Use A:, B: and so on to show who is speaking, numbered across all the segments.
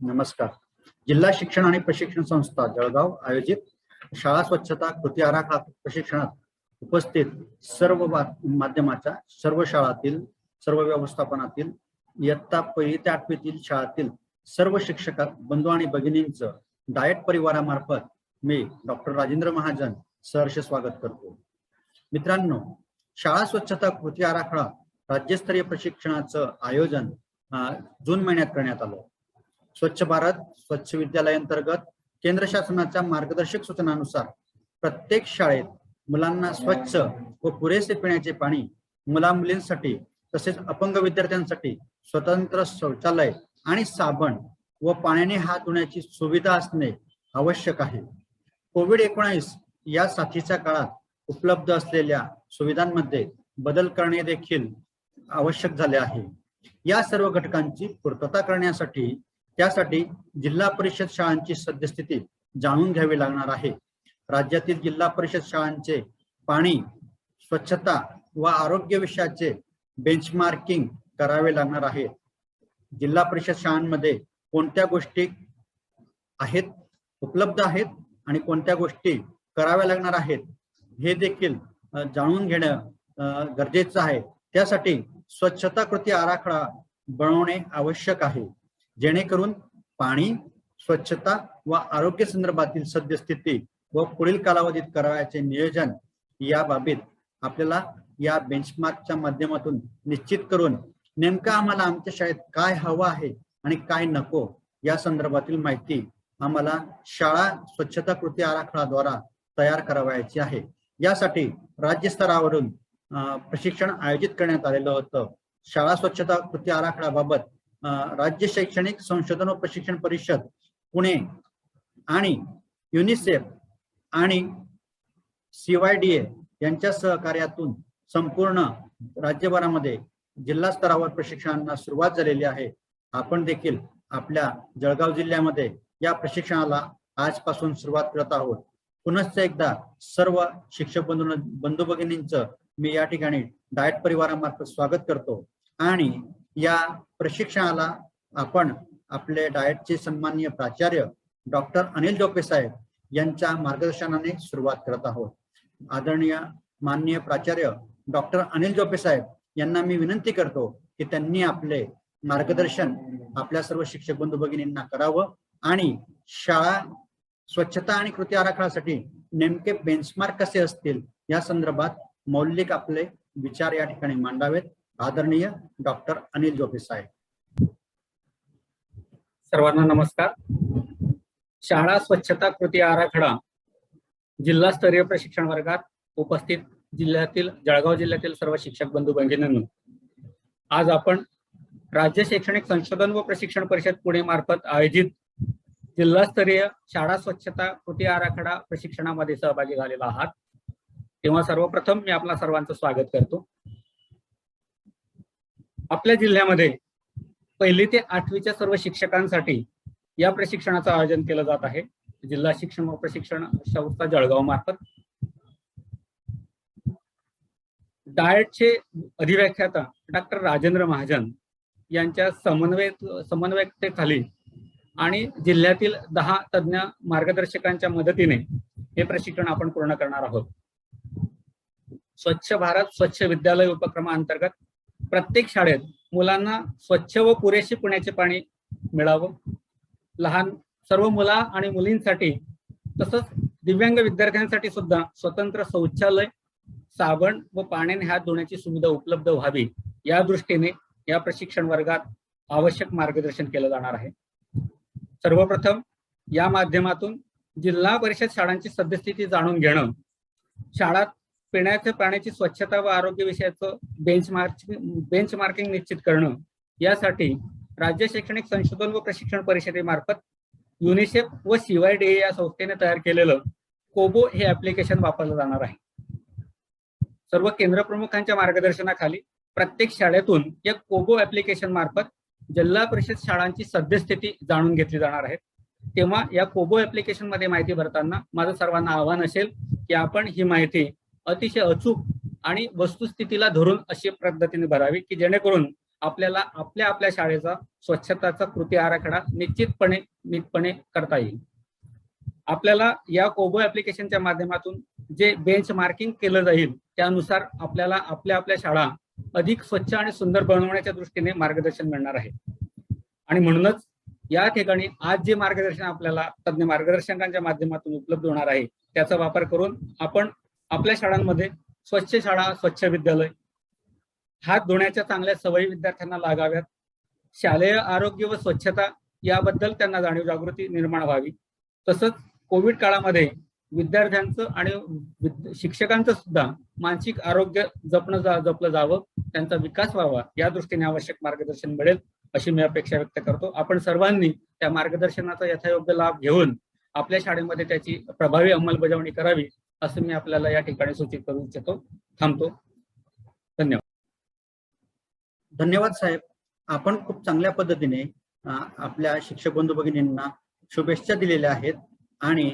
A: नमस्कार. जिल्हा शिक्षण आणि प्रशिक्षण संस्था जळगाव आयोजित शाळा स्वच्छता कृती आराखडा प्रशिक्षणात उपस्थित सर्व माध्यमाच्या सर्व शाळातील सर्व व्यवस्थापनातील इयत्ता 1ली ते 8वीतील शाळातील सर्व शिक्षक बंधू आणि भगिनींचं डायट परिवारामार्फत मी डॉक्टर राजेंद्र महाजन सहर्ष स्वागत करतो. मित्रांनो, शाळा स्वच्छता कृती आराखडा राज्यस्तरीय प्रशिक्षणाचं आयोजन जून महिन्यात करण्यात आलं. स्वच्छ भारत स्वच्छ विद्यालय अंतर्गत केंद्र शासनाच्या मार्गदर्शक सूचनानुसार प्रत्येक शाळेत मुलांना स्वच्छ व पुरेसे पिण्याचे पाणी, मुला मुलींसाठी तसेच अपंग विद्यार्थ्यांसाठी स्वतंत्र शौचालय आणि साबण व पाण्याने हात धुण्याची सुविधा असणे आवश्यक आहे. कोविड-19 या साथीच्या काळात उपलब्ध असलेल्या सुविधांमध्ये बदल करणे देखील आवश्यक झाले आहे. या सर्व घटकांची पूर्तता करण्यासाठी त्यासाठी जिल्हा परिषद शाळांची सद्यस्थिती जाणून घ्यावी लागणार आहे. राज्यातील जिल्हा परिषद शाळांचे पाणी, स्वच्छता व आरोग्य विषयाचे बेंचमार्किंग करावे लागणार आहे. जिल्हा परिषद शाळांमध्ये कोणत्या गोष्टी आहेत, उपलब्ध आहेत आणि कोणत्या गोष्टी कराव्या लागणार आहेत हे देखील जाणून घेणं गरजेचं आहे. त्यासाठी स्वच्छता कृती आराखडा बनवणे आवश्यक आहे, जेणेकरून पाणी, स्वच्छता व आरोग्य संदर्भातील सद्यस्थिती व पुढील कालावधीत करावयाचे नियोजन या बाबतीत आपल्याला या बेंचमार्कच्या माध्यमातून निश्चित करून नेमकं आम्हाला आमच्या शाळेत काय हवं आहे आणि काय नको या संदर्भातील माहिती आम्हाला शाळा स्वच्छता कृती आराखड्याद्वारा तयार करावयाची आहे. यासाठी राज्यस्तरावरून प्रशिक्षण आयोजित करण्यात आलेलं होतं. शाळा स्वच्छता कृती आराखड्याबाबत राज्य शैक्षणिक संशोधन व प्रशिक्षण परिषद पुणे आणि युनिसेफ आणि CYDA यांच्या सहकार्यातून संपूर्ण राज्यभरामध्ये जिल्हा स्तरावर प्रशिक्षणाला सुरुवात झालेली आहे. आपण देखील आपल्या जळगाव जिल्ह्यामध्ये या प्रशिक्षणाला आजपासून सुरुवात करत आहोत. पुनश्च एकदा सर्व शिक्षक बंधू भगिनींचं मी या ठिकाणी डायट परिवारामार्फत स्वागत करतो आणि या प्रशिक्षणाला आपण आपले डायटचे सन्माननीय प्राचार्य डॉक्टर अनिल जोपे साहेब यांच्या मार्गदर्शनाने सुरुवात करत आहोत. आदरणीय माननीय प्राचार्य डॉक्टर अनिल जोपे साहेब यांना मी विनंती करतो की त्यांनी आपले मार्गदर्शन आपल्या सर्व शिक्षक बंधू भगिनींना करावं आणि शाळा स्वच्छता आणि कृती आराखड्यासाठी नेमके बेंचमार्क कसे असतील या संदर्भात मौलिक आपले विचार या ठिकाणी मांडावेत. आदरणीय डॉक्टर अनिल जोपे साहेब.
B: सर्वांना नमस्कार. शाळा स्वच्छता कृती आराखडा जिल्हास्तरीय प्रशिक्षण वर्गात उपस्थित जळगाव जिल्ह्यातील सर्व शिक्षक बंधू भगिनींनो, आज आपण राज्य शैक्षणिक संशोधन व प्रशिक्षण परिषद पुणे मार्फत आयोजित जिल्हास्तरीय शाळा स्वच्छता कृती आराखडा प्रशिक्षणामध्ये सहभागी झालेला आहात. तेव्हा सर्वप्रथम मी आपल्या सर्वांचं स्वागत करतो. आपल्या जिल्ह्यामध्ये 1ली ते 8वीच्या सर्व शिक्षकांसाठी या प्रशिक्षणाचं आयोजन केलं जात आहे. जिल्हा शिक्षण व प्रशिक्षण संस्था जळगाव मार्फत डाएटचे अधिव्याख्याता डॉक्टर राजेंद्र महाजन यांच्या समन्वयतेखाली आणि जिल्ह्यातील 10 तज्ञ मार्गदर्शकांच्या मदतीने हे प्रशिक्षण आपण पूर्ण करणार आहोत. स्वच्छ भारत स्वच्छ विद्यालय उपक्रमाअंतर्गत प्रत्येक शाळेत मुलांना स्वच्छ व पुरेसे पिण्याचे पाणी मिळावं, लहान सर्व मुला आणि मुलींसाठी तसंच दिव्यांग विद्यार्थ्यांसाठी सुद्धा स्वतंत्र शौचालय, साबण व पाण्याने हात धुण्याची सुविधा उपलब्ध व्हावी या दृष्टीने या प्रशिक्षण वर्गात आवश्यक मार्गदर्शन केलं जाणार आहे. सर्वप्रथम या माध्यमातून जिल्हा परिषद शाळांची सद्यस्थिती जाणून घेणं, शाळात पिण्याच्या पाण्याची स्वच्छता व आरोग्य विषयाचं बेंचमार्किंग निश्चित करणं, यासाठी राज्य शैक्षणिक संशोधन व प्रशिक्षण परिषदेमार्फत युनिसेफ व CYDA या संस्थेने तयार केलेलं कोबो हे ऍप्लिकेशन वापरलं जाणार आहे. सर्व केंद्र प्रमुखांच्या मार्गदर्शनाखाली प्रत्येक शाळेतून या कोबो ऍप्लिकेशन मार्फत जिल्हा परिषद शाळांची सद्यस्थिती जाणून घेतली जाणार आहे. तेव्हा या कोबो ऍप्लिकेशन मध्ये माहिती भरताना माझं सर्वांना आव्हान असेल की आपण ही माहिती अतिशय अचूक आणि वस्तुस्थितीला धरून अशी पद्धतीने भरावी की जेणेकरून आपल्याला आपल्या आपल्या शाळेचा स्वच्छताचा कृती आराखडा नीटपणे करता येईल. आपल्याला या कोबो ऍप्लिकेशनच्या माध्यमातून जे बेंच मार्किंग केलं जाईल त्यानुसार आपल्याला आपल्या आपल्या शाळा अधिक स्वच्छ आणि सुंदर बनवण्याच्या दृष्टीने मार्गदर्शन मिळणार आहे. आणि म्हणूनच या ठिकाणी आज जे मार्गदर्शन आपल्याला तज्ञ मार्गदर्शकांच्या माध्यमातून उपलब्ध होणार आहे त्याचा वापर करून आपण आपल्या शाळांमध्ये स्वच्छ शाळा, स्वच्छ विद्यालय, हात धुण्याच्या चांगल्या सवयी विद्यार्थ्यांना लागाव्यात, शालेय आरोग्य व स्वच्छता याबद्दल त्यांना जाणीव जागृती निर्माण व्हावी, तसंच कोविड काळामध्ये विद्यार्थ्यांचं आणि शिक्षकांचं सुद्धा मानसिक आरोग्य जपलं जावं, त्यांचा विकास व्हावा या दृष्टीने आवश्यक मार्गदर्शन मिळेल अशी मी अपेक्षा व्यक्त करतो. आपण सर्वांनी त्या मार्गदर्शनाचा यथायोग्य लाभ घेऊन आपल्या शाळेमध्ये त्याची प्रभावी अंमलबजावणी करावी असं मी आपल्याला या ठिकाणी सूचित करू इच्छितो. थांबतो. धन्यवाद.
A: धन्यवाद साहेब. आपण खूप चांगल्या पद्धतीने आपल्या शिक्षक बंधू भगिनींना शुभेच्छा दिलेल्या आहेत आणि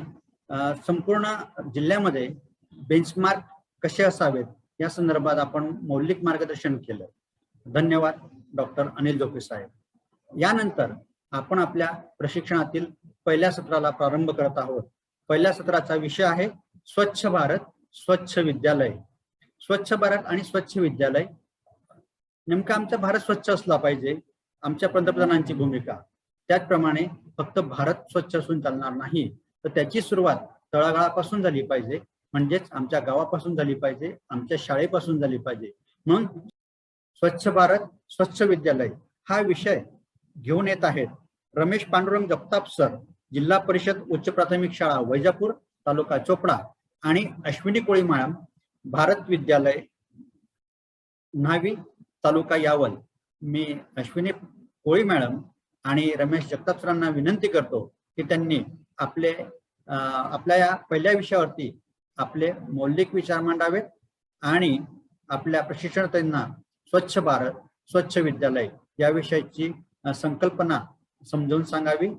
A: संपूर्ण जिल्ह्यामध्ये बेंचमार्क कसे असावेत या संदर्भात आपण मौलिक मार्गदर्शन केलं. धन्यवाद डॉक्टर अनिल जोपे साहेब. यानंतर आपण आपल्या प्रशिक्षणातील पहिल्या सत्राला प्रारंभ करत आहोत. पहिल्या सत्राचा विषय आहे स्वच्छ भारत, स्वच्छ विद्यालय. स्वच्छ भारत आणि स्वच्छ विद्यालय, नेमकं आमचा भारत स्वच्छ असला पाहिजे, आमच्या पंतप्रधानांची भूमिका. त्याचप्रमाणे फक्त भारत स्वच्छ असून चालणार नाही, तर त्याची सुरुवात तळागाळापासून झाली पाहिजे, म्हणजेच आमच्या गावापासून झाली पाहिजे, आमच्या शाळेपासून झाली पाहिजे. म्हणून स्वच्छ भारत, स्वच्छ विद्यालय हा विषय घेऊन येत आहेत रमेश पांडुरंग जगताप सर, जिल्हा परिषद उच्च प्राथमिक शाळा वैजापूर, तालुका चोपडा, आणि अश्विनी कोळी मॅडम, भारत विद्यालय, न्हावी, तालुका यावल. मी अश्विनी कोळी मॅडम आणि रमेश जगताप सरांना विनंती करतो की त्यांनी आपल्या या पहिल्या विषयावरती आपले मौलिक विचार मांडावेत आणि आपल्या प्रशिक्षणार्थींना स्वच्छ भारत, स्वच्छ विद्यालय या विषयाची संकल्पना समजावून सांगावी.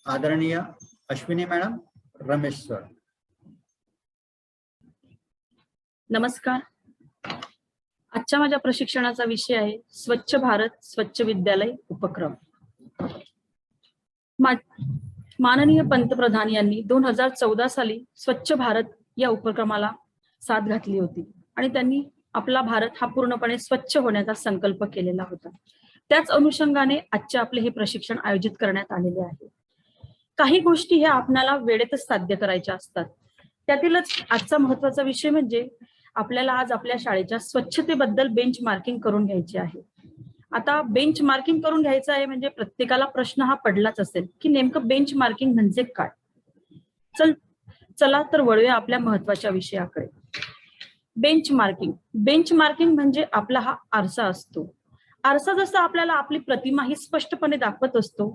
A: आदरणीय अश्विनी मॅडम, रमेश सर.
C: नमस्कार. आजच्या माझ्या प्रशिक्षणाचा विषय आहे स्वच्छ भारत, स्वच्छ विद्यालय उपक्रम. माननीय पंतप्रधान यांनी 2014 साली स्वच्छ भारत या उपक्रमाला साथ घातली होती आणि त्यांनी आपला भारत हा पूर्णपणे स्वच्छ होण्याचा संकल्प केलेला होता. त्याच अनुषंगाने आजचे आपले हे प्रशिक्षण आयोजित करण्यात आलेले आहे. काही गोष्टी ह्या आपल्याला वेळेतच साध्य करायच्या असतात. त्यातीलच आजचा महत्वाचा विषय म्हणजे आपल्याला आज आपल्या शाळेच्या स्वच्छतेबद्दल बेंच मार्किंग करून घ्यायची आहे. आता बेंच मार्किंग करून घ्यायचं आहे म्हणजे प्रत्येकाला प्रश्न हा पडलाच असेल की नेमकं बेंच मार्किंग म्हणजे काय. चला तर वळूया आपल्या महत्वाच्या विषयाकडे. बेंच मार्किंग म्हणजे आपला हा आरसा असतो. आरसा जसा आपल्याला आपली प्रतिमा ही स्पष्टपणे दाखवत असतो,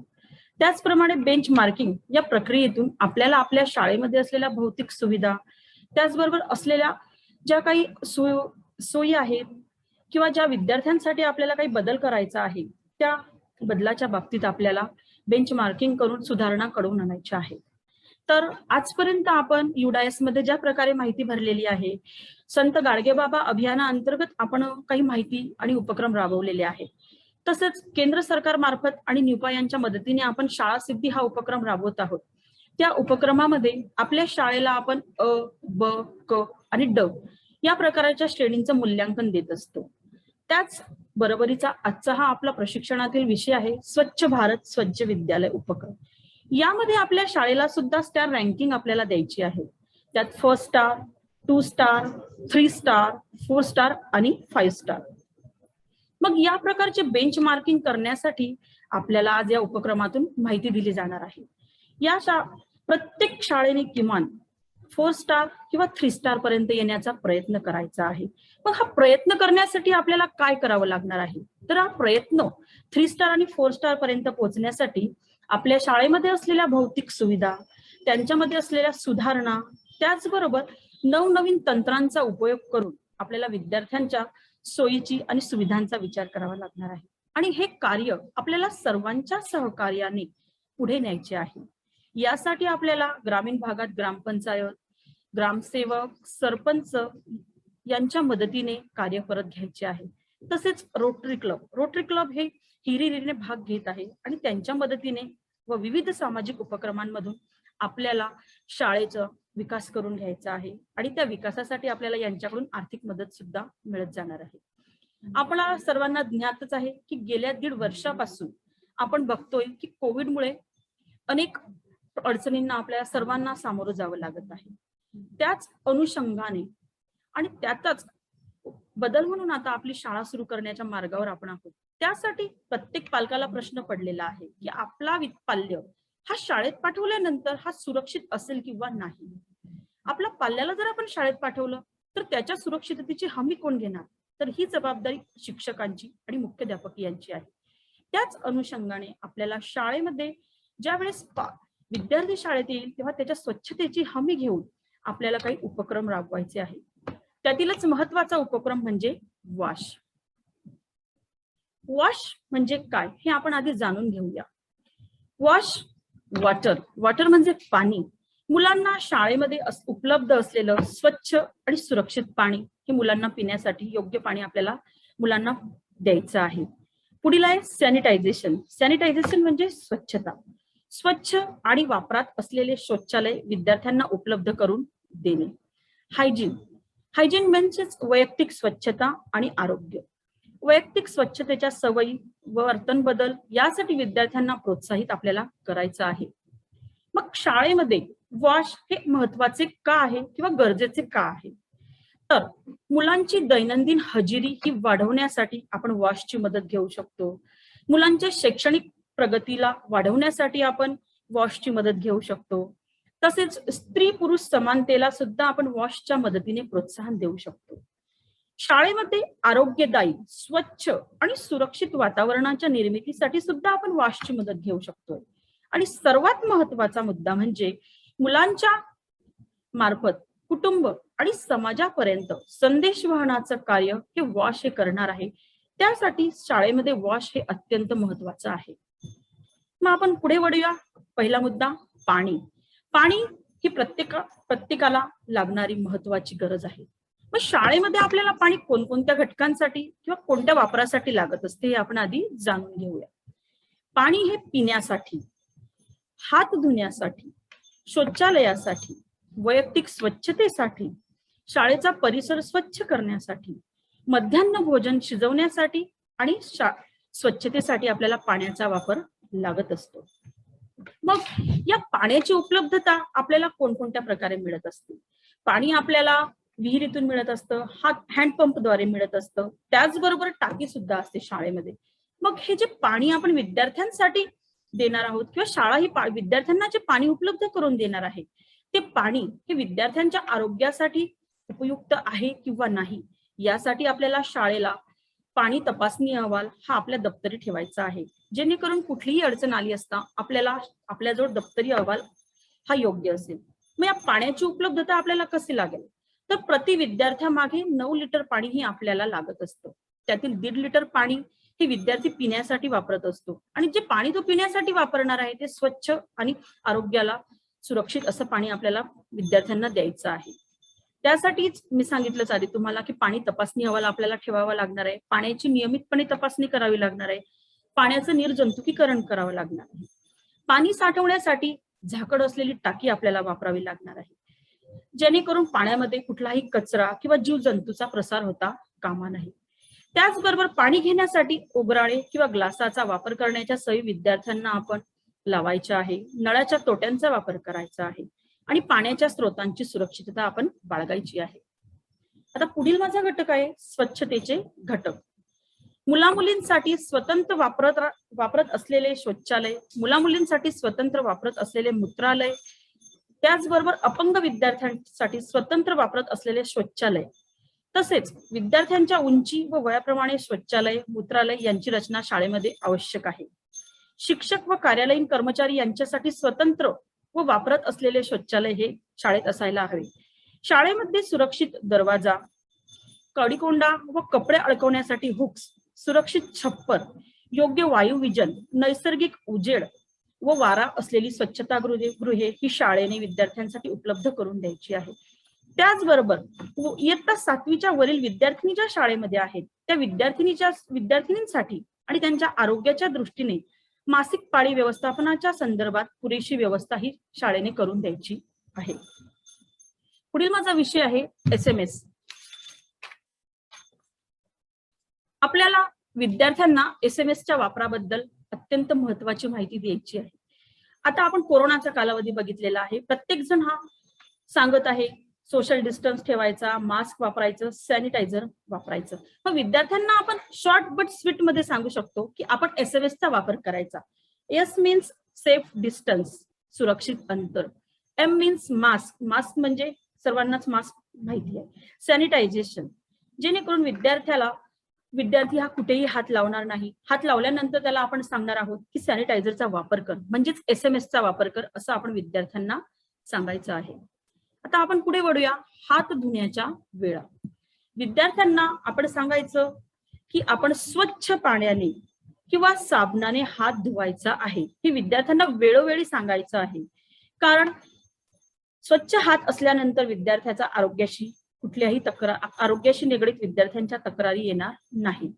C: त्याचप्रमाणे बेंच मार्किंग या प्रक्रियेतून आपल्याला आपल्या शाळेमध्ये असलेल्या भौतिक सुविधा, त्याचबरोबर असलेल्या ज्या काही सोयी आहेत किंवा ज्या विद्यार्थ्यांसाठी आपल्याला काही बदल करायचा आहे त्या बदलाच्या बाबतीत आपल्याला बेंच मार्किंग करून सुधारणा घडवून आणायची आहे. तर आजपर्यंत आपण युडायस मध्ये ज्या प्रकारे माहिती भरलेली आहे, संत गाडगेबाबा अभियानाअंतर्गत आपण काही माहिती आणि उपक्रम राबवलेले आहेत. तसेच केंद्र सरकार मार्फत आणि न्यूपा यांच्या मदतीने आपण शाळा सिद्धी हा उपक्रम राबवत आहोत. त्या उपक्रमामध्ये आपल्या शाळेला आपण अ, ब, क आणि ड या प्रकारच्या श्रेणींचं मूल्यांकन देत असतो. त्याच बरोबरीचा आजचा हा आपला प्रशिक्षणातील विषय आहे स्वच्छ भारत, स्वच्छ विद्यालय उपक्रम. यामध्ये आपल्या शाळेला सुद्धा स्टार रँकिंग आपल्याला द्यायची आहे. त्यात 1 स्टार, 2 स्टार, 3 स्टार, 4 स्टार आणि 5 स्टार. मग या प्रकारचे बेंच मार्किंग करण्यासाठी आपल्याला आज या उपक्रमातून माहिती दिली जाणार आहे. प्रत्येक शाळेने किमान 4 स्टार किंवा 3 स्टार पर्यंत येण्याचा प्रयत्न करायचा आहे. मग हा प्रयत्न करण्यासाठी आपल्याला काय करावं लागणार आहे, तर हा प्रयत्न 3 स्टार आणि 4 स्टार पर्यंत पोहोचण्यासाठी आपल्या शाळेमध्ये असलेल्या भौतिक सुविधा, त्यांच्यामध्ये असलेल्या सुधारणा, त्याचबरोबर नवनवीन तंत्रांचा उपयोग करून आपल्याला विद्यार्थ्यांच्या सोयीची आणि सुविधांचा विचार करावा लागणार आहे. आणि हे कार्य आपल्याला सर्वांच्या सहकार्याने पुढे न्यायचे आहे. यासाठी आपल्याला ग्रामीण भागात ग्रामपंचायत, ग्रामसेवक, सरपंच यांच्या मदतीने कार्य करत घ्यायचे आहे. तसेच रोटरी क्लब हे हिरिरीने भाग घेत आहे आणि त्यांच्या मदतीने व विविध सामाजिक उपक्रमांमधून आपल्याला शाळेचा विकास करून घ्यायचा आहे आणि त्या विकासासाठी आपल्याला यांच्याकडून आर्थिक मदत सुद्धा मिळत जाणार आहे. आपल्याला सर्वांना ज्ञातच आहे की गेल्या 1.5 वर्षापासून आपण बघतोय की कोविडमुळे अनेक अडचणींना आपल्याला सर्वांना सामोरं जावं लागत आहे. त्याच अनुषंगाने आणि त्यातच बदल म्हणून आता आपली शाळा सुरू करण्याच्या मार्गावर आपण आहोत. त्यासाठी प्रत्येक पालकाला प्रश्न पडलेला आहे की आपला पाल्य हा शाळेत पाठवल्यानंतर हा सुरक्षित असेल किंवा नाही. आपल्या पाल्याला जर आपण शाळेत पाठवलं तर त्याच्या सुरक्षिततेची हमी कोण घेणार? तर ही जबाबदारी शिक्षकांची आणि मुख्याध्यापक यांची आहे. त्याच अनुषंगाने आपल्याला शाळेमध्ये ज्या वेळेस विद्यार्थी शाळेत येईल तेव्हा त्याच्या स्वच्छतेची हमी घेऊन आपल्याला काही उपक्रम राबवायचे आहे. त्यातीलच महत्वाचा उपक्रम म्हणजे वॉश म्हणजे काय हे आपण आधी जाणून घेऊया. वॉटर म्हणजे पाणी. मुलांना शाळेमध्ये उपलब्ध असलेलं स्वच्छ आणि सुरक्षित पाणी हे मुलांना पिण्यासाठी योग्य पाणी आपल्याला मुलांना द्यायचं आहे. पुढील आहे सॅनिटायझेशन म्हणजे स्वच्छ आणि वापरात असलेले शौचालय विद्यार्थ्यांना उपलब्ध करून देणे. हायजीन म्हणजेच वैयक्तिक स्वच्छता आणि आरोग्य. वैयक्तिक स्वच्छतेच्या सवयी व वर्तन बदल यासाठी विद्यार्थ्यांना प्रोत्साहित आपल्याला करायचं आहे. मग शाळेमध्ये वॉश हे महत्वाचे का आहे किंवा गरजेचे का आहे? तर मुलांची दैनंदिन हजेरी ही वाढवण्यासाठी आपण वॉशची मदत घेऊ शकतो. मुलांच्या शैक्षणिक प्रगतीला वाढवण्यासाठी आपण वॉशची मदत घेऊ शकतो. तसेच स्त्री पुरुष समानतेला सुद्धा आपण वॉशच्या मदतीने प्रोत्साहन देऊ शकतो. शाळेमध्ये आरोग्यदायी, स्वच्छ आणि सुरक्षित वातावरणाच्या निर्मितीसाठी सुद्धा आपण वॉशची मदत घेऊ शकतो. आणि सर्वात महत्वाचा मुद्दा म्हणजे मुलांच्या मार्फत कुटुंब आणि समाजापर्यंत संदेश वहनाचं कार्य हे वॉश हे करणार आहे. त्यासाठी शाळेमध्ये वॉश हे अत्यंत महत्वाचं आहे. मग आपण पुढे वळूया. पहिला मुद्दा पाणी ही प्रत्येकाला लागणारी महत्वाची गरज आहे. मग शाळेमध्ये आपल्याला पाणी कोणकोणत्या घटकांसाठी किंवा कोणत्या वापरासाठी लागत असते हे आपण आधी जाणून घेऊया. पाणी हे पिण्यासाठी, हात धुण्यासाठी, शौचालयासाठी, वैयक्तिक स्वच्छतेसाठी, शाळेचा परिसर स्वच्छ करण्यासाठी, मध्यान्ह भोजन शिजवण्यासाठी आणि स्वच्छतेसाठी आपल्याला पाण्याचा वापर लागत असतो. मग या पाण्याची उपलब्धता आपल्याला कोणकोणत्या प्रकारे मिळत असते? पाणी आपल्याला विहिरीतून मिळत असतं, हँडपंपद्वारे मिळत असतं, त्याचबरोबर टाकी सुद्धा असते शाळेमध्ये. मग हे जे पाणी आपण विद्यार्थ्यांसाठी देणार आहोत किंवा शाळा ही विद्यार्थ्यांना जे पाणी उपलब्ध करून देणार आहे ते पाणी हे विद्यार्थ्यांच्या आरोग्यासाठी उपयुक्त आहे किंवा नाही यासाठी आपल्याला शाळेला पाणी तपासणी अहवाल हा आपल्या दप्तरी ठेवायचा आहे, जेणेकरून कुठलीही अडचण आली असता आपल्याजवळ दप्तरी अहवाल हा योग्य असेल. मग या पाण्याची उपलब्धता आपल्याला कशी लागेल? तर प्रति विद्यार्थ्यामागे 9 लिटर पाणी ही आपल्याला लागत असतं. त्यातील 1.5 लिटर पाणी हे विद्यार्थी पिण्यासाठी वापरत असतो आणि जे पाणी तो पिण्यासाठी वापरणार आहे ते स्वच्छ आणि आरोग्याला सुरक्षित असं पाणी आपल्याला विद्यार्थ्यांना द्यायचं आहे. त्यासाठीच मी सांगितलंच आधी तुम्हाला की पाणी तपासणी अहवाल आपल्याला ठेवावा लागणार आहे. पाण्याची नियमितपणे तपासणी करावी लागणार आहे. पाण्याचं निर्जंतुकीकरण करावं लागणार आहे. पाणी साठवण्यासाठी झाकड असलेली टाकी आपल्याला वापरावी लागणार आहे, जेणेकरून पाण्यामध्ये कुठलाही कचरा किंवा जीवजंतूचा प्रसार होता कामा नये. त्याचबरोबर पाणी घेण्यासाठी ओबराळे किंवा ग्लासाचा वापर करण्याच्या सवयी विद्यार्थ्यांना आपण लावायच्या आहे. नळाच्या तोट्यांचा वापर करायचा आहे आणि पाण्याच्या स्रोतांची सुरक्षितता आपण बाळगायची आहे. आता पुढील माझा घटक आहे स्वच्छतेचे घटक. मुलामुलींसाठी स्वतंत्र वापरत असलेले शौचालय, मुलामुलींसाठी स्वतंत्र वापरत असलेले मूत्रालय, त्याचबरोबर अपंग विद्यार्थ्यांसाठी स्वतंत्र वापरत असलेले शौचालय, तसेच विद्यार्थ्यांच्या उंची व वयाप्रमाणे शौचालय, मूत्रालय यांची रचना शाळेमध्ये आवश्यक आहे. शिक्षक व कार्यालयीन कर्मचारी यांच्यासाठी स्वतंत्र व वापरत असलेले शौचालय हे शाळेत असायला हवे. शाळेमध्ये सुरक्षित दरवाजा, कडीकोंडा व कपडे अडकवण्यासाठी हुक्स, सुरक्षित छप्पर, योग्य वायुविजन, नैसर्गिक उजेड व वारा असलेली स्वच्छतागृहे ही शाळेने विद्यार्थ्यांसाठी उपलब्ध करून द्यायची आहे. त्याचबरोबर इयत्ता 7वीच्या वरील विद्यार्थिनी ज्या शाळेमध्ये आहेत त्या विद्यार्थिनींसाठी आणि त्यांच्या आरोग्याच्या दृष्टीने मासिक पाळी व्यवस्थापनाच्या संदर्भात पुरेशी व्यवस्था ही शाळेने करून द्यायची आहे. पुढील माझा विषय आहे SMS. आपल्याला विद्यार्थ्यांना SMS वापराबद्दल अत्यंत महत्वाची माहिती द्यायची आहे. आता आपण कोरोनाचा कालावधी बघितलेला आहे. प्रत्येक जण हा सांगत आहे सोशल डिस्टन्स ठेवायचा, मास्क वापरायचं, सॅनिटायझर वापरायचं. मग विद्यार्थ्यांना आपण शॉर्ट बट स्वीट मध्ये सांगू शकतो की आपण SMS वापर करायचा. S मीन्स सेफ डिस्टन्स, सुरक्षित अंतर. M मीन्स मास्क, मास्क म्हणजे सर्वांनाच मास्क माहिती आहे. सॅनिटायझेशन, जेणेकरून विद्यार्थी हा कुठेही हात लावणार नाही. हात लावल्यानंतर त्याला आपण सांगणार आहोत की सॅनिटायझरचा वापर कर, म्हणजेच SMS वापर कर, असं आपण विद्यार्थ्यांना सांगायचं आहे. आता आपण पुढे वळूया. हात धुण्याच्या वेळा. विद्यार्थ्यांना आपण सांगायचं की आपण स्वच्छ पाण्याने किंवा साबणाने हात धुवायचा आहे. हे विद्यार्थ्यांना वेळोवेळी सांगायचं आहे. कारण स्वच्छ हात असल्यानंतर विद्यार्थ्याचा आरोग्याशी निगडीत विद्यार्थ्यांच्या तक्रारी येणार नाही.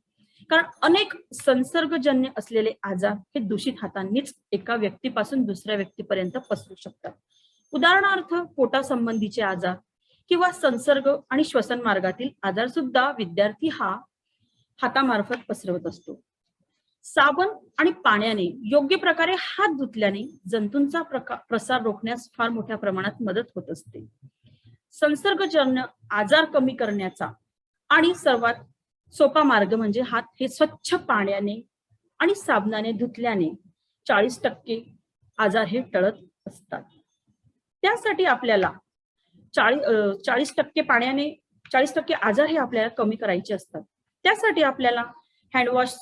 C: कारण अनेक संसर्गजन्य असलेले आजार हे दूषित हातांनीच एका व्यक्तीपासून दुसऱ्या व्यक्तीपर्यंत पसरू शकतात. उदाहरणार्थ पोटासंबंधीचे आजार किंवा संसर्ग आणि श्वसन मार्गातील आजार सुद्धा विद्यार्थी हा हातामार्फत पसरवत असतो. साबण आणि पाण्याने योग्य प्रकारे हात धुतल्याने जंतूंचा प्रसार रोखण्यास फार मोठ्या प्रमाणात मदत होत असते. संसर्गजन्य आजार कमी करण्याचा आणि सर्वात सोपा मार्ग म्हणजे हात हे स्वच्छ पाण्याने आणि साबणाने धुतल्याने 40% आजार हे टळत असतात. त्यासाठी आपल्याला 40% आजार हे आपल्याला कमी करायचे असतात. त्यासाठी आपल्याला हँडवॉश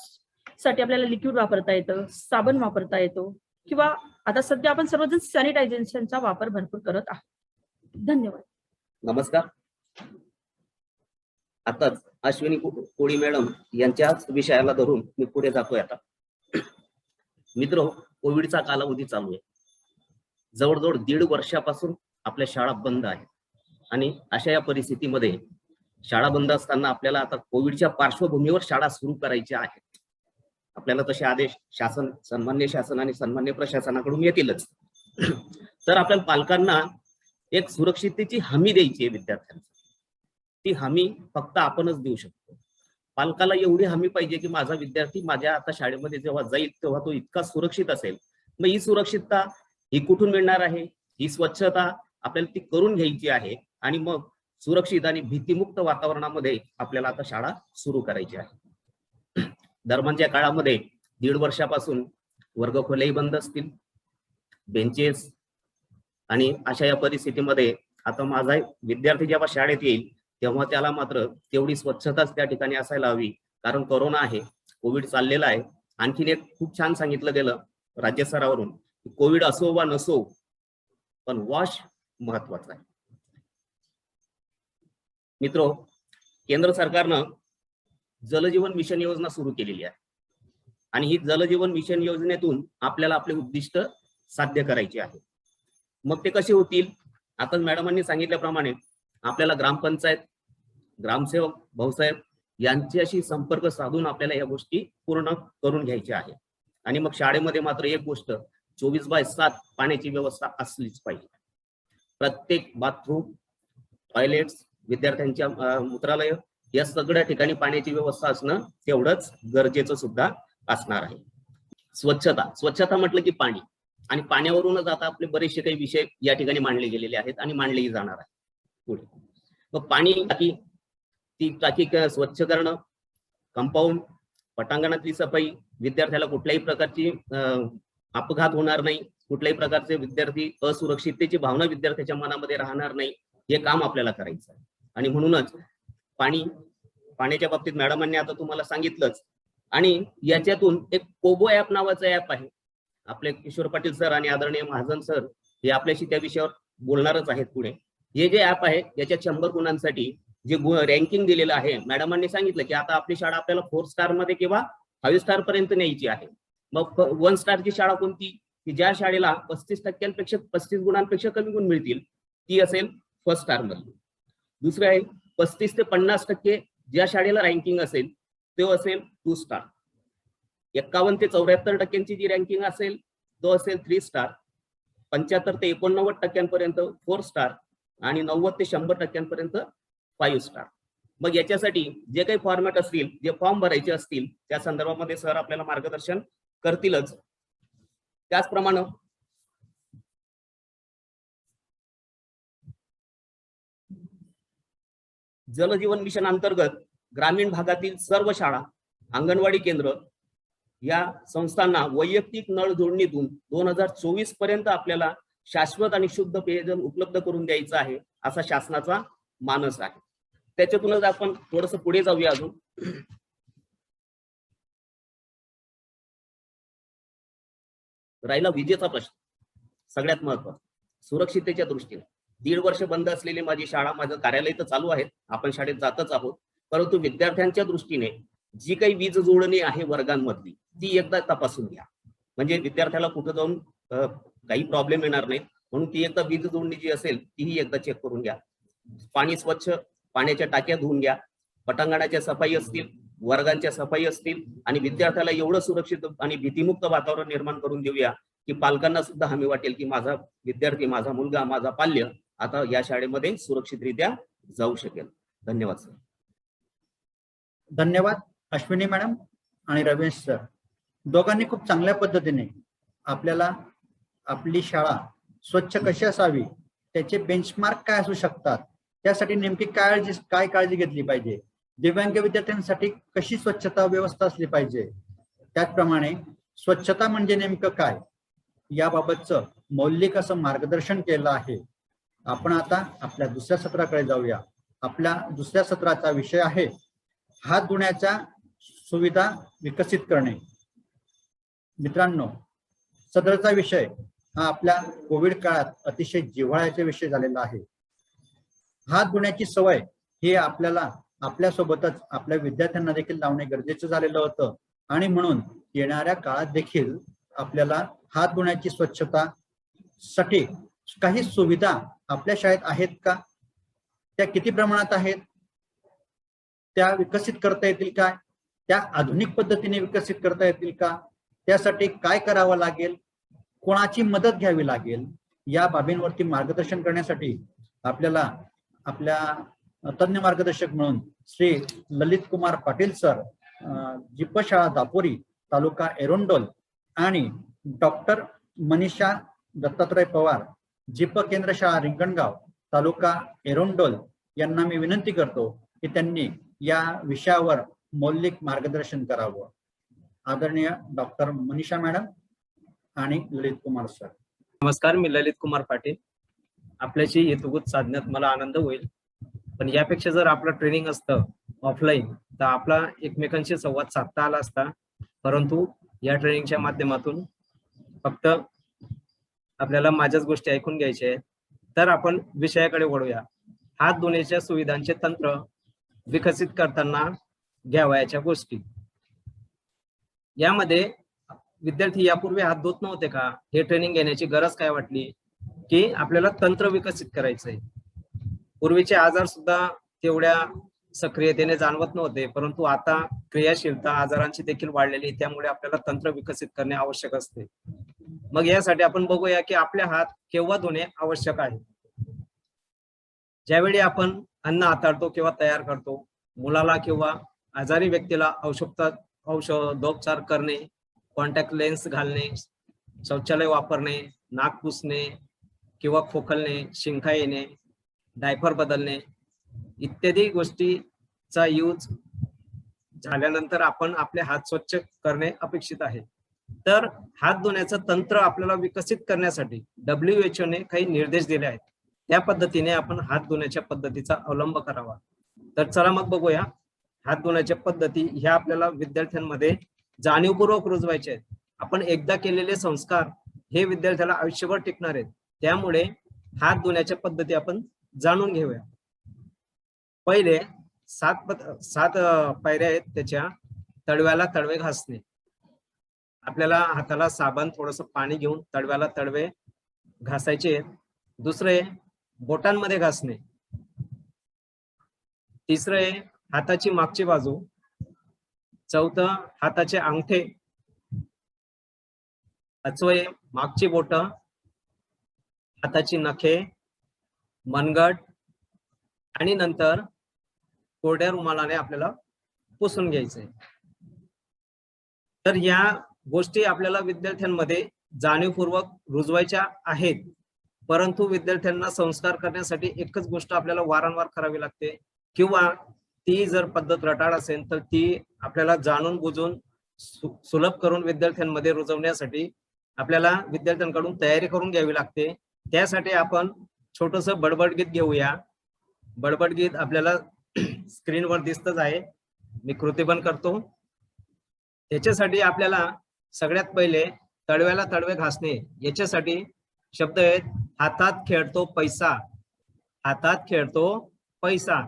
C: साठी आपल्याला लिक्विड वापरता येतं, साबण वापरता येतो, किंवा आता सध्या आपण सर्वजण सॅनिटायझेशनचा वापर भरपूर करत आहोत. धन्यवाद.
D: नमस्कार. आताच अश्विनी कोळी मॅडम यांच्याच विषयाला धरून मी पुढे जातोय. आता मित्र, कोविडचा कालावधी चालू आहे. जवळजवळ 1.5 वर्षापासून आपल्या शाळा बंद आहेत आणि अशा या परिस्थितीमध्ये शाळा बंद असताना आपल्याला आता कोविडच्या पार्श्वभूमीवर शाळा सुरू करायच्या आहेत. आपल्याला तसे आदेश सन्मान्य शासन आणि सन्मान्य प्रशासनाकडून येतीलच. तर आपल्या पालकांना एक सुरक्षिततेची हमी द्यायची आहे विद्यार्थ्यांना. ती हमी फक्त आपणच देऊ शकतो. पालकाला एवढी हमी पाहिजे की माझा विद्यार्थी माझ्या आता शाळेमध्ये जेव्हा जाईल तेव्हा तो इतका सुरक्षित असेल. मग ही सुरक्षितता ही कुठून मिळणार आहे? ही स्वच्छता आपल्याला ती करून घ्यायची आहे आणि मग सुरक्षित आणि भीतीमुक्त वातावरणामध्ये आपल्याला आता शाळा सुरू करायची आहे. दरम्यानच्या काळामध्ये 1.5 वर्षापासून वर्गखोल्याही बंद असतील, बेंचेस, आणि अशा या परिस्थितीमध्ये आता माझा विद्यार्थी जेव्हा शाळेत येईल तेव्हा त्याला मात्र तेवढी स्वच्छताच त्या ठिकाणी असायला हवी. कारण कोरोना आहे, कोविड चाललेला आहे. आणखीन एक खूप छान सांगितलं गेलं राज्य स्तरावरून, कोविड असो वा नसो पण वॉश महत्वाचा आहे. मित्रो, केंद्र सरकारनं जलजीवन मिशन योजना सुरू केलेली आहे आणि ही जलजीवन मिशन योजनेतून आपल्याला आपले उद्दिष्ट साध्य करायचे आहे. मग ते कसे होतील? आता मॅडमांनी सांगितल्याप्रमाणे आपल्याला ग्रामपंचायत, ग्रामसेवक, भाऊसाहेब यांच्याशी संपर्क साधून आपल्याला या गोष्टी पूर्ण करून घ्यायच्या आहे. आणि मग शाळेमध्ये मात्र एक गोष्ट, 24/7 पाण्याची व्यवस्था असलीच पाहिजे. प्रत्येक बाथरूम, टॉयलेट्स, विद्यार्थ्यांच्या मूत्रालय या सगळ्या ठिकाणी पाण्याची व्यवस्था असणं तेवढंच गरजेचं सुद्धा असणार आहे. स्वच्छता म्हटलं की पाणी, आणि पाण्यावरूनच आता आपले बरेचसे काही विषय या ठिकाणी मांडले गेलेले आहेत आणि मांडलेही जाणार आहे पुढे. मग पाणी टाकी, ती टाकी स्वच्छ करणं, कंपाऊंड, पटांगणातली सफाई, विद्यार्थ्याला कुठल्याही प्रकारची अपघात होणार नाही, कुठल्याही प्रकारचे विद्यार्थी असुरक्षिततेची भावना विद्यार्थ्याच्या मनामध्ये राहणार नाही, हे काम आपल्याला करायचं आहे. आणि म्हणूनच पाण्याच्या बाबतीत मॅडमांनी आता तुम्हाला सांगितलंच. आणि याच्यातून एक कोबो ऍप नावाचं ऍप आहे. आपले किशोर पाटील सर आणि आदरणीय महाजन सर हे आपल्याशी त्या विषयावर बोलणारच आहेत पुढे. हे जे ऍप आहे याच्या 100 गुणांसाठी जे रँकिंग दिलेलं आहे, मॅडमांनी सांगितलं की आता आपली शाळा आपल्याला 4 स्टार मध्ये किंवा 5 स्टार पर्यंत न्यायची आहे. मग 1 स्टारची शाळा कोणती? की ज्या शाळेला 35% 35 गुणांपेक्षा कमी गुण मिळतील ती असेल 1st स्टार मधली. दुसरे आहे 35 ते 50% ज्या शाळेला रँकिंग असेल तो असेल 2 स्टार. 51 ते 74% जी रँकिंग असेल तो असेल 3 स्टार. 75 ते 89% 4 स्टार आणि 90 ते 100% 5 स्टार. मग याच्यासाठी जे काही फॉर्मॅट असतील, जे फॉर्म भरायचे असतील त्या संदर्भामध्ये सर आपल्याला मार्गदर्शन करतीलच. त्याचप्रमाणे जल जीवन मिशन अंतर्गत ग्रामीण भागातील सर्व शाळा, अंगणवाडी केंद्र या संस्थांना वैयक्तिक नळ जोडणीतून 2024 पर्यंत आपल्याला शाश्वत आणि शुद्ध पेयजल उपलब्ध करून द्यायचं आहे असा शासनाचा मानस आहे. त्याच्यातूनच आपण थोडंसं पुढे जाऊया. अजून राहिला विजेचा प्रश्न, सगळ्यात महत्त्वाचा सुरक्षिततेच्या दृष्टीने. 1.5 वर्ष बंद असलेली माझी शाळा, माझं कार्यालय तर चालू आहे, आपण शाळेत जातच आहोत, परंतु विद्यार्थ्यांच्या दृष्टीने जी काही वीज जोडणी आहे वर्गांमधली ती एकदा तपासून घ्या. म्हणजे विद्यार्थ्याला कुठं जाऊन काही प्रॉब्लेम येणार नाही, म्हणून ती एकदा वीज जोडणी जी असेल तीही एकदा चेक करून घ्या. पाणी स्वच्छ, पाण्याच्या टाक्या धुवून घ्या. पटांगणाच्या सफाई असतील, वर्गांच्या सफाई असतील आणि विद्यार्थ्याला एवढं सुरक्षित आणि भीतीमुक्त वातावरण निर्माण करून देऊया की पालकांना सुद्धा हमी वाटेल की माझा विद्यार्थी, माझा मुलगा, माझा पाल्य आता या शाळेमध्ये सुरक्षितरित्या जाऊ शकेल. धन्यवाद सर.
A: धन्यवाद अश्विनी मॅडम आणि रमेश सर. दोघांनी खूप चांगल्या पद्धतीने आपल्याला आपली शाळा स्वच्छ कशी असावी, त्याचे बेंचमार्क काय असू शकतात, त्यासाठी नेमकी काय काळजी घेतली पाहिजे, दिव्यांग विद्यार्थ्यांसाठी कशी स्वच्छता व्यवस्था असली पाहिजे, त्याचप्रमाणे स्वच्छता म्हणजे नेमकं काय याबाबतचं मौलिक असं मार्गदर्शन केलं आहे. आपण आता आपल्या दुसऱ्या सत्राकडे जाऊया. आपल्या दुसऱ्या सत्राचा विषय आहे हात धुण्याच्या सुविधा विकसित करणे. मित्रांनो, सदरचा विषय हा आपल्या कोविड काळात अतिशय जिव्हाळ्याचा विषय झालेला आहे. हात धुण्याची सवय ही आपल्याला आपल्यासोबतच आपल्या विद्यार्थ्यांना देखील लावणे गरजेचं झालेलं होतं आणि म्हणून येणाऱ्या काळात देखील आपल्याला हात धुण्याची स्वच्छता साठी काही सुविधा आपल्या शाळेत आहेत का, त्या किती प्रमाणात आहेत, त्या विकसित करता येतील का, त्या आधुनिक पद्धतीने विकसित करता येतील का, त्यासाठी काय करावं लागेल, कोणाची मदत घ्यावी लागेल, या बाबींवरती मार्गदर्शन करण्यासाठी आपल्याला आपल्या तज्ञ मार्गदर्शक म्हणून श्री ललित कुमार पाटील सर, जिप शाळा दापोरी, तालुका एरोंडोल आणि डॉक्टर मनीषा दत्तात्रय पवार, जिप केंद्र शाळा रिंगणगाव, तालुका एरोंडोल यांना मी विनंती करतो की त्यांनी या विषयावर मौलिक मार्गदर्शन करावं. आदरणीय डॉक्टर मनीषा मॅडम आणि ललित कुमार सर.
E: नमस्कार, मी ललित कुमार पाटील. आपल्याशी हेतुभूत साधण्यात मला आनंद होईल, पण यापेक्षा जर आपलं ट्रेनिंग असतं ऑफलाईन तर आपला एकमेकांशी संवाद साधता आला असता, परंतु या ट्रेनिंगच्या माध्यमातून फक्त आपल्याला माझ्याच गोष्टी ऐकून घ्यायच्या आहेत. तर आपण विषयाकडे वळूया. हात धुण्याच्या सुविधांचे तंत्र विकसित करताना घ्यावयाच्या गोष्टी. यामध्ये विद्यार्थी यापूर्वी हात धुत नव्हते का, हे ट्रेनिंग घेण्याची गरज काय वाटली की आपल्याला तंत्र विकसित करायचंय. पूर्वीचे आजार सुद्धा तेवढ्या सक्रियतेने जाणवत नव्हते, परंतु आता क्रियाशीलता आजारांची देखील वाढलेली, त्यामुळे आपल्याला तंत्र विकसित करणे आवश्यक असते. मग यासाठी आपण बघूया की आपले हात केव्हा धुणे आवश्यक आहे. ज्यावेळी आपण अन्न हाताळतो किंवा तयार करतो, मुलाला किंवा आजारी व्यक्तीला औषधोपचार करणे, कॉन्टॅक्ट लेन्स घालणे, शौचालय वापरणे, नाक पुसणे किंवा खोकलणे, शिंका येणे, डायपर बदलणे इत्यादी गोष्टीचा यूज झाल्यानंतर आपण आपले हात स्वच्छ करणे अपेक्षित आहे. तर हात धुण्याचं तंत्र आपल्याला विकसित करण्यासाठी WHO ने काही निर्देश दिले आहेत. त्या पद्धतीने आपण हात धुण्याच्या पद्धतीचा अवलंब करावा. तर चला मग बघूया. हात धुण्याच्या पद्धती ह्या आपल्याला विद्यार्थ्यांमध्ये जाणीवपूर्वक रुजवायचे आहेत. आपण एकदा केलेले संस्कार हे विद्यार्थ्याला आयुष्यभर टिकणार आहेत. त्यामुळे हात धुण्याच्या पद्धती आपण जाणून घेऊया. पहिले 7 पायऱ्या आहेत. त्याच्या तळव्याला तळवे घासणे. आपल्याला हाताला साबण थोडंसं पाणी घेऊन तळव्याला तळवे घासायचे. दुसरे बोटांमध्ये घासणे. तिसरं आहे हाताची मागची बाजू. चौथं हाताचे अंगठे. पाचवं आहे मागची बोट, हाताची नखे, मनगट आणि नंतर कोरड्या रुमालाने आपल्याला पुसून घ्यायचंय. तर या गोष्टी आपल्याला विद्यार्थ्यांमध्ये जाणीवपूर्वक रुजवायच्या आहेत, परंतु विद्यार्थ्यांना संस्कार करण्यासाठी एकच गोष्ट आपल्याला वारंवार करावी लागते, किंवा ती जर पद्धत रटाळ असेल तर ती आपल्याला जाणून बुजून सुलभ करून विद्यार्थ्यांमध्ये रुजवण्यासाठी आपल्याला विद्यार्थ्यांकडून तयारी करून घ्यावी लागते. त्यासाठी आपण छोटस बडबड गीत घेऊया. बडबड गीत आपल्याला स्क्रीनवर दिसतच आहे, मी कृती पण करतो. त्याच्यासाठी आपल्याला सगळ्यात पहिले तळव्याला तळवे घासणे याच्यासाठी शब्द आहेत. हातात खेळतो पैसा, हातात खेळतो पैसा.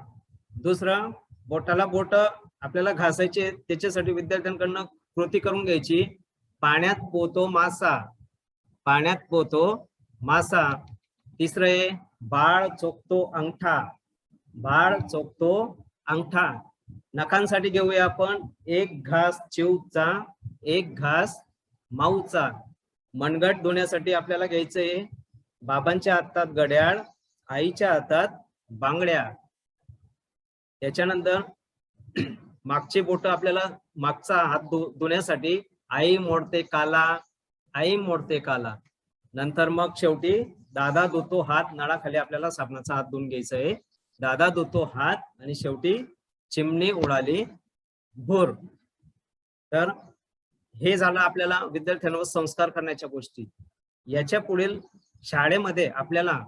E: दुसरं बोटाला बोट आपल्याला घासायचे, त्याच्यासाठी विद्यार्थ्यांकडनं कृती करून घ्यायची. पाण्यात पोहतो मासा, पाण्यात पोहतो मासा. तिसरं आहे बाळ चोखतो अंगठा, बाळ चोखतो अंगठा. नखांसाठी घेऊया आपण एक घास चिवचा, एक घास माऊचा. मनगट धुण्यासाठी आपल्याला घ्यायचंय बाबांच्या हातात घड्याळ, आईच्या हातात बांगड्या. त्याच्यानंतर मागची बोट आपल्याला मागचा हात धुण्यासाठी आई मोडते काला, आई मोडते काला. नंतर मग शेवटी दादा धुतो हात, नळाखाली आपल्याला साबणाचा हात धुवून घ्यायचा आहे. दादा धुतो हात आणि शेवटी चिमणी उडाली भोर. तर हे झालं आपल्याला विद्यार्थ्यांवर संस्कार करण्याच्या गोष्टी. याच्या पुढील शाळेमध्ये आपल्याला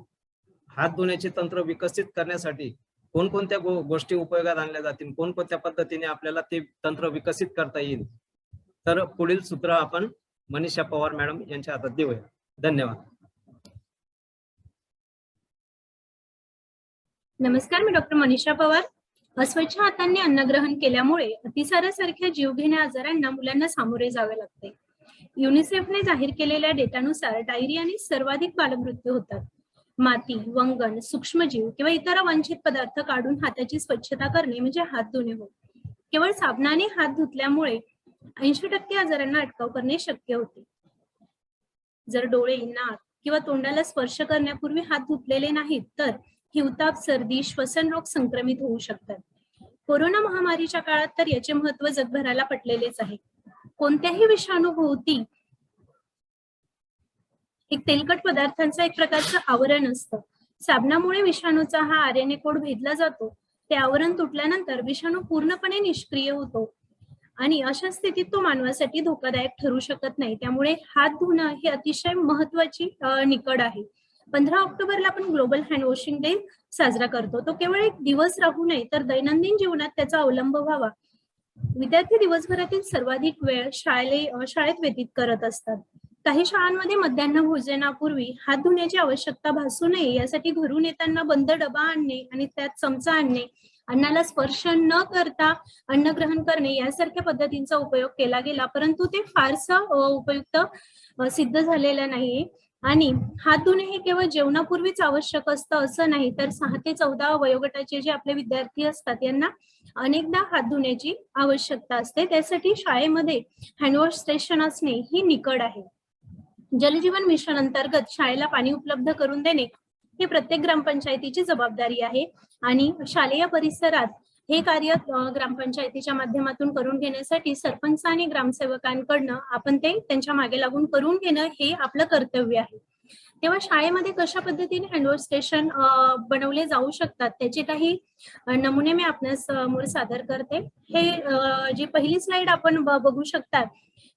E: हात धुण्याचे तंत्र विकसित करण्यासाठी कोणकोणत्या गोष्टी उपयोगात आणल्या जातील, कोणकोणत्या पद्धतीने आपल्याला ते तंत्र विकसित करता येईल, तर पुढील सूत्र आपण मनीषा पवार मॅडम यांच्या हातात देऊया. धन्यवाद.
F: नमस्कार, मी डॉक्टर मनीषा पवार. अस्वच्छ हातांनी अन्नग्रहण केल्यामुळे अतिसारासारख्या जीवघेण्या आजारांना मुलांना सामोरे जावे लागते. युनिसेफने जाहीर केलेल्या डेटानुसार डायरियाने सर्वाधिक बालमृत्यू होतात. माती, वंगण, सूक्ष्मजीव किंवा इतर अवांछित पदार्थ काढून हाताची स्वच्छता करणे म्हणजे हात धुणे होय. केवळ साबणाने हात धुतल्यामुळे 80% आजारांना अटकाव करणे शक्य होते. जर डोळे, नाक किंवा तोंडाला स्पर्श करण्यापूर्वी हात धुतलेले नाहीत तर हिवताप, सर्दी, श्वसन रोग संक्रमित होऊ शकतात. कोरोना महामारीच्या काळात तर याचे महत्त्व जगभराला पटलेलेच आहे. कोणत्याही विषाणूभोवती एक तेलकट पदार्थांचं एक प्रकारचं आवरण असतं. साबणामुळे विषाणूचा हा RNA कोड भेदला जातो. ते आवरण तुटल्यानंतर विषाणू पूर्णपणे निष्क्रिय होतो आणि अशा स्थितीत तो मानवासाठी धोकादायक ठरू शकत नाही. त्यामुळे हात धुणं ही अतिशय महत्वाची निकड आहे. 15 ऑक्टोबरला आपण ग्लोबल हँड वॉशिंग डे साजरा करतो. तो केवळ एक दिवस राहू नये तर दैनंदिन जीवनात त्याचा अवलंब व्हावा. विद्यार्थी दिवसभरातील सर्वाधिक वेळ शाळेत व्यतीत करत असतात. काही शाळांमध्ये मध्यान्ह भोजनापूर्वी हात धुण्याची आवश्यकता भासू नये यासाठी घरून येताना बंद डबा आणणे आणि त्यात चमचा आणणे, अन्नाला स्पर्श न करता अन्न ग्रहण करणे यासारख्या पद्धतींचा उपयोग केला गेला, परंतु ते फारसं उपयुक्त सिद्ध झालेलं नाहीये. आणि हात धुणे हे केवळ जेवणापूर्वीच आवश्यक असतं असं नाही, तर 6 ते 14 वयोगटाचे जे आपले विद्यार्थी असतात यांना अनेकदा हात धुण्याची आवश्यकता असते. त्यासाठी शाळेमध्ये हँडवॉश स्टेशन असणे ही निकड आहे. जलजीवन मिशन अंतर्गत शाळेला पाणी उपलब्ध करून देणे ही प्रत्येक ग्रामपंचायतीची जबाबदारी आहे आणि शालेय परिसरात हे कार्य ग्रामपंचायतीच्या माध्यमातून करून घेण्यासाठी सरपंच आणि ग्रामसेवकांकडनं आपण ते त्यांच्या मागे लागून करून घेणं हे आपलं कर्तव्य आहे. तेव्हा शाळेमध्ये कशा पद्धतीने हँडवॉश स्टेशन बनवले जाऊ शकतात त्याचे काही नमुने मी आपणास समोर सादर करते. हे जी पहिली स्लाइड आपण बघू शकतात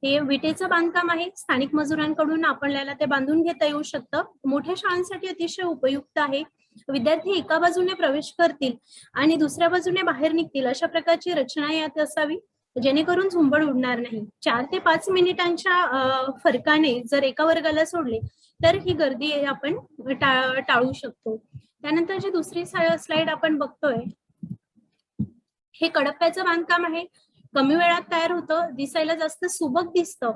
F: हे विटेचं बांधकाम आहे. स्थानिक मजुरांकडून आपल्याला ते बांधून घेता येऊ शकतं. मोठ्या शाळांसाठी अतिशय उपयुक्त आहे. विद्यार्थी एका बाजूने प्रवेश करतील आणि दुसऱ्या बाजूने बाहेर निघतील अशा प्रकारची रचना यात असावी जेणेकरून झुंबड उडणार नाही. 4 ते 5 मिनिटांच्या फरकाने जर एका वर्गाला सोडले तर ही गर्दी आपण टाळू शकतो. त्यानंतर जी दुसरी स्लाइड आपण बघतोय हे कडप्प्याचं बांधकाम आहे. कमी वेळात तयार होतं, दिसायला जास्त सुबक दिसतं.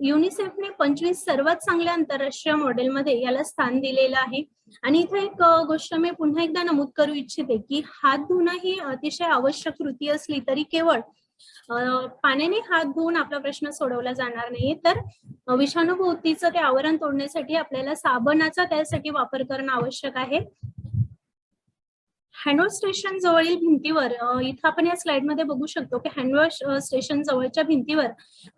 F: युनिसेफने 25 सर्वात चांगल्या आंतरराष्ट्रीय मॉडेलमध्ये याला स्थान दिलेलं आहे. आणि इथे एक गोष्ट मी पुन्हा एकदा नमूद करू इच्छिते की हात धुणं ही अतिशय आवश्यक कृती असली तरी केवळ पाण्याने हात धुवून आपला प्रश्न सोडवला जाणार नाही, तर विषाणूभोवतीचं ते आवरण तोडण्यासाठी आपल्याला साबणाचा त्यासाठी वापर करणं आवश्यक आहे. हँडवॉश स्टेशन जवळील भिंतीवर इथं आपण या स्लाइड मध्ये बघू शकतो की हँडवॉश स्टेशन जवळच्या भिंतीवर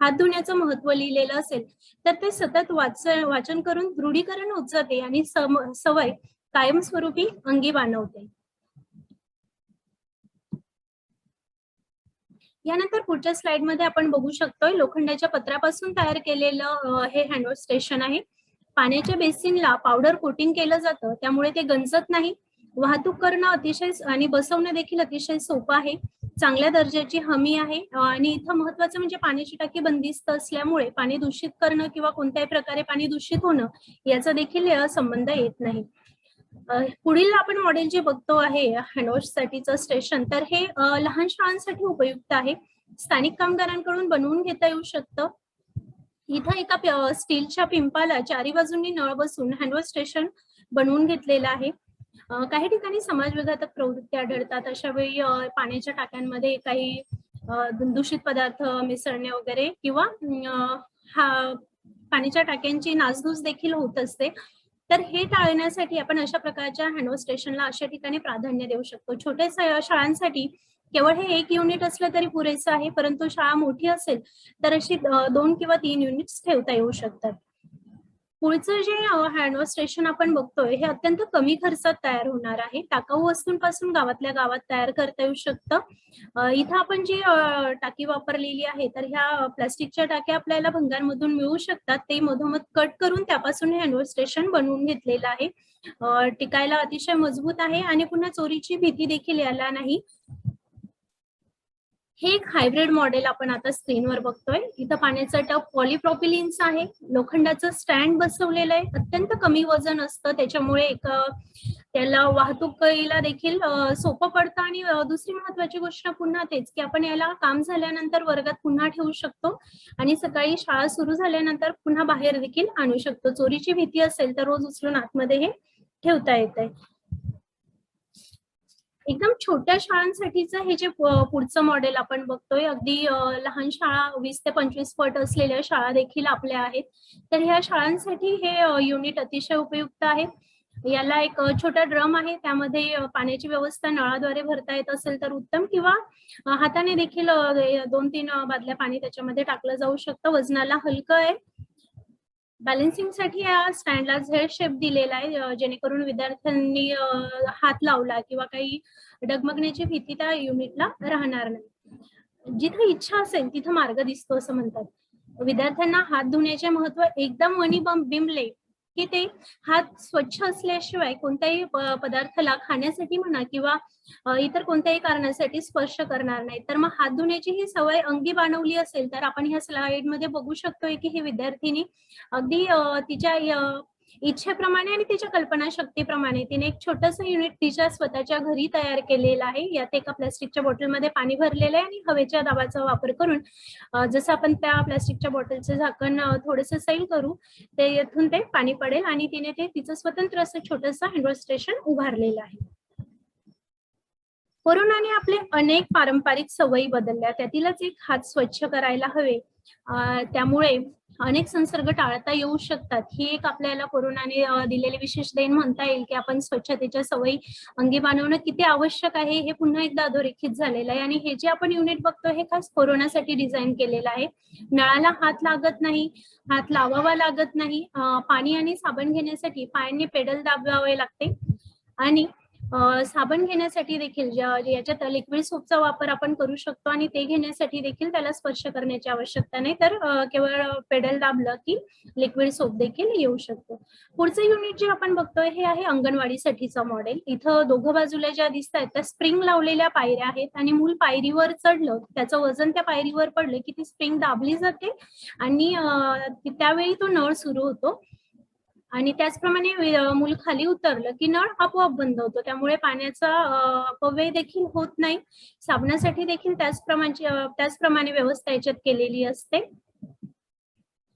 F: हात धुण्याचं महत्व लिहिलेलं असेल तर ते सतत वाचन करून दृढीकरण होत जाते आणि सवय कायमस्वरूपी अंगी बाणवते. यानंतर पुढच्या स्लाइड मध्ये आपण बघू शकतोय लोखंडाच्या पत्रापासून तयार केलेलं हे हँडवॉश स्टेशन आहे. पाण्याच्या बेसिनला पावडर कोटिंग केलं जातं, त्यामुळे ते गंजत नाही. वाहतूक करणं अतिशय आणि बसवणं देखील अतिशय सोपं आहे. चांगल्या दर्जाची हमी आहे आणि इथं महत्वाचं म्हणजे पाण्याची टाकी बंदिस्त असल्यामुळे पाणी दूषित करणं किंवा कोणत्याही प्रकारे पाणी दूषित होणं याचा देखील संबंध येत नाही. पुढील आपण मॉडेल जे बघतो आहे हँडवॉश साठीचं स्टेशन, तर हे लहान शाळांसाठी उपयुक्त आहे. स्थानिक कामगारांकडून बनवून घेता येऊ शकतं. इथं एका स्टीलच्या पिंपाला चारी बाजूंनी नळ बसून हँडवॉश स्टेशन बनवून घेतलेलं आहे. काही ठिकाणी समाजविघातक प्रवृत्ती आढळतात. अशा वेळी पाण्याच्या टाक्यांमध्ये काही दूषित पदार्थ मिसळणे वगैरे किंवा पाण्याच्या टाक्यांची नासधूस देखील होत असते. तर हे टाळण्यासाठी आपण अशा प्रकारच्या हँडवॉश स्टेशनला अशा ठिकाणी प्राधान्य देऊ शकतो. छोट्या शाळांसाठी केवळ हे 1 युनिट असलं तरी पुरेसं आहे, परंतु शाळा मोठी असेल तर अशी 2 किंवा 3 युनिट्स ठेवता येऊ शकतात. पुढचं जे हँडवॉश स्टेशन आपण बघतोय हे अत्यंत कमी खर्चात तयार होणार आहे. टाकाऊ वस्तूंपासून गावातल्या गावात तयार करता येऊ शकतं. इथं आपण जी टाकी वापरलेली आहे तर ह्या प्लास्टिकच्या टाक्या आपल्याला भंगारमधून मिळू शकतात. ते मधोमध कट करून त्यापासून हे हँडवॉश स्टेशन बनवून घेतलेलं आहे. टिकायला अतिशय मजबूत आहे आणि पुन्हा चोरीची भीती देखील याला नाही. हे एक हायब्रिड मॉडेल आपण आता स्क्रीनवर बघतोय. इथं पाण्याचा टब पॉलिप्रॉपिलिनचा आहे. लोखंडाचं स्टँड बसवलेलं आहे. अत्यंत कमी वजन असतं, त्याच्यामुळे त्याला वाहतुकीला देखील सोपं पडतं. आणि दुसरी महत्वाची गोष्ट पुन्हा तेच की आपण याला काम झाल्यानंतर वर्गात पुन्हा ठेवू शकतो आणि सकाळी शाळा सुरू झाल्यानंतर पुन्हा बाहेर देखील आणू शकतो. चोरीची भीती असेल तर रोज उचलून आतमध्ये हे ठेवता येतंय. एकदम छोट्या शाळांसाठीचं हे जे पुढचं मॉडेल आपण बघतोय, अगदी लहान शाळा 20 ते 25 पट असलेल्या शाळा देखील आपल्या आहेत. तर ह्या शाळांसाठी हे युनिट अतिशय उपयुक्त आहे. याला एक छोटा ड्रम आहे, त्यामध्ये पाण्याची व्यवस्था नळाद्वारे भरता येत असेल तर उत्तम, किंवा हाताने देखील 2-3 बादल्या पाणी त्याच्यामध्ये टाकलं जाऊ शकतं. वजनाला हलकं आहे. बॅलन्सिंग साठी या स्टँडला झेड शेप दिलेला आहे, जेणेकरून विद्यार्थ्यांनी हात लावला किंवा काही डगमगण्याची भीती त्या युनिटला राहणार नाही. जिथे इच्छा असेल तिथं मार्ग दिसतो असं म्हणतात. विद्यार्थ्यांना हात धुण्याचे महत्व एकदम मनी बिंबले की ते हात स्वच्छ असल्याशिवाय कोणत्याही पदार्थाला खाण्यासाठी म्हणा किंवा इतर कोणत्याही कारणासाठी स्पर्श करणार नाही. तर मग हात धुण्याची ही सवय अंगी बाणवली असेल तर आपण ह्या स्लाइड मध्ये बघू शकतोय की ही विद्यार्थिनी अगदी तिच्या इच्छेप्रमाणे आणि तिच्या कल्पनाशक्तीप्रमाणे तिने एक छोटंसं युनिट तिच्या स्वतःच्या घरी तयार केलेलं आहे. यात एका प्लास्टिकच्या बॉटलमध्ये पाणी भरलेलं आहे आणि हवेच्या दाबाचा वापर करून जसं आपण त्या प्लास्टिकच्या बॉटलचं झाकण थोडंसं सैल करू ते येथून ते पाणी पडेल आणि तिने ते तिचं स्वतंत्र असं छोटंसं हँडवॉश स्टेशन उभारलेलं आहे. कोरोनाने आपले अनेक पारंपरिक सवयी बदलल्या, त्यातीलच एक हात स्वच्छ करायला हवे. त्यामुळे अनेक संसर्ग टाळता येऊ शकतात. ही एक आपल्याला कोरोनाने दिलेली विशेष देण म्हणता येईल की आपण स्वच्छतेच्या सवयी अंगी बाणवणं किती आवश्यक आहे हे पुन्हा एकदा अधोरेखित झालेलं आहे. आणि हे जे आपण युनिट बघतो हे खास कोरोनासाठी डिझाईन केलेलं आहे. नळाला हात लागत नाही, हात लावावा लागत नाही. पाणी आणि साबण घेण्यासाठी पायांनी पेडल दाबावे लागते आणि साबण घेण्यासाठी देखील याच्यात लिक्विड सोपचा वापर आपण करू शकतो आणि ते घेण्यासाठी देखील त्याला स्पर्श करण्याची आवश्यकता नाही, तर केवळ पेडल दाबलं की लिक्विड सोप देखील येऊ शकतो. पुढचं युनिट जे आपण बघतोय हे आहे अंगणवाडीसाठीचं मॉडेल. इथं दोघं बाजूला ज्या दिसत आहेत त्या स्प्रिंग लावलेल्या पायऱ्या आहेत आणि मूल पायरीवर चढलं, त्याचं वजन त्या पायरीवर पडलं की ती स्प्रिंग दाबली जाते आणि त्यावेळी तो नळ सुरू होतो. आणि त्याचप्रमाणे मूल खाली उतरलं की नळ आपोआप बंद होतो, त्यामुळे पाण्याचा अपव्यय देखील होत नाही. साबणासाठी देखील त्याचप्रमाणे व्यवस्था याच्यात केलेली असते.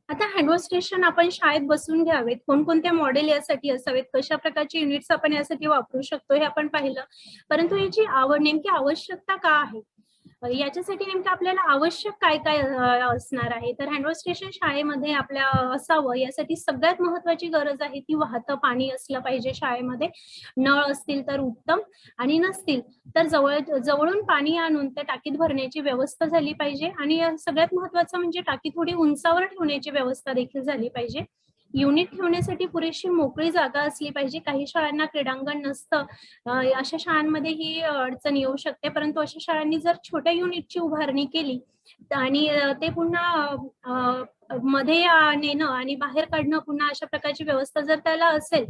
F: आता हँडवॉश स्टेशन आपण शाळेत बसून घ्यावेत, कोणकोणत्या मॉडेल यासाठी असावेत, कशा प्रकारचे युनिट्स आपण यासाठी वापरू शकतो हे आपण पाहिलं. परंतु याची नेमकी आवश्यकता का आहे, याच्यासाठी नेमकं आपल्याला आवश्यक काय काय असणार आहे. तर हँडवॉश स्टेशन शाळेमध्ये आपल्या असावं यासाठी सगळ्यात महत्वाची गरज आहे ती वाहतं पाणी असलं पाहिजे शाळेमध्ये. नळ असतील तर उत्तम, आणि नसतील तर जवळून पाणी आणून त्या टाकीत भरण्याची व्यवस्था झाली पाहिजे. आणि सगळ्यात महत्वाचं म्हणजे टाकी थोडी उंचावर ठेवण्याची व्यवस्था देखील झाली पाहिजे. युनिट ठेवण्यासाठी पुरेशी मोकळी जागा असली पाहिजे. काही शाळांना क्रीडांगण नसतं, अशा शाळांमध्ये ही अडचण येऊ शकते. परंतु अशा शाळांनी जर छोट्या युनिटची उभारणी केली आणि ते पुन्हा मध्ये नेणं आणि बाहेर काढणं पुन्हा अशा प्रकारची व्यवस्था जर त्याला असेल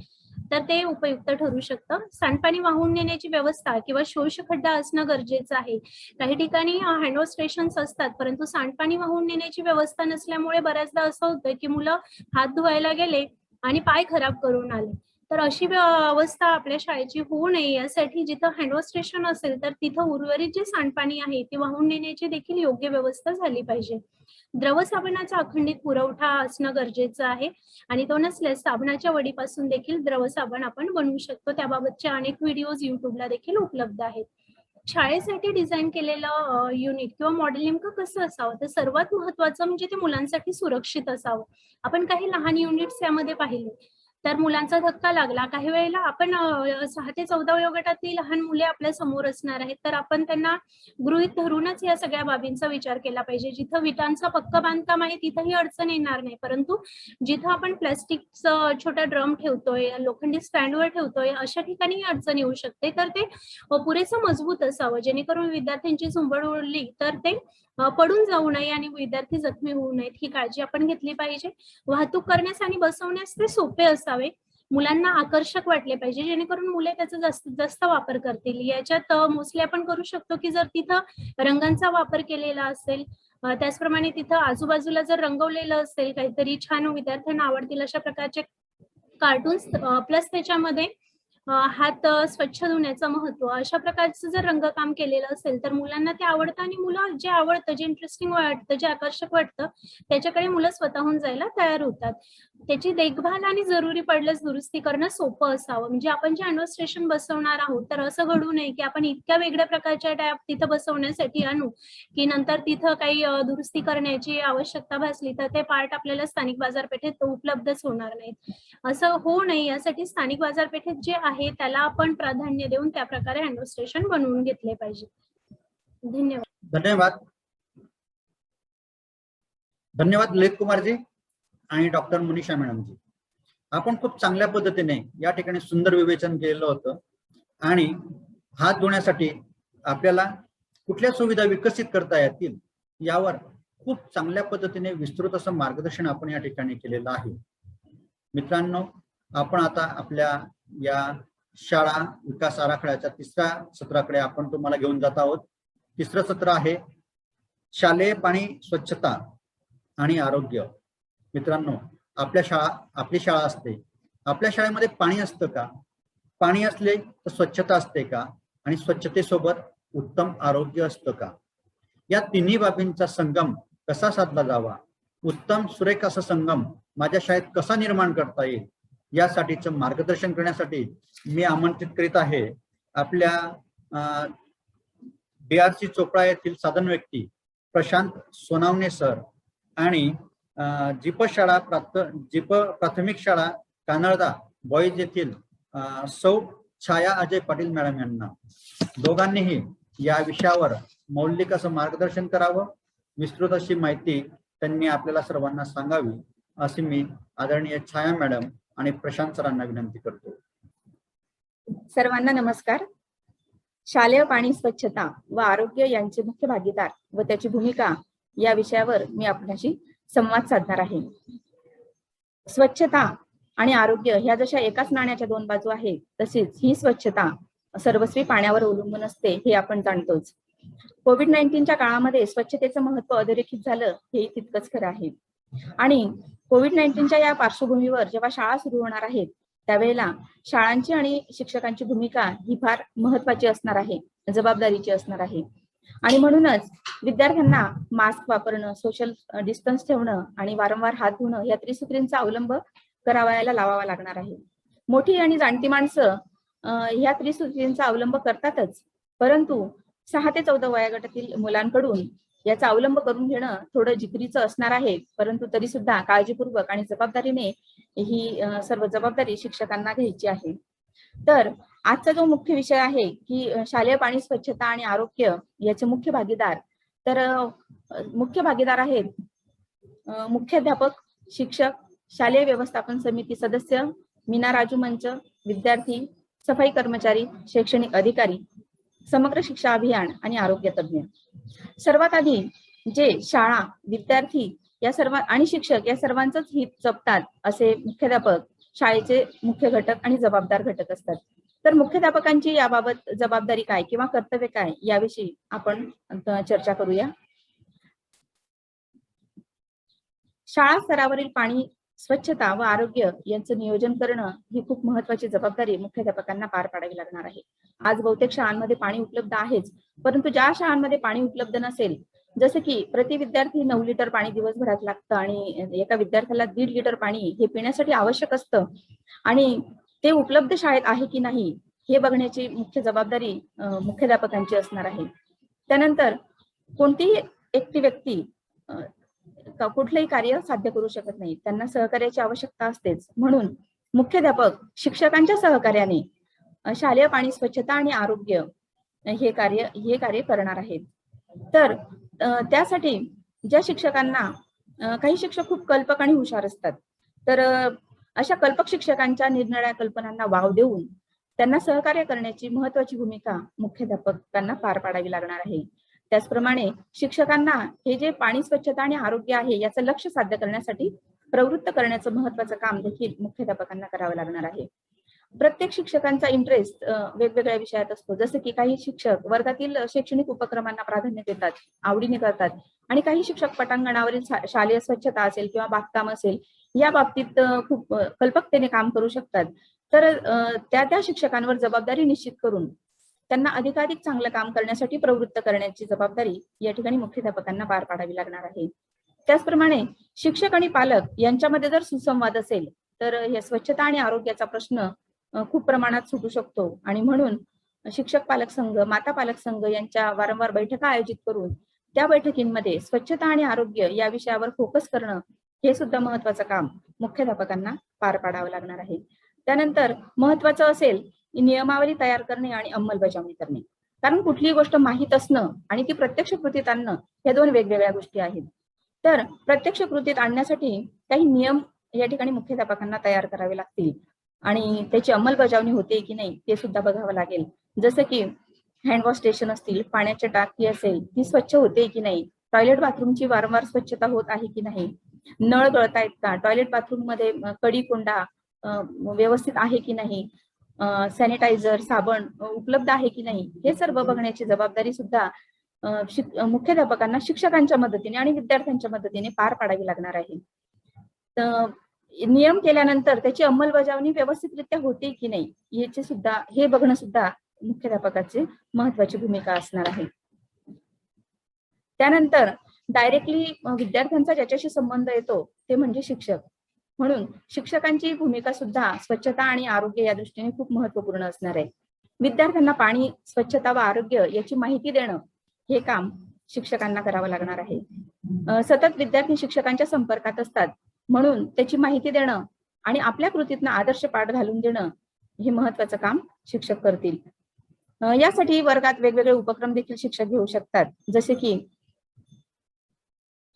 F: तर ते उपयुक्त ठरू शकतं. सांडपाणी वाहून नेण्याची व्यवस्था किंवा शोष खड्डा असणं गरजेचं आहे. काही ठिकाणी हँडवॉश स्टेशन्स असतात, परंतु सांडपाणी वाहून नेण्याची व्यवस्था नसल्यामुळे बऱ्याचदा असं होतं की मुलं हात धुवायला गेले आणि पाय खराब करून आले. तर अशी अवस्था आपल्या शाळेची होऊ नये यासाठी जिथं हँडवॉश स्टेशन असेल तर तिथं उर्वरित जे सांडपाणी आहे ते वाहून नेण्याची देखील योग्य व्यवस्था झाली पाहिजे. द्रव साबणाचा अखंडित पुरवठा असणं गरजेचं आहे, आणि तो नसल्यास साबणाच्या वडीपासून देखील द्रव साबण आपण बनवू शकतो. त्याबाबतचे अनेक व्हिडिओज युट्यूबला देखील उपलब्ध आहेत. शाळेसाठी डिझाईन केलेलं युनिट किंवा मॉडेल नेमकं कसं असावं, तर सर्वात महत्वाचं म्हणजे ते मुलांसाठी सुरक्षित असावं. आपण काही लहान युनिट्स यामध्ये पाहिले तर मुलांचा धक्का लागला. काही वेळेला आपण 6 ते 14 वयोगटातली लहान मुले आपल्या समोर असणार आहेत, तर आपण त्यांना गृहीत धरूनच या सगळ्या बाबींचा विचार केला पाहिजे. जिथं विटांचं पक्क बांधकाम आहे तिथंही अडचण येणार नाही, परंतु जिथं आपण प्लास्टिकचं छोटा ड्रम ठेवतोय, लोखंडी स्टँडवर ठेवतोय, अशा ठिकाणी अडचण येऊ शकते. तर ते पुरेसं मजबूत असावं जेणेकरून विद्यार्थ्यांची झुंबड उडली तर ते पडून जाऊ नये आणि विद्यार्थी जखमी होऊ नयेत ही काळजी आपण घेतली पाहिजे. वाहतूक करण्यास आणि बसवण्यास ते सोपे असावे, मुलांना आकर्षक वाटले पाहिजे जेणेकरून मुले त्याचा जास्तीत जास्त वापर करतील. याच्यात मोस्टली आपण करू शकतो की जर तिथं रंगांचा वापर केलेला असेल, त्याचप्रमाणे तिथं आजूबाजूला जर रंगवलेलं असेल काहीतरी छान विद्यार्थ्यांना आवडतील अशा प्रकारचे कार्टून्स, प्लस त्याच्यामध्ये हात स्वच्छ धुण्याचं महत्व, अशा प्रकारचं जर रंगकाम केलेलं असेल तर मुलांना ते आवडतं आणि मुलं जे आवडतं, जे इंटरेस्टिंग वाटतं, जे आकर्षक वाटतं त्याच्याकडे मुलं स्वतःहून जायला तयार होतात. त्याची देखभाल आणि जरुरी पडल्यास दुरुस्ती करणं सोपं असावं. म्हणजे आपण जे हँडवॉश स्टेशन बसवणार आहोत तर असं घडू नये की आपण इतक्या वेगळ्या प्रकारच्या टॅप तिथं बसवण्यासाठी आणू की नंतर तिथं काही दुरुस्ती करण्याची आवश्यकता भासली तर ते पार्ट आपल्याला स्थानिक बाजारपेठेत उपलब्धच होणार नाहीत. असं होऊ नये यासाठी स्थानिक बाजारपेठेत जे आहे त्याला आपण प्राधान्य देऊन त्या प्रकारे हँडवॉश स्टेशन बनवून घेतले पाहिजे. धन्यवाद.
A: धन्यवाद. धन्यवाद ललित कुमारजी आणि डॉक्टर मनीषा मॅडमजी. आपण खूप चांगल्या पद्धतीने या ठिकाणी सुंदर विवेचन केलेलं होतं आणि हात धुण्यासाठी आपल्याला कुठल्या सुविधा विकसित करता येतील यावर खूप चांगल्या पद्धतीने विस्तृत असं मार्गदर्शन आपण या ठिकाणी केलेलं आहे. मित्रांनो, आपण आता आपल्या या शाळा विकास आराखड्याच्या 3ऱ्या सत्राकडे आपण तुम्हाला घेऊन जात आहोत. 3रं सत्र आहे शालेय पाणी स्वच्छता आणि आरोग्य. मित्रांनो, आपली शाळा असते, आपल्या शाळेमध्ये पाणी असतं का? पाणी असले तर स्वच्छता असते का? आणि स्वच्छतेसोबत उत्तम आरोग्य असतं का? या तिन्ही बाबींचा संगम कसा साधला जावा, उत्तम सुरेख असा संगम माझ्या शाळेत कसा निर्माण करता येईल यासाठीचं मार्गदर्शन करण्यासाठी मी आमंत्रित करीत आहे आपल्या DRC चोपडा येथील साधन व्यक्ती प्रशांत सोनावणे सर आणि जीप प्राथमिक शाळा कानळदा बॉईज येथील सौ छाया अजय पाटील मॅडम यांना. दोघांनीही या विषयावर मौलिक असं मार्गदर्शन करावं, विस्तृत अशी माहिती त्यांनी आपल्याला सर्वांना सांगावी अशी मी आदरणीय छाया मॅडम आणि प्रशांत सरांना विनंती करतो.
G: सर्वांना नमस्कार. शालेय पाणी स्वच्छता व आरोग्य यांचे मुख्य भागीदार व त्याची भूमिका या विषयावर मी आपल्याशी संवाद साधणार आहे. स्वच्छता आणि आरोग्य ह्या जशा एकाच नाण्याच्या 2 बाजू आहेत, तसेच ही स्वच्छता सर्वस्वी पाण्यावर अवलंबून असते हे आपण जाणतोच. कोविड-19च्या काळामध्ये स्वच्छतेचं महत्व अधोरेखित झालं हे तितकंच खरं आहे. आणि कोविड-19च्या या पार्श्वभूमीवर जेव्हा शाळा सुरू होणार आहेत त्यावेळेला शाळांची आणि शिक्षकांची भूमिका ही फार महत्वाची असणार आहे, जबाबदारीची असणार आहे. आणि म्हणूनच विद्यार्थ्यांना मास्क वापरणं, सोशल डिस्टन्स ठेवणं आणि वारंवार हात धुणं या त्रिसूत्रींचा अवलंब करावयाला लावावा लागणार आहे. मोठी आणि जाणती माणसं ह्या त्रिसूत्रींचा अवलंब करतातच, परंतु 6 ते 14 वयोगटातील मुलांकडून याचा अवलंब करून घेणं थोडं जिकरीचं असणार आहे, परंतु तरी सुद्धा काळजीपूर्वक आणि जबाबदारीने ही सर्व जबाबदारी शिक्षकांना घ्यायची आहे. तर आजचा जो मुख्य विषय आहे की शालेय पाणी स्वच्छता आणि आरोग्य याचे मुख्य भागीदार, तर मुख्य भागीदार आहेत मुख्याध्यापक, शिक्षक, शालेय व्यवस्थापन समिती सदस्य, मीना राजू मंच, विद्यार्थी, सफाई कर्मचारी, शैक्षणिक अधिकारी, समग्र शिक्षा अभियान आणि आरोग्य तज्ञ. सर्वात आधी जे शाळा, विद्यार्थी या सर्व आणि शिक्षक या सर्वांचंच हित जपतात असे मुख्याध्यापक शाळेचे मुख्य घटक आणि जबाबदार घटक असतात. तर मुख्याध्यापकांची याबाबत जबाबदारी काय किंवा कर्तव्य काय याविषयी आपण चर्चा करूया. शाळा स्तरावरील पाणी स्वच्छता व आरोग्य यांचं नियोजन करणं ही खूप महत्वाची जबाबदारी मुख्याध्यापकांना पार पाडावी लागणार आहे. आज बहुतेक शाळांमध्ये पाणी उपलब्ध आहेच, परंतु ज्या शाळांमध्ये पाणी उपलब्ध नसेल, जसे की प्रति विद्यार्थी 9 लिटर पाणी दिवसभरात लागतं आणि एका विद्यार्थ्याला 1.5 लिटर पाणी हे पिण्यासाठी आवश्यक असतं आणि ते उपलब्ध शाळेत आहे की नाही हे बघण्याची मुख्य जबाबदारी मुख्याध्यापकांची असणार आहे. त्यानंतर कोणतीही एकटी व्यक्ती कुठलंही कार्य साध्य करू शकत नाही, त्यांना सहकार्याची आवश्यकता असतेच. म्हणून मुख्याध्यापक शिक्षकांच्या सहकार्याने शालेय पाणी स्वच्छता आणि आरोग्य हे कार्य करणार आहेत. तर त्यासाठी ज्या शिक्षकांना काही शिक्षक खूप कल्पक आणि हुशार असतात, तर अशा कल्पक शिक्षकांच्या निरनिराळ्या कल्पनांना वाव देऊन त्यांना सहकार्य करण्याची महत्वाची भूमिका मुख्याध्यापकांना पार पाडावी लागणार आहे. त्याचप्रमाणे शिक्षकांना हे जे पाणी स्वच्छता आणि आरोग्य आहे याचं लक्ष्य साध्य करण्यासाठी प्रवृत्त करण्याचं महत्वाचं काम देखील मुख्याध्यापकांना करावं लागणार आहे. प्रत्येक शिक्षकांचा इंटरेस्ट वेगवेगळ्या विषयात असतो. जसं की काही शिक्षक वर्गातील शैक्षणिक उपक्रमांना प्राधान्य देतात, आवडीने करतात, आणि काही शिक्षक पटांगणावरील शालेय स्वच्छता असेल किंवा बागकाम असेल या बाबतीत खूप कल्पकतेने काम करू शकतात. तर त्या शिक्षकांवर जबाबदारी निश्चित करून त्यांना अधिकाधिक चांगलं काम करण्यासाठी प्रवृत्त करण्याची जबाबदारी या ठिकाणी मुख्याध्यापकांना पार पाडावी लागणार आहे. त्याचप्रमाणे शिक्षक आणि पालक यांच्यामध्ये जर सुसंवाद असेल तर या स्वच्छता आणि आरोग्याचा प्रश्न खूप प्रमाणात सुटू शकतो आणि म्हणून शिक्षक पालक संघ, माता पालक संघ यांच्या वारंवार बैठका आयोजित करून त्या बैठकींमध्ये स्वच्छता आणि आरोग्य या विषयावर फोकस करणं हे सुद्धा महत्वाचं काम मुख्याध्यापकांना पार पाडावं लागणार आहे. त्यानंतर महत्वाचं असेल नियमावली तयार करणे आणि अंमलबजावणी करणे, कारण कुठलीही गोष्ट माहीत असणं आणि ती प्रत्यक्ष कृतीत आणणं या दोन वेगवेगळ्या गोष्टी आहेत. तर प्रत्यक्ष कृतीत आणण्यासाठी काही नियम या ठिकाणी मुख्याध्यापकांना तयार करावे लागतील आणि त्याची अंमलबजावणी होते की नाही ते सुद्धा बघावं लागेल. जसं की हँडवॉश स्टेशन असतील, पाण्याची टाकी असेल ती स्वच्छ होते की नाही, टॉयलेट बाथरूमची वारंवार स्वच्छता होत आहे की नाही, नळ गळतायत का, टॉयलेट बाथरूम मध्ये कडी कोंडा व्यवस्थित आहे की नाही, सॅनिटायझर साबण उपलब्ध आहे की नाही, हे सर्व बघण्याची जबाबदारी सुद्धा मुख्याध्यापकांना शिक्षकांच्या मदतीने आणि विद्यार्थ्यांच्या मदतीने पार पाडावी लागणार आहे. नियम केल्यानंतर त्याची अंमलबजावणी व्यवस्थितरित्या होते की नाही याचे सुद्धा हे बघणं सुद्धा मुख्याध्यापकाची महत्वाची भूमिका असणार आहे. त्यानंतर डायरेक्टली विद्यार्थ्यांचा ज्याच्याशी संबंध येतो ते म्हणजे शिक्षक. म्हणून शिक्षकांची भूमिका सुद्धा स्वच्छता आणि आरोग्य या दृष्टीने खूप महत्वपूर्ण असणार आहे. विद्यार्थ्यांना पाणी, स्वच्छता व आरोग्य याची माहिती देणं हे काम शिक्षकांना करावं लागणार आहे. सतत विद्यार्थी शिक्षकांच्या संपर्कात असतात, म्हणून त्याची माहिती देणं आणि आपल्या कृतीतनं आदर्श पाठ घालून देणं हे महत्वाचं काम शिक्षक करतील. यासाठी वर्गात वेगवेगळे उपक्रम देखील शिक्षक घेऊ शकतात. जसे की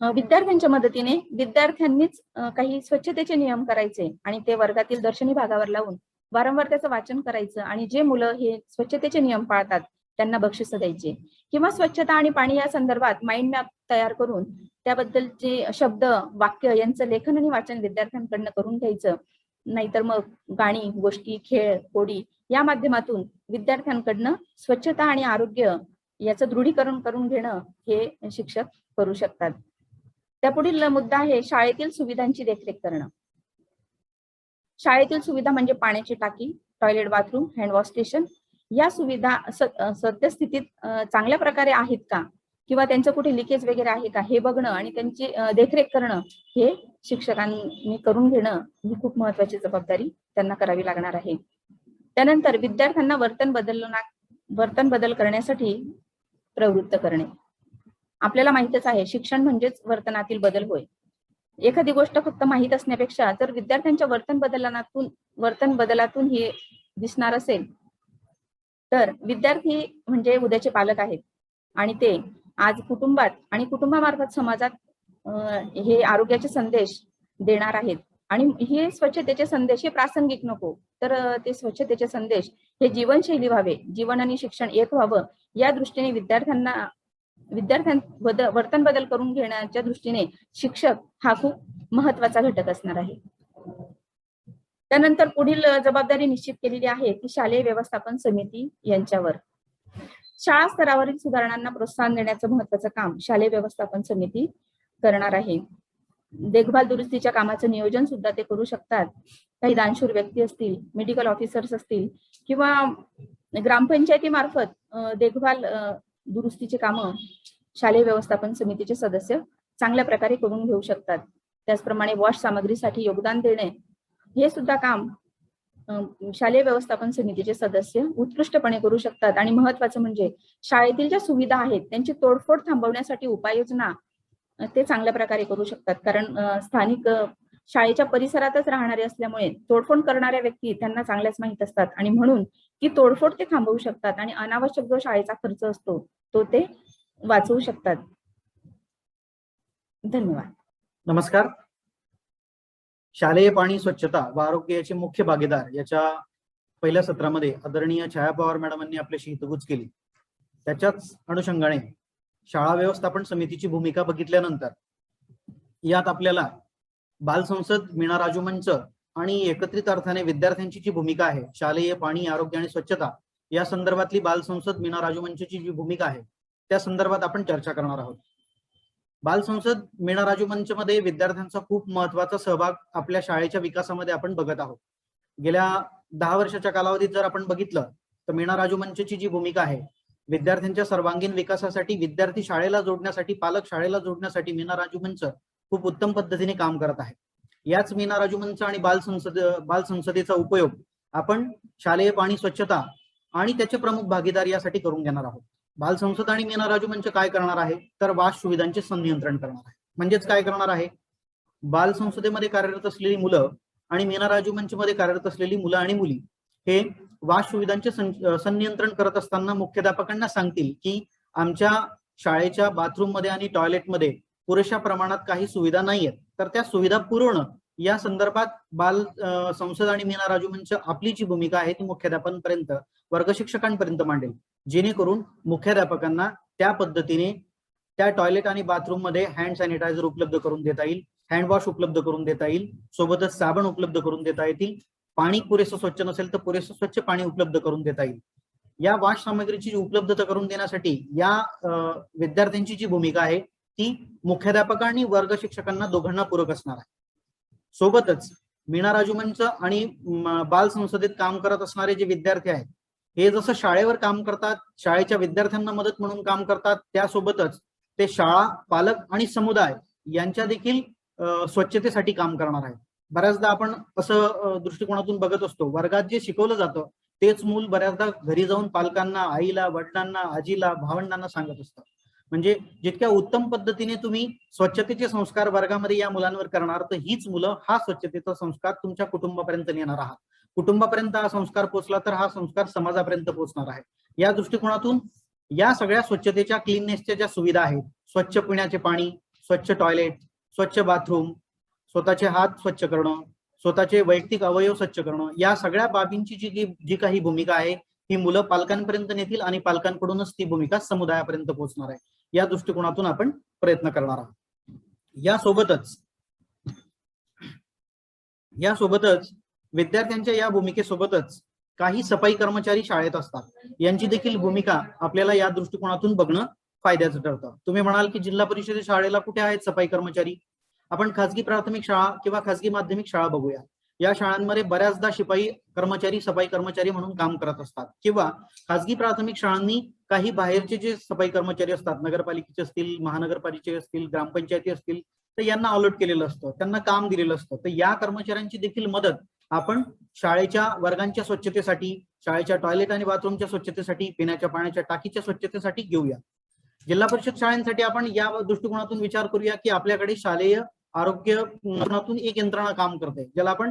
G: विद्यार्थ्यांच्या मदतीने विद्यार्थ्यांनीच काही स्वच्छतेचे नियम करायचे आणि ते वर्गातील दर्शनी भागावर लावून वारंवार त्याचं वाचन करायचं आणि जे मुलं हे स्वच्छतेचे नियम पाळतात त्यांना बक्षिसं द्यायचे, किंवा स्वच्छता आणि पाणी या संदर्भात माइंड मॅप तयार करून त्याबद्दलचे शब्द, वाक्य यांचं लेखन आणि वाचन विद्यार्थ्यांकडनं करून घ्यायचं. नाहीतर मग गाणी, गोष्टी, खेळ, कोडी या माध्यमातून विद्यार्थ्यांकडनं स्वच्छता आणि आरोग्य याचं दृढीकरण करून घेणं हे शिक्षक करू शकतात. त्यापुढील मुद्दा आहे शाळेतील सुविधांची देखरेख करणं. शाळेतील सुविधा म्हणजे पाण्याची टाकी, टॉयलेट बाथरूम, हँडवॉश स्टेशन या सुविधा सद्यस्थितीत चांगल्या प्रकारे आहेत का, किंवा त्यांचं कुठे लिकेज वगैरे आहे का हे बघणं आणि त्यांची देखरेख करणं हे शिक्षकांनी करून घेणं ही खूप महत्वाची जबाबदारी त्यांना करावी लागणार आहे. त्यानंतर विद्यार्थ्यांना वर्तन बदल करण्यासाठी प्रवृत्त करणे. आपल्याला माहितच आहे शिक्षण म्हणजेच वर्तनातील बदल होय. एखादी गोष्ट फक्त माहीत असण्यापेक्षा जर विद्यार्थ्यांच्या वर्तन बदलातून हे दिसणार असेल तर विद्यार्थी म्हणजे उद्याचे पालक आहेत आणि ते आज कुटुंबात आणि कुटुंबामार्फत समाजात हे आरोग्याचे संदेश देणार आहेत. आणि हे स्वच्छतेचे संदेश हे प्रासंगिक नको, तर ते स्वच्छतेचे संदेश हे जीवनशैली व्हावे, जीवन आणि शिक्षण एक व्हावं या दृष्टीने वर्तन बदल करून घेण्याच्या दृष्टीने शिक्षक हा खूप महत्वाचा घटक असणार आहे. त्यानंतर पुढील जबाबदारी निश्चित केलेली आहे ती शालेय व्यवस्थापन समिती यांच्यावर. शाळा स्तरावरील सुधारणांना प्रोत्साहन देण्याचं महत्वाचं काम शालेय व्यवस्थापन समिती करणार आहे. देखभाल दुरुस्तीच्या कामाचं नियोजन सुद्धा ते करू शकतात. काही दानशूर व्यक्ती असतील, मेडिकल ऑफिसर्स असतील किंवा ग्रामपंचायतीमार्फत देखभाल दुरुस्तीचे कामं शालेय व्यवस्थापन समितीचे सदस्य चांगल्या प्रकारे करून घेऊ शकतात. त्याचप्रमाणे वॉश सामग्रीसाठी योगदान देणे हे सुद्धा काम शालेय व्यवस्थापन समितीचे सदस्य उत्कृष्टपणे करू शकतात. आणि महत्वाचं म्हणजे शाळेतील ज्या सुविधा आहेत त्यांची तोडफोड थांबवण्यासाठी उपाययोजना ते चांगल्या प्रकारे करू शकतात. कारण स्थानिक शाळेच्या परिसरातच राहणारे असल्यामुळे तोडफोड करणाऱ्या व्यक्ती त्यांना चांगल्याच माहीत असतात आणि म्हणून ती तोडफोड ते थांबवू शकतात आणि अनावश्यक जो शाळेचा खर्च असतो तो ते वाचवू शकतात. धन्यवाद.
A: नमस्कार. शालेय पाणी स्वच्छता व आरोग्य याचे मुख्य भागीदार याच्या पहिल्या सत्रामध्ये आदरणीय छाया पवार मॅडमांनी आपल्याशी हितगुज केली. त्याच्याच अनुषंगाने शाळा व्यवस्थापन समितीची भूमिका बघितल्यानंतर यात आपल्याला बालसंसद, मीना राजू मंच आणि एकत्रित अर्थाने विद्यार्थ्यांची जी भूमिका आहे शालेय पाणी, आरोग्य आणि स्वच्छता या संदर्भातली बालसंसद, मीना राजू मंचची जी भूमिका आहे त्या संदर्भात आपण चर्चा करणार आहोत. बालसंसद, मीना राजू मंच मध्ये विद्यार्थ्यांचा खूप महत्वाचा सहभाग आपल्या शाळेच्या विकासामध्ये आपण बघत आहोत. गेल्या 10 वर्षाच्या कालावधीत जर आपण बघितलं तर मीना राजू मंचची जी भूमिका आहे विद्यार्थ्यांच्या सर्वांगीण विकासासाठी, विद्यार्थी शाळेला जोडण्यासाठी, पालक शाळेला जोडण्यासाठी मीना राजू मंच खूप उत्तम पद्धतीने काम करत आहे. याच मीना राजू मंच आणि बालसंसदेचा उपयोग आपण शालेय पाणी स्वच्छता आणि त्याचे प्रमुख भागीदार यासाठी करून घेणार आहोत. बालसंसद आणि मीना राजू मंच काय करणार आहे तर वाश सुविधांचे संनियंत्रण करणार आहे. म्हणजेच काय करणार आहे, बालसंसदेमध्ये कार्यरत असलेली मुलं आणि मीना राजू मंच मध्ये कार्यरत असलेली मुलं आणि मुली हे वाश सुविधांचे संनियंत्रण करत असताना मुख्याध्यापकांना सांगतील की आमच्या शाळेच्या बाथरूम मध्ये आणि टॉयलेटमध्ये पुरेशा प्रमाणात काही सुविधा नाहीयेत, तर त्या सुविधा पुरवणं या संदर्भात बाल संसद आणि मीना राजू मंच आपली जी भूमिका आहे ती मुख्याध्यापकांपर्यंत, वर्ग शिक्षकांपर्यंत मांडेल, जेणेकरून मुख्याध्यापकांना त्या पद्धतीने त्या टॉयलेट आणि बाथरूम मध्ये हँड सॅनिटायझर उपलब्ध करून देता येईल, हँड वॉश उपलब्ध करून देता येईल, सोबतच साबण उपलब्ध करून देता येतील, पाणी पुरेसं स्वच्छ नसेल तर पुरेसं स्वच्छ पाणी उपलब्ध करून देता येईल. या वॉश सामग्रीची उपलब्धता करून देण्यासाठी या विद्यार्थ्यांची जी भूमिका आहे ती मुख्याध्यापक आणि वर्ग शिक्षकांना दोघांना पूरक असणार आहे. सोबतच मीना राजू मंच आणि बाल संसदेत काम करत असणारे जे विद्यार्थी आहेत हे जसं शाळेवर काम करतात, शाळेच्या विद्यार्थ्यांना मदत म्हणून काम करतात, त्यासोबतच ते शाळा, पालक आणि समुदाय यांच्या देखील स्वच्छतेसाठी काम करणार आहे. बऱ्याचदा आपण असं दृष्टिकोनातून बघत असतो, वर्गात जे शिकवलं जातं तेच मूल बऱ्याचदा घरी जाऊन पालकांना, आईला, वडिलांना, आजीला, भावंडांना सांगत असतं. म्हणजे जितक्या उत्तम पद्धतीने तुम्ही स्वच्छतेचे संस्कार वर्गामध्ये या मुलांवर करणार तर हीच मुलं हा स्वच्छतेचा संस्कार तुमच्या कुटुंबापर्यंत नेणार आहात. कुटुंबापर्यंत हा संस्कार पोहोचला तर हा संस्कार समाजापर्यंत पोहोचणार आहे. या दृष्टिकोनातून या सगळ्या स्वच्छतेच्या, क्लीननेसच्या ज्या सुविधा आहेत, स्वच्छ पिण्याचे पाणी, स्वच्छ टॉयलेट, स्वच्छ बाथरूम, स्वतःचे हात स्वच्छ करणं, स्वतःचे वैयक्तिक अवयव स्वच्छ करणं, या सगळ्या बाबींची जी काही भूमिका आहे ही मुलं पालकांपर्यंत नेतील आणि पालकांकडूनच ती भूमिका समुदायापर्यंत पोहोचणार आहे. या दृष्टिकोनातून आपण प्रयत्न करणार आहोत. यासोबतच विद्यार्थ्यांच्या या भूमिकेसोबतच काही सफाई कर्मचारी शाळेत असतात, यांची देखील भूमिका आपल्याला या दृष्टिकोनातून बघणं फायद्याचं ठरतं. तुम्ही म्हणाल की जिल्हा परिषद शाळेला कुठे आहेत सफाई कर्मचारी? आपण खासगी प्राथमिक शाळा किंवा खासगी माध्यमिक शाळा बघूया. या शाळांमध्ये बऱ्याचदा शिपाई कर्मचारी सफाई कर्मचारी म्हणून काम करत असतात, किंवा खासगी प्राथमिक शाळांनी काही बाहेरचे जे सफाई कर्मचारी असतात, नगरपालिकेचे असतील, महानगरपालिकेचे असतील, ग्रामपंचायती असतील, तर यांना अलॉट केलेलं असतं, त्यांना काम दिलेलं असतं. तर या कर्मचाऱ्यांची देखील मदत आपण शाळेच्या वर्गांच्या स्वच्छतेसाठी, शाळेच्या टॉयलेट आणि बाथरूमच्या स्वच्छतेसाठी, पिण्याच्या पाण्याच्या टाकीच्या स्वच्छतेसाठी घेऊया. जिल्हा परिषद शाळांसाठी आपण या दृष्टिकोनातून विचार करूया की आपल्याकडे शालेय आरोग्य धोरणातून एक यंत्रणा काम करते, ज्याला आपण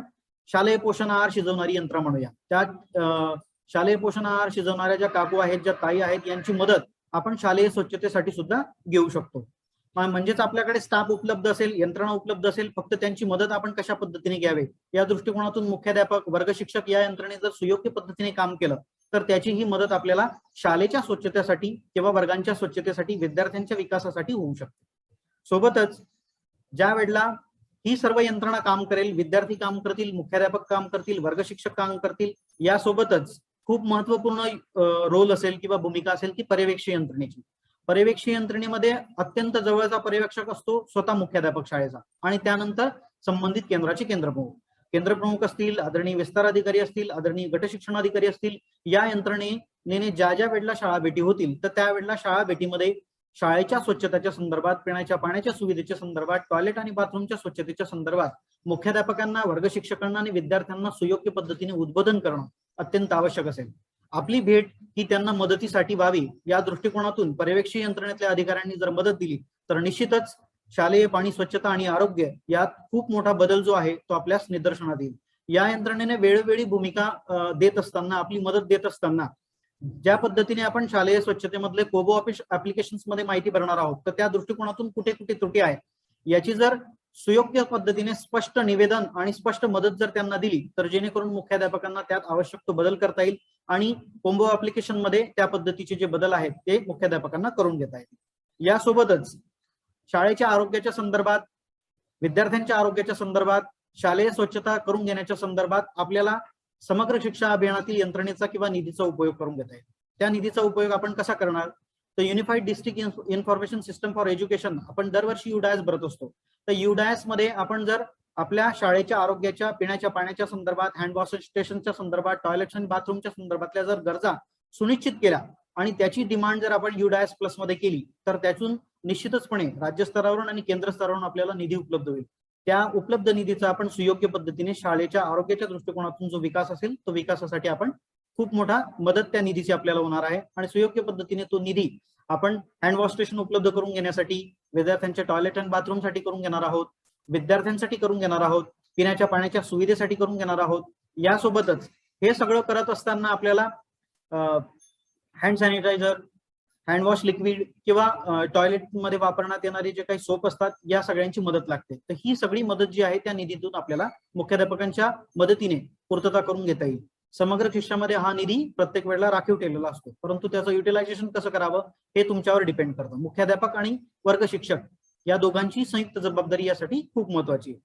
A: शालेय पोषण आहार शिजवणारी यंत्रणा म्हणूया. त्या शालेय पोषण आहार शिजवणाऱ्या ज्या काकू आहेत, ज्या ताई आहेत, यांची मदत आपण शालेय स्वच्छतेसाठी सुद्धा घेऊ शकतो. म्हणजेच आपल्याकडे स्टाफ उपलब्ध असेल, यंत्रणा उपलब्ध असेल, फक्त त्यांची मदत आपण कशा पद्धतीने घ्यावे या दृष्टिकोनातून मुख्याध्यापक, वर्ग शिक्षक या यंत्रणेने जर सुयोग्य पद्धतीने काम केलं तर त्याची ही मदत आपल्याला शाळेच्या स्वच्छतेसाठी किंवा वर्गांच्या स्वच्छतेसाठी, विद्यार्थ्यांच्या विकासासाठी होऊ शकते. सोबतच ज्या वेळेला ही सर्व यंत्रणा काम करेल, विद्यार्थी काम करतील, मुख्याध्यापक काम करतील, वर्ग शिक्षक काम करतील, यासोबतच खूप महत्वपूर्ण रोल असेल किंवा भूमिका असेल ती पर्यवेक्षी यंत्रणेची. पर्यवेक्षी यंत्रणेमध्ये अत्यंत जवळचा पर्यवेक्षक असतो स्वतः मुख्याध्यापक शाळेचा, आणि त्यानंतर संबंधित केंद्राचे केंद्रप्रमुख असतील, आदरणीय विस्तार अधिकारी असतील, आदरणीय गट शिक्षणाधिकारी असतील. या यंत्रणेने ज्या ज्या वेळेला शाळा भेटी होतील तर त्यावेळेला शाळा भेटीमध्ये शाळेच्या स्वच्छतेच्या संदर्भात, पिण्याच्या पाण्याच्या सुविधेच्या संदर्भात, टॉयलेट आणि बाथरूमच्या स्वच्छतेच्या संदर्भात मुख्याध्यापकांना, वर्ग शिक्षकांना आणि विद्यार्थ्यांना सुयोग्य पद्धतीने उद्बोधन करणं अत्यंत आवश्यक असेल. आपली भेट ही त्यांना मदतीसाठी व्हावी या दृष्टिकोनातून पर्यवेक्षी यंत्रणेतल्या अधिकाऱ्यांनी जर मदत दिली तर निश्चितच शालेय पाणी स्वच्छता आणि आरोग्य यात खूप मोठा बदल जो आहे तो आपल्यास निदर्शनात येईल. या यंत्रणेने वेळोवेळी भूमिका देत असताना, आपली मदत देत असताना, ज्या पद्धतीने आपण शालेय स्वच्छतेमधले कोबो ऑफिस ऍप्लिकेशन्स मध्ये माहिती भरणार आहोत तर त्या दृष्टिकोनातून कुठे कुठे त्रुटी आहे याची जर सुयोग्य पद्धतीने स्पष्ट निवेदन आणि स्पष्ट मदत जर त्यांना दिली तर जेणेकरून मुख्याध्यापकांना त्यात आवश्यक तो बदल करता येईल आणि कोंबो ऍप्लिकेशन मध्ये त्या पद्धतीचे जे बदल आहेत ते मुख्याध्यापकांना करून घेता येतील. यासोबतच शाळेच्या आरोग्याच्या संदर्भात, विद्यार्थ्यांच्या आरोग्याच्या संदर्भात, शालेय स्वच्छता करून घेण्याच्या संदर्भात आपल्याला समग्र शिक्षा अभियानातील यंत्रणेचा किंवा निधीचा उपयोग करून घेता येईल. त्या निधीचा उपयोग आपण कसा करणार तर unified district information system for education आपण दरवर्षी युडायस भरत असतो. तर युडायस मध्ये आपण जर आपल्या शाळेच्या आरोग्याच्या, पिण्याच्या पाण्याच्या संदर्भात, हँड वॉश स्टेशनच्या संदर्भात, टॉयलेट्स आणि बाथरूमच्या संदर्भातल्या जर गरजा सुनिश्चित केल्या आणि त्याची डिमांड जर आपण युडायस प्लस मध्ये केली तर त्यातून निश्चितचपणे राज्य स्तरावरून आणि केंद्र स्तरावरून आपल्याला निधी उपलब्ध होईल. त्या उपलब्ध निधीचा आपण सुयोग्य पद्धतीने शाळेच्या आरोग्याच्या दृष्टिकोनातून जो विकास असेल तो विकासासाठी आपण खूप मोठा मदत त्या निधीची आपल्याला होणार आहे. आणि सुयोग्य पद्धतीने तो निधी आपण हँड वॉश स्टेशन उपलब्ध करून घेण्यासाठी, विद्यार्थ्यांच्या टॉयलेट आणि बाथरूमसाठी करून घेणार आहोत, विद्यार्थ्यांसाठी करून घेणार आहोत, पिण्याच्या पाण्याच्या सुविधेसाठी करून घेणार आहोत. यासोबतच हे सगळं करत असताना आपल्याला hand sanitiser, hand wash liquid किंवा टॉयलेटमध्ये वापरण्यात येणारे जे काही सोप असतात या सगळ्यांची मदत लागते. तर ही सगळी मदत जी आहे त्या निधीतून आपल्याला मुख्याध्यापकांच्या मदतीने पूर्तता करून घेता येईल. समग्र शिक्षणामध्ये हा निधी प्रत्येक वेळेला राखीव ठेवलेला असतो, परंतु त्याचं युटिलायझेशन कसं करावं हे तुमच्यावर डिपेंड करतं. मुख्याध्यापक आणि वर्ग शिक्षक या दोघांची संयुक्त जबाबदारी यासाठी खूप महत्वाची आहे.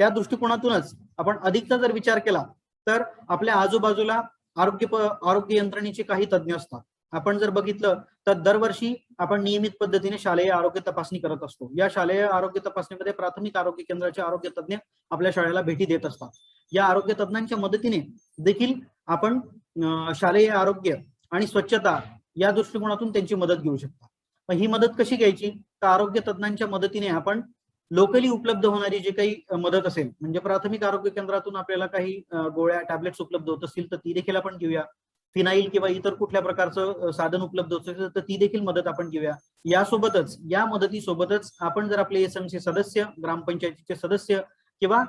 A: त्या दृष्टिकोनातूनच आपण अधिकचा जर विचार केला तर आपल्या आजूबाजूला आरोग्य यंत्रणेचे काही तज्ज्ञ असतात. आपण जर बघितलं तर दरवर्षी आपण नियमित पद्धतीने शालेय आरोग्य तपासणी करत असतो. या शालेय आरोग्य तपासणीमध्ये प्राथमिक आरोग्य केंद्राचे आरोग्य तज्ज्ञ आपल्या शाळेला भेटी देत असतात. या आरोग्य तज्ज्ञांच्या मदतीने देखील आपण शालेय आरोग्य आणि स्वच्छता या दृष्टिकोनातून त्यांची मदत घेऊ शकता. पण ही मदत कशी घ्यायची तर आरोग्य तज्ज्ञांच्या मदतीने आपण लोकली उपलब्ध होणारी जी काही मदत असेल, म्हणजे प्राथमिक आरोग्य केंद्रातून आपल्याला काही गोळ्या, टॅबलेट्स उपलब्ध होत असतील तर ती देखील आपण घेऊया. फिनाईल किंवा इतर कुठल्या प्रकारचं साधन उपलब्ध होत असेल तर ती देखील मदत आपण घेऊया. यासोबतच या मदतीसोबतच आपण जर आपले एसएमसी सदस्य, ग्रामपंचायतीचे सदस्य किंवा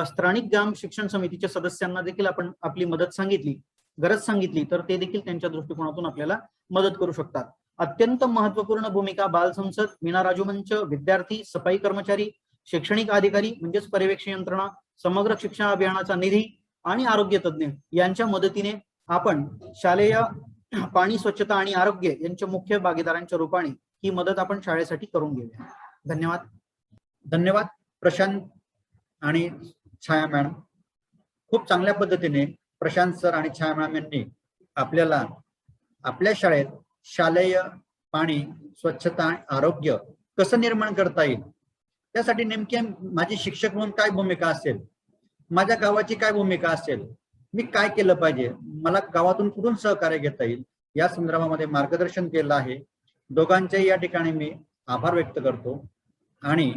A: स्थानिक ग्राम शिक्षण समितीच्या सदस्यांना देखील आपण आपली मदत सांगितली, गरज सांगितली तर ते देखील त्यांच्या दृष्टिकोनातून आपल्याला मदत करू शकतात. अत्यंत महत्वपूर्ण भूमिका बालसंसद, मीना राजू मंच, विद्यार्थी, सफाई कर्मचारी, शैक्षणिक अधिकारी म्हणजेच पर्यवेक्षण यंत्रणा, समग्र शिक्षण अभियानाचा निधी आणि आरोग्य तज्ज्ञ यांच्या मदतीने आपण शालेय पाणी, स्वच्छता आणि आरोग्य यांच्या मुख्य भागीदारांच्या रूपाने ही मदत आपण शाळेसाठी करून घेऊया. धन्यवाद.
B: धन्यवाद प्रशांत आणि छाया मॅडम. खूप चांगल्या पद्धतीने प्रशांत सर आणि छाया मॅडम यांनी आपल्याला आपल्या शाळेत शालेय पाणी, स्वच्छता आणि आरोग्य कसं निर्माण करता येईल त्यासाठी नेमके माझी शिक्षक म्हणून काय भूमिका असेल,
A: माझ्या गावाची काय भूमिका असेल, मी काय केलं पाहिजे, मला गावातून कुठून सहकार्य घेता येईल, या संदर्भामध्ये मार्गदर्शन केलं आहे. दोघांच्याही या ठिकाणी मी आभार व्यक्त करतो आणि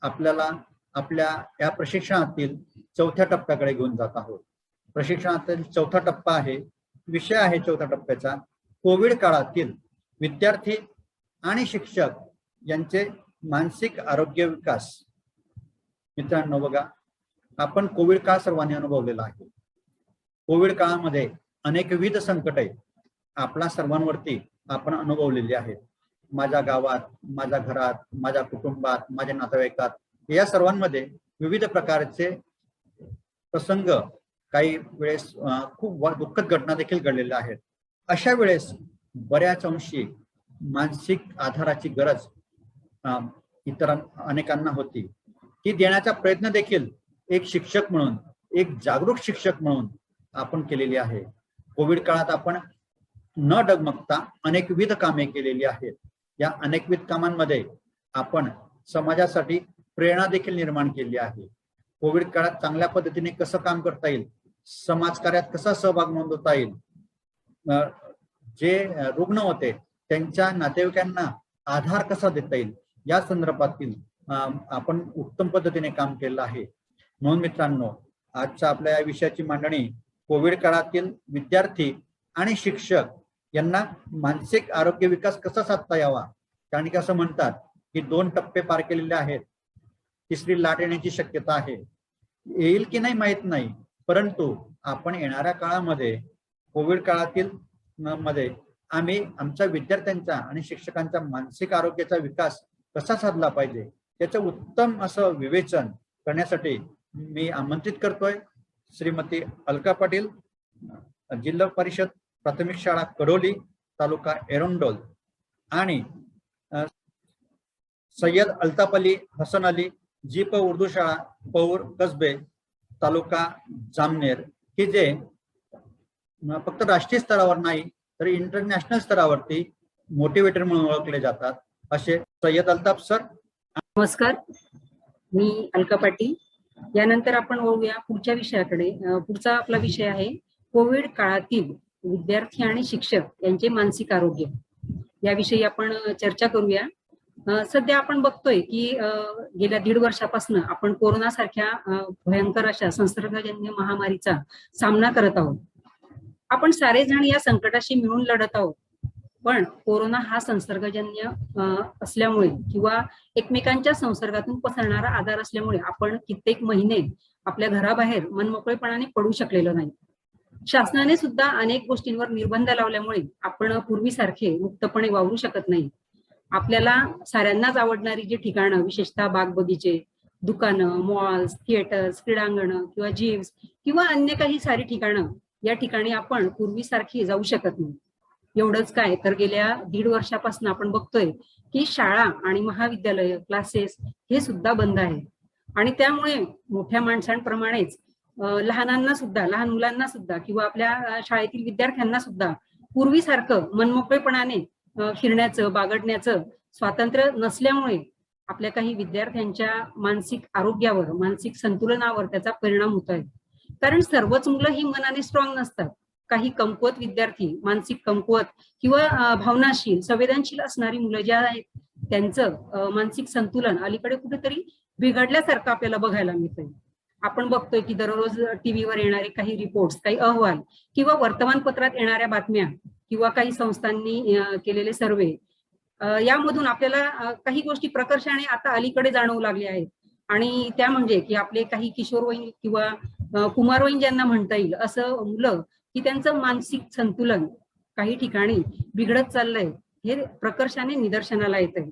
A: आपल्याला आपल्या या प्रशिक्षणातील चौथ्या टप्प्याकडे घेऊन जात आहोत. प्रशिक्षणातील चौथा टप्पा आहे, विषय आहे चौथ्या टप्प्याचा कोविड काळातील विद्यार्थी आणि शिक्षक यांचे मानसिक आरोग्य विकास. मित्रांनो बघा, आपण कोविड काळ सर्वांनी अनुभवलेला आहे. कोविड काळामध्ये अनेकविध संकटे आपल्या सर्वांवरती आपण अनुभवलेली आहेत. माझ्या गावात, माझ्या घरात, माझ्या कुटुंबात, माझ्या नातेवाईकात, या सर्वांमध्ये विविध प्रकारचे प्रसंग, काही वेळेस खूप दुःखद घटना देखील घडलेल्या आहेत. अशा वेळेस बऱ्याच अंशी मानसिक आधाराची गरज अनेकांना होती. ती देण्याचा प्रयत्न देखील एक शिक्षक म्हणून, एक जागरूक शिक्षक म्हणून आपण केलेली आहे. कोविड काळात आपण न डगमगता अनेकविध कामे केलेली आहेत. या अनेकविध कामांमध्ये आपण समाजासाठी प्रेरणा देखील निर्माण केली आहे. कोविड काळात चांगल्या पद्धतीने कसं काम करता येईल, समाजकार्यात कसा सहभाग नोंदवता येईल, जे रुग्ण होते त्यांच्या नातेवाईकांना आधार कसा देता येईल, या संदर्भातील आपण उत्तम पद्धतीने काम केलं आहे. म्हणून मित्रांनो, आजच्या आपल्या या विषयाची मांडणी कोविड काळातील विद्यार्थी आणि शिक्षक यांना मानसिक आरोग्य विकास कसा साधता यावा. कारण की असं म्हणतात की 2 टप्पे पार केलेले आहेत, तिसरी लाट येण्याची शक्यता आहे. येईल की नाही माहित नाही, परंतु आपण येणाऱ्या काळामध्ये कोविड काळातील मध्ये आम्ही आमच्या विद्यार्थ्यांचा आणि शिक्षकांचा मानसिक आरोग्याचा विकास कसा साधला पाहिजे त्याचं उत्तम असं विवेचन करण्यासाठी मी आमंत्रित करतोय श्रीमती अलका पाटील, जिल्हा परिषद प्राथमिक शाळा कडोली, तालुका एरंडोल, आणि सय्यद अल्ताफ अली हसन अली, जीप उर्दू शाळा पौर कसबे, तालुका जामनेर, की जे फक्त राष्ट्रीय स्तरावर नाही तर इंटरनॅशनल स्तरावरती मोटिवेटर म्हणून ओळखले जातात, असे सय्यद अल्ताफ सर.
H: नमस्कार, मी अलका पाटील. यानंतर आपण वळूया पुढच्या विषयाकडे. पुढचा आपला विषय आहे कोविड काळातील विद्यार्थी आणि शिक्षक यांचे मानसिक आरोग्य. याविषयी आपण चर्चा करूया. सध्या आपण बघतोय की गेल्या 1.5 वर्षापासून आपण कोरोना सारख्या भयंकर अशा संसर्गजन्य महामारीचा सामना करत आहोत. आपण सारेजण या संकटाशी मिळून लढत आहोत. पण कोरोना हा संसर्गजन्य असल्यामुळे किंवा एकमेकांच्या संसर्गातून पसरणारा आजार असल्यामुळे आपण कित्येक महिने आपल्या घराबाहेर मनमोकळेपणाने पडू शकलेलो नाही. शासनाने सुद्धा अनेक गोष्टींवर निर्बंध लावल्यामुळे आपण पूर्वीसारखे मुक्तपणे वावरू शकत नाही. आपल्याला साऱ्यांनाच आवडणारी जी ठिकाणं, विशेषतः बाग बगीचे, दुकानं, मॉल्स, थिएटर्स, क्रीडांगणं किंवा जिम्स किंवा अन्य काही सारी ठिकाणं, या ठिकाणी आपण पूर्वीसारखी जाऊ शकत नाही. एवढंच काय तर गेल्या 1.5 वर्षापासून आपण बघतोय की शाळा आणि महाविद्यालय, क्लासेस हे सुद्धा बंद आहे. आणि त्यामुळे मोठ्या माणसांप्रमाणेच लहान मुलांना सुद्धा किंवा आपल्या शाळेतील विद्यार्थ्यांना सुद्धा पूर्वीसारखं मनमोकळेपणाने फिरण्याचं, बागडण्याचं स्वातंत्र्य नसल्यामुळे आपल्या काही विद्यार्थ्यांच्या मानसिक आरोग्यावर, मानसिक संतुलनावर त्याचा परिणाम होत आहे. कारण सर्वच मुलं ही मनाने स्ट्रॉंग नसतात. काही कमकुवत विद्यार्थी, मानसिक कमकुवत किंवा भावनाशील, संवेदनशील असणारी मुलं ज्या आहेत त्यांचं मानसिक संतुलन अलीकडे कुठेतरी बिघडल्यासारखं आपल्याला बघायला मिळतंय. आपण बघतोय की दररोज टीव्हीवर येणारे काही रिपोर्ट्स, काही अहवाल किंवा वर्तमानपत्रात येणाऱ्या बातम्या किंवा काही संस्थांनी केलेले सर्वे, यामधून आपल्याला काही गोष्टी प्रकर्षाने आता अलीकडे जाणवू लागल्या आहेत. आणि त्या म्हणजे की आपले काही किशोरवयीन किंवा कुमारवयीन ज्यांना म्हणता येईल असं मुलं की त्यांचं मानसिक संतुलन काही ठिकाणी बिघडत चाललंय, हे प्रकर्षाने निदर्शनाला येत आहे.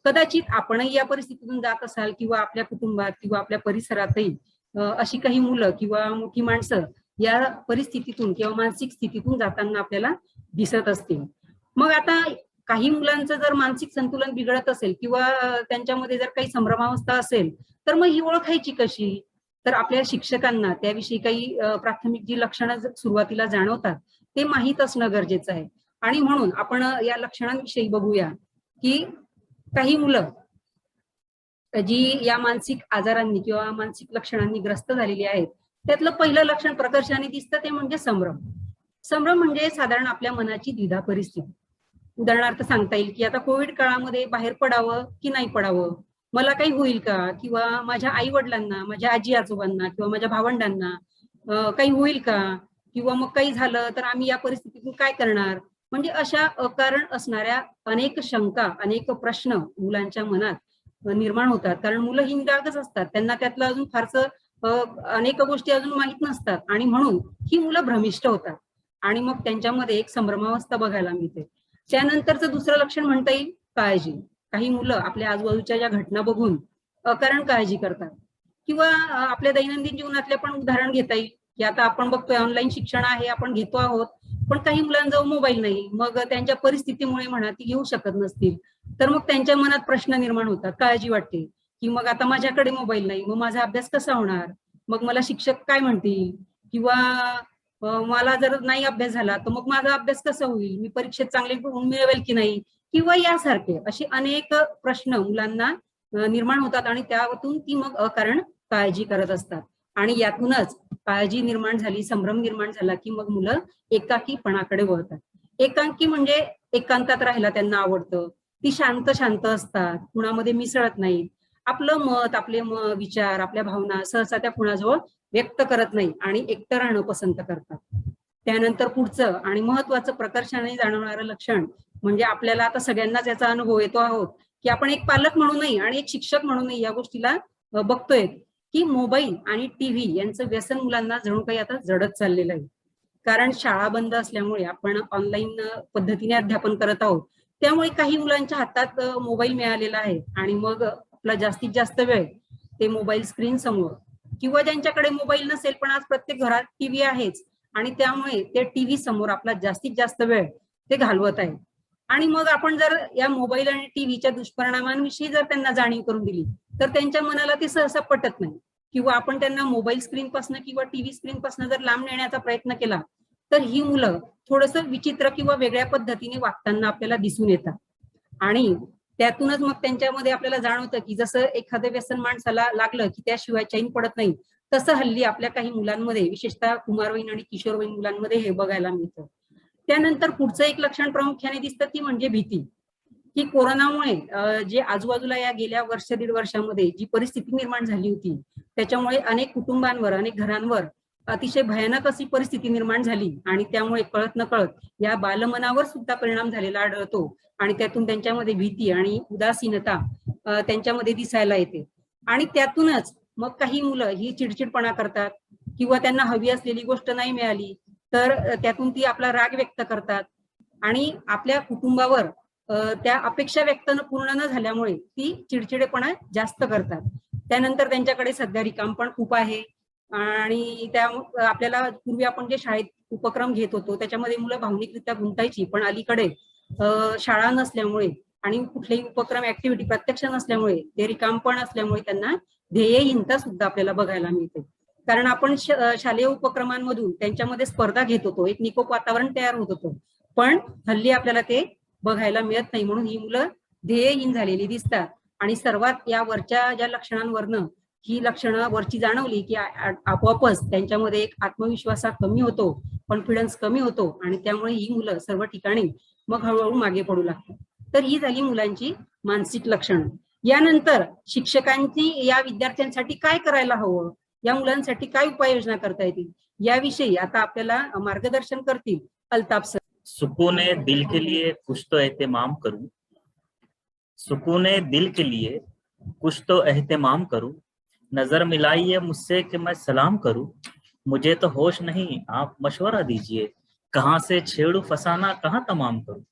H: कदाचित आपणही या परिस्थितीतून जात असाल किंवा आपल्या कुटुंबात किंवा आपल्या परिसरातही अशी काही मुलं किंवा मोठी माणसं या परिस्थितीतून किंवा मानसिक स्थितीतून जाताना आपल्याला दिसत असतील. मग आता काही मुलांचं जर मानसिक संतुलन बिघडत असेल किंवा त्यांच्यामध्ये जर काही संभ्रमावस्था असेल तर मग ही ओळखायची कशी? तर आपल्या शिक्षकांना त्याविषयी काही प्राथमिक जी लक्षणं सुरुवातीला जाणवतात ते माहीत असणं गरजेचं आहे. आणि म्हणून आपण या लक्षणांविषयी बघूया की काही मुलं जी या मानसिक आजारांनी किंवा मानसिक लक्षणांनी ग्रस्त झालेली आहेत, त्यातलं पहिलं लक्षण प्रकर्षाने दिसतं ते म्हणजे संभ्रम. संभ्रम म्हणजे साधारण आपल्या मनाची द्विधा परिस्थिती. उदाहरणार्थ सांगता येईल की आता कोविड काळामध्ये बाहेर पडावं की नाही पडावं, मला काही होईल का, किंवा माझ्या आई वडिलांना, माझ्या आजी आजोबांना किंवा माझ्या भावंडांना काही होईल का, किंवा मग काही झालं तर आम्ही या परिस्थितीतून काय करणार. म्हणजे अशा अकारण असणाऱ्या अनेक शंका, अनेक प्रश्न मुलांच्या मनात निर्माण होतात. कारण मुलं ही निरागस असतात, त्यांना त्यातलं अजून फारसं अनेक गोष्टी अजून माहीत नसतात आणि म्हणून ही मुलं भ्रमिष्ट होतात आणि मग त्यांच्यामध्ये एक संभ्रमावस्था बघायला मिळते. त्यानंतरचं दुसरं लक्षण म्हणता येईल काळजी. काही मुलं आपल्या आजूबाजूच्या ज्या घटना बघून अकारण काळजी करतात, किंवा आपल्या दैनंदिन जीवनातले पण उदाहरण घेता येईल की आता आपण बघतोय ऑनलाईन शिक्षण आहे, आपण घेतो आहोत, पण काही मुलांजवळ मोबाईल नाही, मग त्यांच्या परिस्थितीमुळे म्हणा ती घेऊ शकत नसतील, तर मग त्यांच्या मनात प्रश्न निर्माण होतात, काळजी वाटते की मग आता माझ्याकडे मोबाईल नाही, मग माझा अभ्यास कसा होणार, मग मला शिक्षक काय म्हणतील, किंवा मला जर नाही अभ्यास झाला तर मग माझा अभ्यास कसा होईल, मी परीक्षेत चांगले गुण मिळवेल की नाही, किंवा यासारखे असे अनेक प्रश्न मुलांना निर्माण होतात आणि त्यातून ती मग अकारण काळजी करत असतात. आणि यातूनच काळजी निर्माण झाली, संभ्रम निर्माण झाला की मग मुलं एकाकीपणाकडे वळतात. एकांकी म्हणजे एकांतात राहायला त्यांना आवडतं, ती शांत शांत असतात, कुणामध्ये मिसळत नाहीत, आपलं मत, आपले विचार, आपल्या भावना सहसा त्या कुणाजवळ व्यक्त करत नाही आणि एकटं राहणं पसंत करतात. त्यानंतर पुढचं आणि महत्वाचं प्रकर्षाने जाणवणारं लक्षण म्हणजे आपल्याला आता सगळ्यांनाच याचा अनुभव येतो आहोत की आपण एक पालक म्हणूनही आणि एक शिक्षक म्हणूनही या गोष्टीला बघतोय की मोबाईल आणि टीव्ही यांचं व्यसन मुलांना जणू काही आता जडत चाललेलं आहे. कारण शाळा बंद असल्यामुळे आपण ऑनलाईन पद्धतीने अध्यापन करत आहोत, त्यामुळे काही मुलांच्या हातात मोबाईल मिळालेला आहे आणि मग आपला जास्तीत जास्त वेळ ते मोबाईल स्क्रीन समोर, किंवा ज्यांच्याकडे मोबाईल नसेल पण आज प्रत्येक घरात टीव्ही आहेच आणि त्यामुळे ते टीव्ही समोर आपला जास्तीत जास्त वेळ ते घालवत आहे. आणि मग आपण जर या मोबाईल आणि टीव्हीच्या दुष्परिणामांविषयी जर त्यांना जाणीव करून दिली तर त्यांच्या मनाला ते सहसा पटत नाही, किंवा आपण त्यांना मोबाईल स्क्रीन पासून किंवा टीव्ही स्क्रीन पासून जर लांब नेण्याचा प्रयत्न केला तर ही मुलं थोडंसं विचित्र किंवा वेगळ्या पद्धतीने वागताना आपल्याला दिसून येतात. आणि त्यातूनच मग त्यांच्यामध्ये आपल्याला जाणवतं की जसं एखादं व्यसन माणसाला लागलं की त्याशिवाय चैन पडत नाही, तसं हल्ली आपल्या काही मुलांमध्ये, विशेषतः कुमारवयीन आणि किशोरवयीन मुलांमध्ये हे बघायला मिळतं. त्यानंतर पुढचं एक लक्षण प्रामुख्याने दिसतं ती म्हणजे भीती. की कोरोनामुळे जे आजूबाजूला या गेल्या वर्ष दीड वर्षामध्ये जी परिस्थिती निर्माण झाली होती, त्याच्यामुळे अनेक कुटुंबांवर, अनेक घरांवर अतिशय भयानक अशी परिस्थिती निर्माण झाली आणि त्यामुळे कळत नकळत या बालमनावर सुद्धा परिणाम झालेला आढळतो आणि त्यातून त्यांच्यामध्ये भीती आणि उदासीनता त्यांच्यामध्ये दिसायला येते. आणि त्यातूनच मग काही मुलं ही चिडचिडपणा करतात, किंवा त्यांना हवी असलेली गोष्ट नाही मिळाली तर त्यातून ती आपला राग व्यक्त करतात आणि आपल्या कुटुंबावर त्या अपेक्षा व्यक्त पूर्ण न झाल्यामुळे ती चिडचिडेपणा जास्त करतात. त्यानंतर त्यांच्याकडे सध्या रिकाम पण खूप आहे आणि त्या आपल्याला पूर्वी आपण जे शाळेत उपक्रम घेत होतो त्याच्यामध्ये मुलं भावनिकरित्या गुंतायची, पण अलीकडे शाळा नसल्यामुळे आणि कुठलेही उपक्रम ऍक्टिव्हिटी प्रत्यक्ष नसल्यामुळे ते रिकामपण असल्यामुळे त्यांना ध्येयहीनता सुद्धा आपल्याला बघायला मिळते. कारण आपण शालेय उपक्रमांमधून त्यांच्यामध्ये स्पर्धा घेत होतो, एक निकोप वातावरण तयार होत होतं, पण हल्ली आपल्याला ते बघायला मिळत नाही. म्हणून ही मुलं ध्येयहीन झालेली दिसतात आणि सर्वात या वरच्या ज्या लक्षणांवरनं ही लक्षणं वरची जाणवली की आपोआपच त्यांच्यामध्ये एक आत्मविश्वास कमी होतो, कॉन्फिडन्स कमी होतो आणि त्यामुळे ही मुलं सर्व ठिकाणी मग हळूहळू मागे पडू लागतात. तर ही झाली मुलांची मानसिक लक्षणं. यानंतर शिक्षकांची या विद्यार्थ्यांसाठी काय करायला हवं, या मुलांसाठी काय उपाययोजना करता येतील याविषयी आता आपल्याला मार्गदर्शन करतील अल्ताफ सर.
I: सुकून दिल के लिए कुछ तो एहतमाम करूं, सुकून दिल के लिए कुछ तो एहतमाम करूं, नजर मिलाइए मुझसे कि मैं सलाम करूं, मुझे तो होश नहीं आप मशवरा दीजिए, कहाँ से छेड़ू फसाना कहाँ तमाम करूं।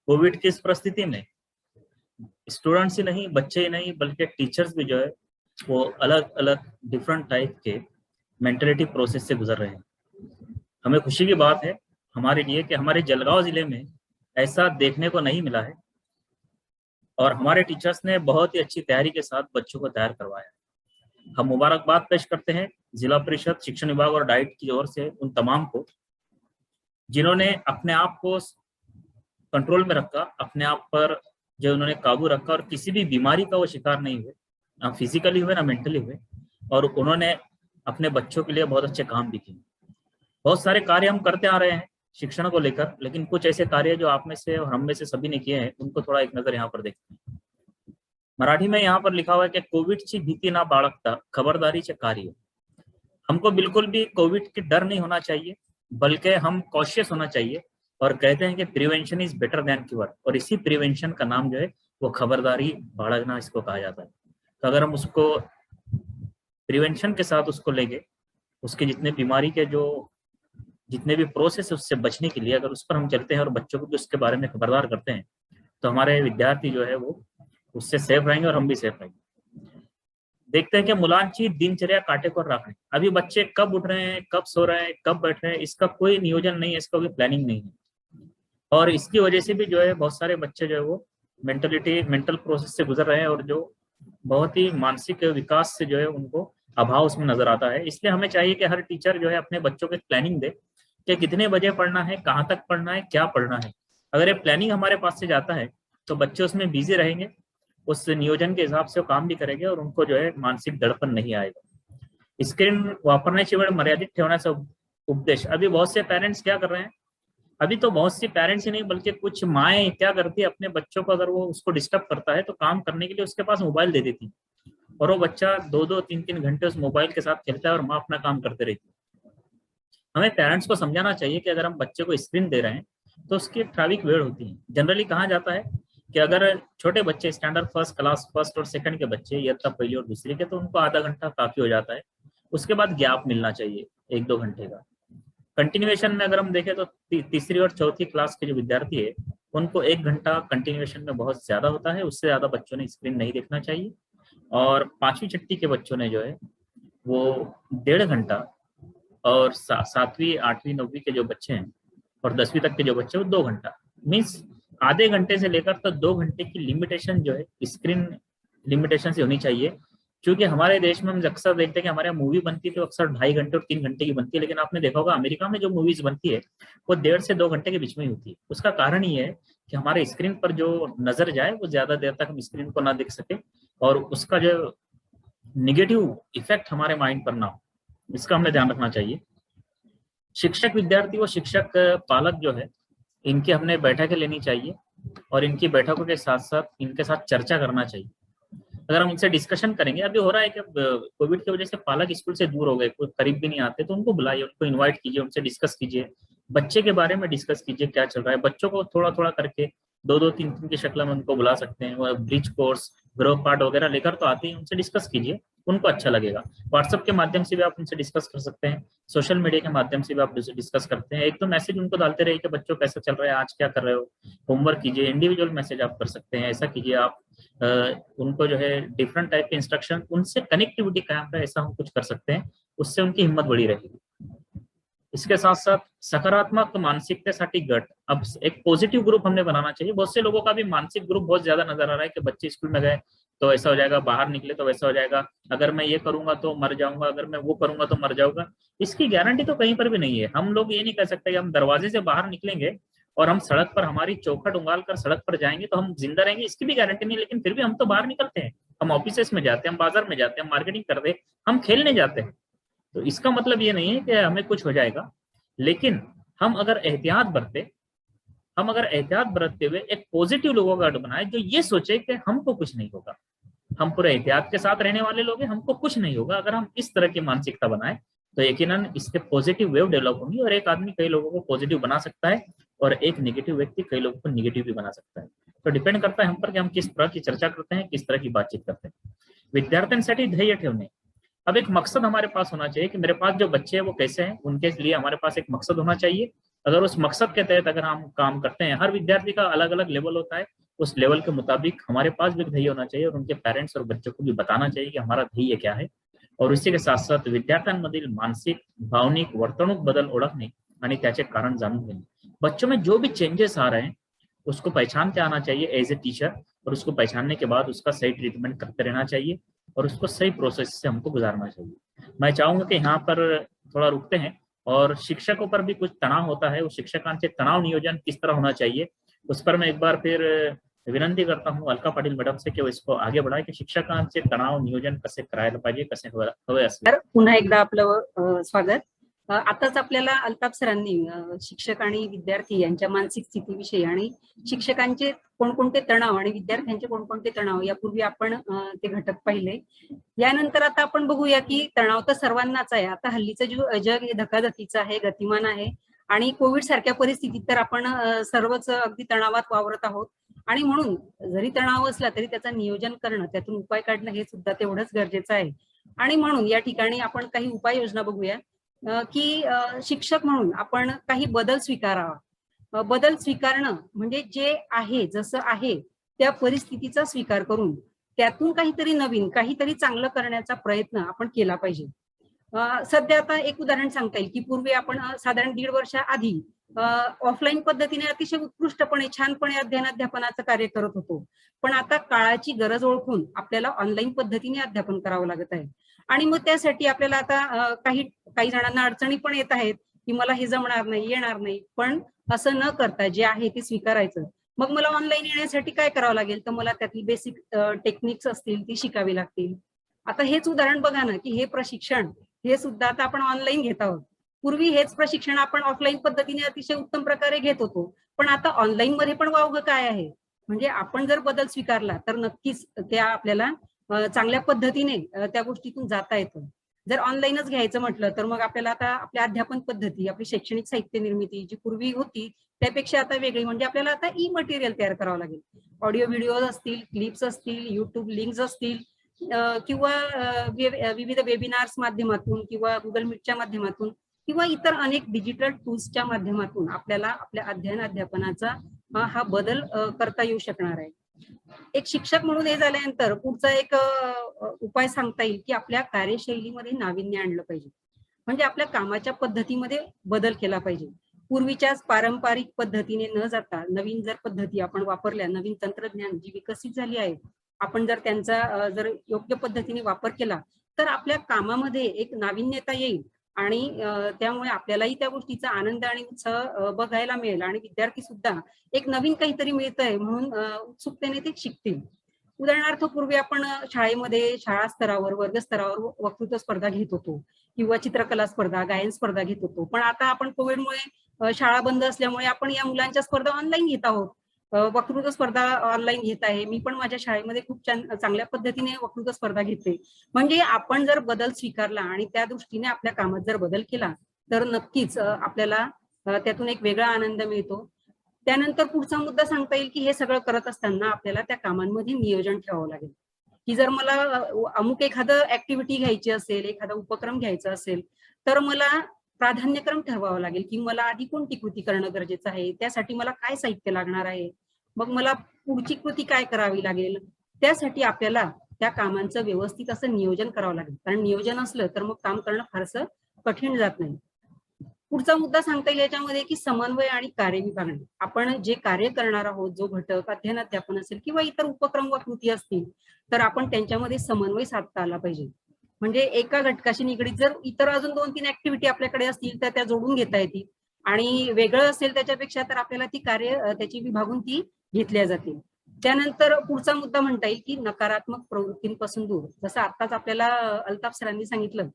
I: कोविड की इस परिस्थिति में स्टूडेंट्स ही नहीं, बच्चे ही नहीं, बल्कि टीचर्स भी जो है वो अलग अलग डिफरेंट टाइप के मेंटलिटी प्रोसेस से गुजर रहे हैं। हमें खुशी की बात है हमारे लिए कि हमारे जलगांव जिले में ऐसा देखने को नहीं मिला है और हमारे टीचर्स ने बहुत ही अच्छी तैयारी के साथ बच्चों को तैयार करवाया। हम मुबारकबाद पेश करते हैं जिला परिषद, शिक्षण विभाग और डाइट की ओर से उन तमाम को जिन्होंने अपने आप को कंट्रोल में रखा, अपने आप पर जो उन्होंने काबू रखा और किसी भी बीमारी का वो शिकार नहीं हुए, ना फिजिकली हुए ना मेंटली हुए, और उन्होंने अपने बच्चों के लिए बहुत अच्छे काम भी किए। बहुत सारे कार्य हम करते आ रहे हैं शिक्षण को लेकर, लेकिन कुछ ऐसे कार्य जो आप में से और हम में से सभी ने किए हैं, उनको थोड़ा एक नजर यहाँ पर देखते हैं। मराठी में यहाँ पर लिखा हुआ है कि कोविडची भीती ना बाळगता खबरदारीचे कार्य। हमको बिल्कुल भी कोविड की डर नहीं होना चाहिए, बल्कि हम कॉशियस होना चाहिए, और कहते हैं कि prevention is better than cure, और इसी प्रिवेंशन का नाम जो है वो खबरदारी बाळगना इसको कहा जाता है। तो अगर हम उसको प्रिवेंशन के साथ उसको लेंगे, उसके जितने बीमारी के जो जितने भी प्रोसेस है उससे बचने के लिए अगर उस पर हम चलते हैं और बच्चों को भी उसके बारे में खबरदार करते हैं, तो हमारे विद्यार्थी जो है वो उससे सेफ रहेंगे और हम भी सेफ रहेंगे। देखते हैं कि मुलांची दिनचर्या काटेकोर राखणे। अभी बच्चे कब उठ रहे हैं, कब सो रहे हैं, कब बैठ रहे हैं, इसका कोई नियोजन नहीं है, इसका कोई प्लानिंग नहीं है, और इसकी वजह से भी जो है बहुत सारे बच्चे जो है वो मेंटल प्रोसेस से गुजर रहे हैं, और जो बहुत ही मानसिक विकास से जो है उनको अभाव उसमें नजर आता है। इसलिए हमें चाहिए कि हर टीचर जो है अपने बच्चों को एक प्लानिंग दे कि कितने बजे पढ़ना है, कहाँ तक पढ़ना है, क्या पढ़ना है। अगर ये प्लानिंग हमारे पास से जाता है तो बच्चे उसमें बिजी रहेंगे, उस नियोजन के हिसाब से वो काम भी करेंगे, और उनको जो है मानसिक दडपण नहीं आएगा। स्क्रीन वापरण्याची वेळ मर्यादित ठेवण्याचा उपदेश। अभी बहुत से पेरेंट्स क्या कर रहे हैं, अभी तो बहुत सी पेरेंट्स ही नहीं बल्कि कुछ माएँ क्या करती है, अपने बच्चों को अगर वो उसको डिस्टर्ब करता है तो काम करने के लिए उसके पास मोबाइल दे देती, और वो बच्चा 2-2, 3-3 घंटे उस मोबाइल के साथ खेलता है और माँ अपना काम करते रहती है। हमें पेरेंट्स को समझाना चाहिए कि अगर हम बच्चे को स्क्रीन दे रहे हैं तो उसकी ट्रैफिक वेळ होती है। जनरली कहा जाता है कि अगर छोटे बच्चे स्टैंडर्ड फर्स्ट क्लास फर्स्ट और सेकंड के बच्चे इयत्ता पहली और दूसरी के, तो उनको आधा घंटा काफी हो जाता है, उसके बाद गैप मिलना चाहिए 1-2 घंटे का। कंटिन्यूएशन में अगर हम देखें तो तीसरी और चौथी क्लास के जो विद्यार्थी है उनको 1 घंटा कंटिन्यूएशन में बहुत ज्यादा होता है, उससे ज्यादा बच्चों ने स्क्रीन नहीं देखना चाहिए। और 5वीं छठी के बच्चों ने जो है वो 1.5 घंटा, और 7वीं 8वीं 9वीं के जो बच्चे हैं और 10वीं तक के जो बच्चे हैं वो 2 घंटा, मीन्स आधे घंटे से लेकर तो 2 घंटे की लिमिटेशन जो है स्क्रीन लिमिटेशन से होनी चाहिए। क्योंकि हमारे देश में हम अक्सर देखते हैं कि हमारे यहाँ मूवी बनती है तो अक्सर 2.5 घंटे और 3 घंटे की बनती है, लेकिन आपने देखा होगा अमेरिका में जो मूवीज बनती है वो 1.5 से 2 घंटे के बीच में ही होती है। उसका कारण ये है कि हमारे स्क्रीन पर जो नजर जाए वो ज्यादा देर तक हम स्क्रीन को ना देख सके, और उसका जो निगेटिव इफेक्ट हमारे माइंड पर ना हो, इसका हमें ध्यान रखना चाहिए। शिक्षक विद्यार्थी व शिक्षक पालक जो है इनकी हमने बैठकें लेनी चाहिए, और इनकी बैठकों के साथ साथ इनके साथ चर्चा करना चाहिए। अगर हम इनसे डिस्कशन करेंगे, अभी हो रहा है कि कोविड की वजह से पालक स्कूल से दूर हो गए, कोई करीब भी नहीं आते, तो उनको बुलाइए, उनको इनवाइट कीजिए, उनसे डिस्कस कीजिए, बच्चे के बारे में डिस्कस कीजिए क्या चल रहा है। बच्चों को थोड़ा थोड़ा करके 2-2, 3-3 की शक्ल में उनको बुला सकते हैं, वो ब्रिज कोर्स ग्रुप पार्ट वगैरह लेकर तो आते हैं, उनसे डिस्कस कीजिए, उनको अच्छा लगेगा। व्हाट्सएप के माध्यम से भी आप उनसे डिस्कस कर सकते हैं, सोशल मीडिया के माध्यम से भी आप डिस्कस करते हैं। एक तो मैसेज उनको डालते रहिए कि बच्चों कैसा चल रहा है, आज क्या कर रहे हो, होमवर्क कीजिए, इंडिविजुअल मैसेज आप कर सकते हैं, ऐसा कीजिए आप। उनको जो है डिफरेंट टाइप के इंस्ट्रक्शन, उनसे कनेक्टिविटी कायम रहे, ऐसा हम कुछ कर सकते हैं, उससे उनकी हिम्मत बढ़ी रहेगी। इसके साथ साथ सकारात्मक मानसिकतेसाठी गट, अब एक पॉजिटिव ग्रुप हमने बनाना चाहिए। बहुत से लोगों का भी मानसिक ग्रुप बहुत ज्यादा नजर आ रहा है कि बच्चे स्कूल में गए तो ऐसा हो जाएगा, बाहर निकले तो वैसा हो जाएगा, अगर मैं ये करूंगा तो मर जाऊंगा, अगर मैं वो करूंगा तो मर जाऊंगा। इसकी गारंटी तो कहीं पर भी नहीं है। हम लोग ये नहीं कह सकते कि हम दरवाजे से बाहर निकलेंगे और हम सड़क पर हमारी चौखट उंगाल कर सड़क पर जाएंगे तो हम जिंदा रहेंगे, इसकी भी गारंटी नहीं। लेकिन फिर भी हम तो बाहर निकलते हैं, हम ऑफिस में जाते हैं, हम बाजार में जाते हैं, हम मार्केटिंग करते हैं, हम खेलने जाते हैं। तो इसका मतलब ये नहीं है कि हमें कुछ हो जाएगा, लेकिन हम अगर एहतियात बरतते हुए एक पॉजिटिव लोगों का गढ़ बनाए जो ये सोचे कि हमको कुछ नहीं होगा, हम पूरे एहतियात के साथ रहने वाले लोग हैं, हमको कुछ नहीं होगा। अगर हम इस तरह की मानसिकता बनाए तो यकीनन इसके पॉजिटिव वेव डेवलप होंगी, और एक आदमी कई लोगों को पॉजिटिव बना सकता है और एक नेगेटिव व्यक्ति कई लोगों को नेगेटिव भी बना सकता है। तो डिपेंड करता है हम पर कि हम किस तरह की चर्चा करते हैं, किस तरह की बातचीत करते हैं। विद्यार्थ्यांसाठी ध्येय ठेवणे, अब एक मकसद हमारे पास होना चाहिए कि मेरे पास जो बच्चे हैं वो कैसे हैं, उनके लिए हमारे पास एक मकसद होना चाहिए। अगर उस मकसद के तहत अगर हम काम करते हैं, हर विद्यार्थी का अलग अलग लेवल होता है, उस लेवल के मुताबिक हमारे पास भी ध्येय होना चाहिए, और उनके पेरेंट्स और बच्चों को भी बताना चाहिए कि हमारा ध्येय क्या है। और इसी के साथ साथ विद्यार्थ्यांमधील मानसिक भावनिक वर्तणूक बदल ओळखणे आणि त्याचे कारण जाणून घेणे। बच्चों में जो भी चेंजेस आ रहे हैं उसको पहचानते आना चाहिए एज ए टीचर, और उसको पहचानने के बाद उसका सही ट्रीटमेंट करते रहना चाहिए और उसको सही प्रोसेस से हमको गुजारना चाहिए। मैं चाहूंगा कि यहाँ पर थोड़ा रुकते हैं, और शिक्षकों पर भी कुछ तनाव होता है, उस शिक्षकांचे तनाव नियोजन किस तरह होना चाहिए उस पर मैं एक बार फिर विनंती करता हूँ अलका पाटील मॅडम से कि वो इसको आगे बढ़ाए की शिक्षकांचे तणाव नियोजन कसे करायला पाहिजे, कसे हवे असेल.
H: तर पुन्हा एकदा आपलं स्वागत. आताच आपल्याला अल्ताफ सरांनी शिक्षक आणि विद्यार्थी यांच्या मानसिक स्थितीविषयी आणि शिक्षकांचे कोणकोणते तणाव आणि विद्यार्थ्यांचे कोणकोणते तणाव यापूर्वी आपण ते घटक पाहिले. यानंतर आता आपण बघूया की तणाव तर सर्वांनाच आहे. आता हल्लीचं जग हे धकाधकीचं आहे, गतिमान आहे आणि कोविड सारख्या परिस्थितीत तर आपण सर्वच अगदी तणावात वावरत आहोत. आणि म्हणून जरी तणाव असला तरी त्याचं नियोजन करणं, त्यातून उपाय काढणं हे सुद्धा तेवढंच गरजेचं आहे. आणि म्हणून या ठिकाणी आपण काही उपाययोजना बघूया की शिक्षक म्हणून आपण काही बदल स्वीकारावा. बदल स्वीकारणं म्हणजे जे आहे जसं आहे त्या परिस्थितीचा स्वीकार करून त्यातून काहीतरी नवीन, काहीतरी चांगलं करण्याचा प्रयत्न आपण केला पाहिजे. सध्या आता एक उदाहरण सांगता येईल की पूर्वी आपण साधारण 1.5 वर्षाआधी ऑफलाईन पद्धतीने अतिशय उत्कृष्टपणे छानपणे अध्ययनाध्यापनाचं कार्य करत होतो. पण आता काळाची गरज ओळखून आपल्याला ऑनलाईन पद्धतीने अध्यापन करावं लागत आहे. आणि मग त्यासाठी आपल्याला आता काही जणांना अडचणी पण येत आहेत की मला हे जमणार नाही, येणार नाही. पण असं न करता जे आहे ते स्वीकारायचं. मग मला ऑनलाईन येण्यासाठी काय करावं लागेल, तर मला त्यातली बेसिक टेक्निक्स असतील ती शिकावी लागतील. आता हेच उदाहरण बघा ना की हे प्रशिक्षण हे सुद्धा आता आपण ऑनलाईन घेत आहोत. पूर्वी हेच प्रशिक्षण आपण ऑफलाईन पद्धतीने अतिशय उत्तम प्रकारे घेत होतो. पण आता ऑनलाईन मध्ये पण वावगं काय आहे. म्हणजे आपण जर बदल स्वीकारला तर नक्कीच त्या आपल्याला चांगल्या पद्धतीने त्या गोष्टीतून जाता येतं. जर ऑनलाईनच घ्यायचं म्हटलं तर मग आपल्याला आता आपल्या अध्यापन पद्धती, आपली शैक्षणिक साहित्य निर्मिती जी पूर्वी होती त्यापेक्षा आता वेगळी, म्हणजे आपल्याला आता ई मटेरियल तयार करावं लागेल. ऑडिओ व्हिडिओ असतील, क्लिप्स असतील, युट्यूब लिंक्स असतील किंवा विविध वेबिनार्स माध्यमातून किंवा गुगल मीटच्या माध्यमातून किंवा इतर अनेक डिजिटल टूल्सच्या माध्यमातून आपल्याला आपल्या अध्यापनाचा हा बदल करता येऊ शकणार आहे. एक शिक्षक म्हणून हे झाल्यानंतर पुढचा एक उपाय सांगता येईल की आपल्या कार्यशैलीमध्ये नाविन्य आणलं पाहिजे. म्हणजे आपल्या कामाच्या पद्धतीमध्ये बदल केला पाहिजे. पूर्वीच्याच पारंपरिक पद्धतीने न जाता नवीन जर पद्धती आपण वापरल्या, नवीन तंत्रज्ञान जी विकसित झाली आहे, आपण जर त्यांचा जर योग्य पद्धतीने वापर केला तर आपल्या कामामध्ये एक नाविन्यता येईल आणि त्यामुळे आपल्यालाही त्या गोष्टीचा आनंद आणि उत्साह बघायला मिळेल आणि विद्यार्थी सुद्धा एक नवीन काहीतरी मिळतंय म्हणून उत्सुकतेने ते शिकतील. उदाहरणार्थ पूर्वी आपण शाळेमध्ये शाळा स्तरावर, वर्ग स्तरावर वक्तृत्व स्पर्धा घेत होतो किंवा चित्रकला स्पर्धा, गायन स्पर्धा घेत होतो. पण आता आपण कोविडमुळे शाळा बंद असल्यामुळे आपण या मुलांच्या स्पर्धा ऑनलाईन घेत आहोत. वक्तृत्व स्पर्धा ऑनलाईन घेत आहे. मी पण माझ्या शाळेमध्ये खूप चांगल्या पद्धतीने वक्तृत्व स्पर्धा घेते. म्हणजे आपण जर बदल स्वीकारला आणि त्या दृष्टीने आपल्या कामात जर बदल केला तर नक्कीच आपल्याला त्यातून एक वेगळा आनंद मिळतो. त्यानंतर पुढचा मुद्दा सांगता येईल की हे सगळं करत असताना आपल्याला त्या कामांमध्ये नियोजन ठेवावं लागेल. की जर मला अमुक एखादं ऍक्टिव्हिटी घ्यायची असेल, एखादा उपक्रम घ्यायचा असेल तर मला प्राधान्यक्रम ठरवावं लागेल की मला आधी कोणती कृती करणं गरजेचं आहे, त्यासाठी मला काय साहित्य लागणार आहे, मग मला पुढची कृती काय करावी लागेल. त्यासाठी आपल्याला त्या कामांचं व्यवस्थित असं नियोजन करावं लागेल. कारण नियोजन असलं तर मग काम करणं फारसं कठीण जात नाही. पुढचा मुद्दा सांगता येईल याच्यामध्ये की समन्वय आणि कार्य विभागणी. आपण जे कार्य करणार आहोत, जो घटक अध्ययनाध्यापन असेल किंवा इतर उपक्रम व कृती असतील तर आपण त्यांच्यामध्ये समन्वय साधता आला पाहिजे. म्हणजे एका घटकाशी निगडीत जर इतर अजून 2-3 ऍक्टिव्हिटी आपल्याकडे असतील तर त्या जोडून घेता येतील आणि वेगळं असेल त्याच्यापेक्षा तर आपल्याला ती कार्य त्याची विभागून ती घेतल्या जातील. त्यानंतर पुढचा मुद्दा म्हणता येईल की नकारात्मक प्रवृत्तींपासून दूर. जसं आताच आपल्याला अल्ताफ सरांनी सांगितलं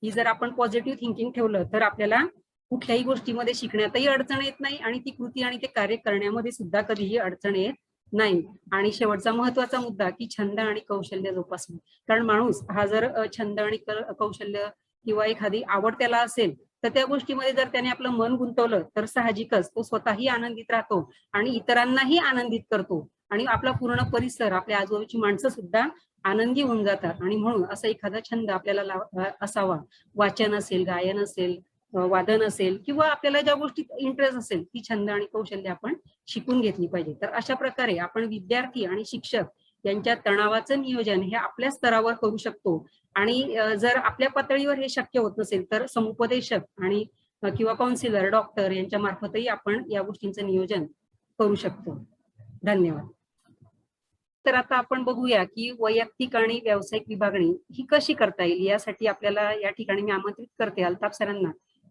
H: की जर आपण पॉझिटिव्ह थिंकिंग ठेवलं तर आपल्याला कुठल्याही गोष्टीमध्ये शिकण्यातही अडचण येत नाही आणि ती कृती आणि ते कार्य करण्यामध्ये सुद्धा कधीही अडचण येत नाही. आणि शेवटचा महत्वाचा मुद्दा की छंद आणि कौशल्य जोपासणे. कारण माणूस हा जर छंद आणि कौशल्य किंवा एखादी आवड त्याला असेल तर त्या गोष्टीमध्ये जर त्याने आपलं मन गुंतवलं तर साहजिकच तो स्वतःही आनंदित राहतो आणि इतरांनाही आनंदित करतो आणि आपला पूर्ण परिसर, आपल्या आजूबाजूची माणसं सुद्धा आनंदी होऊन जातात. आणि म्हणून असा एखादा छंद आपल्याला असावा. वाचन असेल, गायन असेल, वादन असेल किंवा आपल्याला ज्या गोष्टीत इंटरेस्ट असेल ती छंद आणि कौशल्य आपण शिकून घेतली पाहिजे. तर अशा प्रकारे आपण विद्यार्थी आणि शिक्षक यांच्या तणावाचं नियोजन हे आपल्या स्तरावर करू शकतो. आणि जर आपल्या पातळीवर हे शक्य होत नसेल तर समुपदेशक आणि किंवा काउन्सिलर, डॉक्टर यांच्या मार्फतही आपण या गोष्टींचं नियोजन करू शकतो. धन्यवाद. तर आता आपण बघूया की वैयक्तिक आणि व्यावसायिक विभागणी ही कशी करता येईल. यासाठी आपल्याला या ठिकाणी मी आमंत्रित करते अल्ताफ सरांना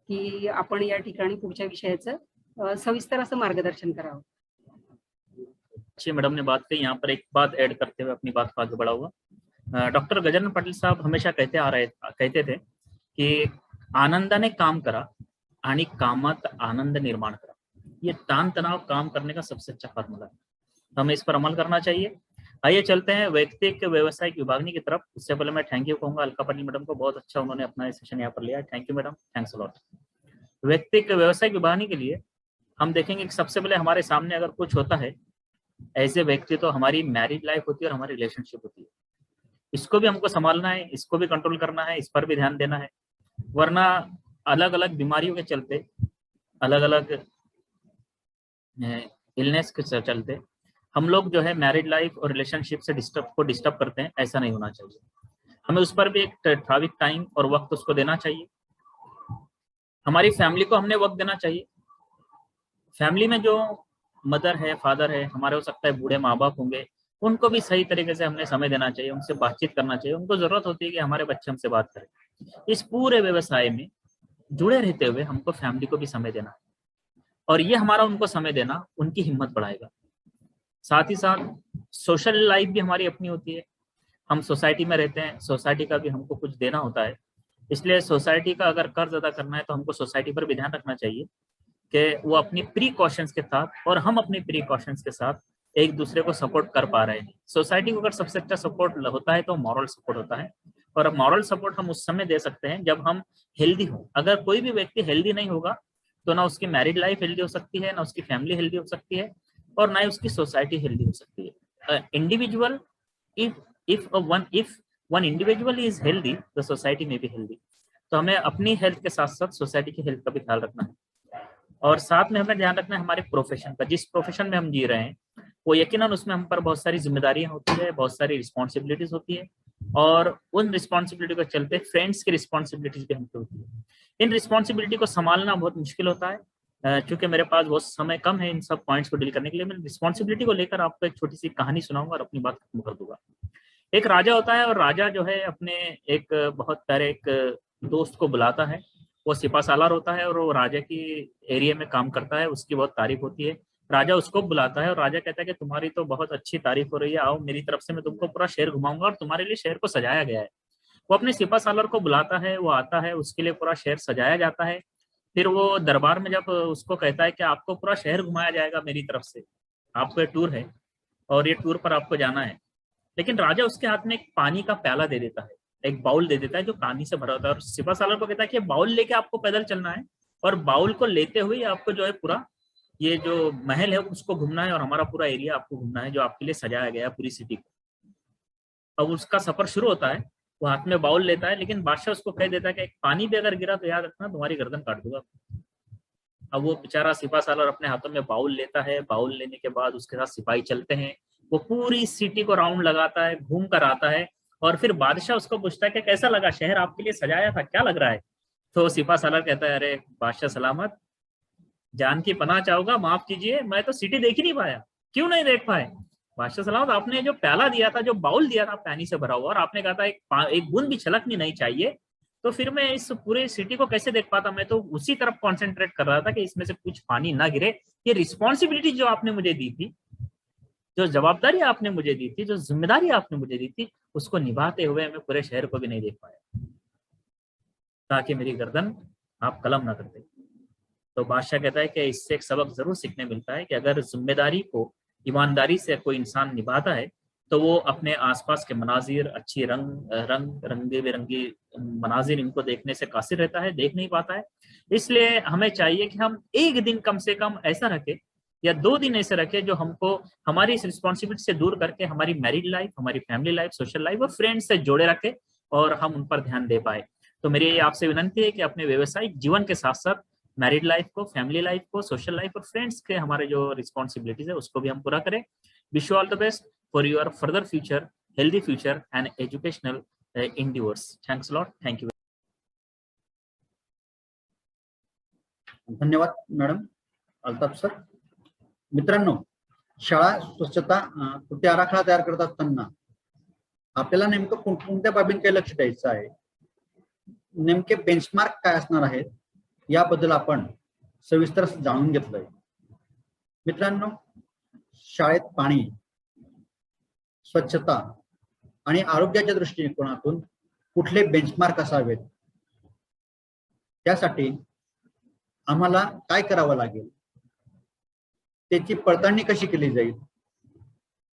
H: की आपण या ठिकाणी पुढच्या विषयाचं सविस्तर असं मार्गदर्शन करावं.
I: अच्छी मैडम ने बात कही, यहाँ पर एक बात ऐड करते हुए अपनी बात को आगे बढ़ाऊंगा। डॉक्टर गजानन पाटील साहब हमेशा कहते थे की आनंदाने काम करा आणि कामात आनंद निर्माण करा। ये तान तनाव काम करने का सबसे अच्छा फॉर्मूला है, हमें इस पर अमल करना चाहिए। आइए चलते हैं व्यक्तिक व्यवसायिक विभागनी की तरफ। उससे पहले मैं थैंक यू कहूंगा अलका पाटिल मैडम को, बहुत अच्छा उन्होंने अपना सेशन यहाँ पर लिया। Thank you madam, thanks a lot. व्यक्तिक व्यवसायिक विभागनी के लिए हम देखेंगे कि सबसे पहले हमारे सामने अगर कुछ होता है ऐसे व्यक्ति, तो हमारी मैरिज लाइफ होती है और हमारी रिलेशनशिप होती है। इसको भी हमको संभालना है, इसको भी कंट्रोल करना है, इस पर भी ध्यान देना है, वरना अलग अलग बीमारियों के चलते, अलग अलग इलनेस के चलते हम लोग जो है मैरिड लाइफ और रिलेशनशिप से डिस्टर्ब करते हैं। ऐसा नहीं होना चाहिए, हमें उस पर भी एक निर्धारित टाइम और वक्त उसको देना चाहिए। हमारी फैमिली को हमने वक्त देना चाहिए। फैमिली में जो मदर है, फादर है, हमारे हो सकता है बूढ़े माँ बाप होंगे, उनको भी सही तरीके से हमने समय देना चाहिए, उनसे बातचीत करना चाहिए। उनको जरूरत होती है कि हमारे बच्चे हमसे बात करें। इस पूरे व्यवसाय में जुड़े रहते हुए हमको फैमिली को भी समय देना है, और ये हमारा उनको समय देना उनकी हिम्मत बढ़ाएगा। साथ ही साथ सोशल लाइफ भी हमारी अपनी होती है, हम सोसाइटी में रहते हैं, सोसाइटी का भी हमको कुछ देना होता है। इसलिए सोसाइटी का अगर कर्ज अदा करना है तो हमको सोसाइटी पर भी ध्यान रखना चाहिए कि वो अपनी प्रीकॉशंस के साथ और हम अपनी प्रीकॉशंस के साथ एक दूसरे को सपोर्ट कर पा रहे हैं। सोसाइटी को अगर सबसे अच्छा सपोर्ट होता है तो मॉरल सपोर्ट होता है, और मॉरल सपोर्ट हम उस समय दे सकते हैं जब हम हेल्दी हो। अगर कोई भी व्यक्ति हेल्दी नहीं होगा तो ना उसकी मैरिड लाइफ हेल्दी हो सकती है, ना उसकी फैमिली हेल्दी हो सकती है, और ना ही उसकी सोसाइटी हेल्दी हो सकती है। Individual if one individual is healthy, the society may be healthy। तो हमें अपनी हेल्थ के साथ साथ सोसाइटी की हेल्थ का भी ख्याल रखना है, और साथ में हमें ध्यान रखना है हमारे प्रोफेशन का। जिस प्रोफेशन में हम जी रहे हैं वो यकीनन उसमें हम पर बहुत सारी जिम्मेदारियां होती है, बहुत सारी रिस्पॉन्सिबिलिटीज होती है, और उन रिस्पॉन्सिबिलिटी को चलते फ्रेंड्स की रिस्पॉन्सिबिलिटीज भी हमको होती है। इन रिस्पॉन्सिबिलिटी को संभालना बहुत मुश्किल होता है, क्योंकि मेरे पास बहुत समय कम है इन सब पॉइंट्स को डील करने के लिए। मैं रिस्पॉन्सिबिलिटी को लेकर आपको एक छोटी सी कहानी सुनाऊंगा और अपनी बात खत्म कर दूंगा। एक राजा होता है, और राजा जो है अपने एक बहुत प्यारे एक दोस्त को बुलाता है। वो सिपासालार होता है और वो राजा की एरिया में काम करता है, उसकी बहुत तारीफ होती है। राजा उसको बुलाता है और राजा कहता है कि तुम्हारी तो बहुत अच्छी तारीफ हो रही है, आओ मेरी तरफ से मैं तुमको पूरा शहर घुमाऊंगा, और तुम्हारे लिए शहर को सजाया गया है। वो अपने सिपासालार को बुलाता है, वो आता है, उसके लिए पूरा शहर सजाया जाता है। फिर वो दरबार में जब उसको कहता है कि आपको पूरा शहर घुमाया जाएगा मेरी तरफ से, आपको ये टूर है और ये टूर पर आपको जाना है। लेकिन राजा उसके हाथ में एक पानी का प्याला दे देता है, एक बाउल दे देता है जो पानी से भरा होता है, और सिपासालार को कहता है कि बाउल लेके आपको पैदल चलना है, और बाउल को लेते हुए आपको जो है पूरा ये जो महल है उसको घूमना है, और हमारा पूरा एरिया आपको घूमना है जो आपके लिए सजाया गया है पूरी सिटी को। अब उसका सफर शुरू होता है, वो हाथ में बाउल लेता है, लेकिन बादशाह उसको कह देता है कि पानी भी अगर गिरा तो याद रखना तुम्हारी गर्दन काट दूंगा। अब वो बेचारा सिपासालार अपने हाथों में बाउल लेता है, बाउल लेने के बाद उसके साथ सिपाही चलते हैं, वो पूरी सिटी को राउंड लगाता है, घूम कर आता है, और फिर बादशाह उसको पूछता है कि कैसा लगा, शहर आपके लिए सजाया था, क्या लग रहा है? तो सिपासालार कहता है, अरे बादशाह सलामत, जान की पनाह चाहूंगा, माफ कीजिए, मैं तो सिटी देख ही नहीं पाया। क्यों नहीं देख पाए? बादशाह सलामत, आपने जो प्याला दिया था, जो बाउल दिया था पानी से भरा हुआ, और आपने कहा था एक बूंद भी छलकनी नहीं चाहिए, तो फिर मैं इस पूरे सिटी को कैसे देख पाता? मैं तो उसी तरफ कॉन्सेंट्रेट कर रहा था कि इसमें से कुछ पानी ना गिरे। ये रिस्पॉन्सिबिलिटी जो आपने मुझे दी थी, जो जवाबदारी आपने मुझे दी थी, जो जिम्मेदारी आपने मुझे दी थी, उसको निभाते हुए मैं पूरे शहर को भी नहीं देख पाया, ताकि मेरी गर्दन आप कलम ना करते। तो बादशाह कहता है कि इससे एक सबक जरूर सीखने मिलता है कि अगर जिम्मेदारी को ईमानदारी से कोई इंसान निभाता है तो वो अपने आसपास के मनाजिर, अच्छी रंगे बिरंगी मनाजिर, इनको देखने से कासिर रहता है, देख नहीं पाता है। इसलिए हमें चाहिए कि हम एक दिन कम से कम ऐसा रखें, या 2 दिन ऐसे रखें जो हमको हमारी इस रिस्पॉन्सिबिलिटी से दूर करके हमारी मैरिड लाइफ, हमारी फैमिली लाइफ, सोशल लाइफ और फ्रेंड्स से जोड़े रखे, और हम उन पर ध्यान दे पाए। तो मेरी आपसे विनंती है कि अपने व्यवसायिक जीवन के साथ साथ मैरिड लाइफ को, फैमिली लाइफ को, सोशल लाइफ और फ्रेंड्स के हमारे जो रिस्पॉन्सिबिलिटीज है उसको भी हम पूरा करें। Wish you all the best for your further future, healthy future end educational endeavors. Thanks a lot. Thank you.
A: धन्यवाद मॅडम, अल्ताफ सर. मित्रांनो, शाळा स्वच्छता कृती आराखडा तयार करत असताना आपल्याला नेमकं कोणत्या बाबींकडे लक्ष द्यायचं आहे, नेमके बेंचमार्क काय असणार आहेत याबद्दल आपण सविस्तर जाणून घेतलंय. मित्रांनो, शाळेत पाणी, स्वच्छता आणि आरोग्याच्या दृष्टिकोनातून कुठले बेंचमार्क असावेत, त्यासाठी आम्हाला काय करावं लागेल, त्याची पडताळणी कशी केली जाईल,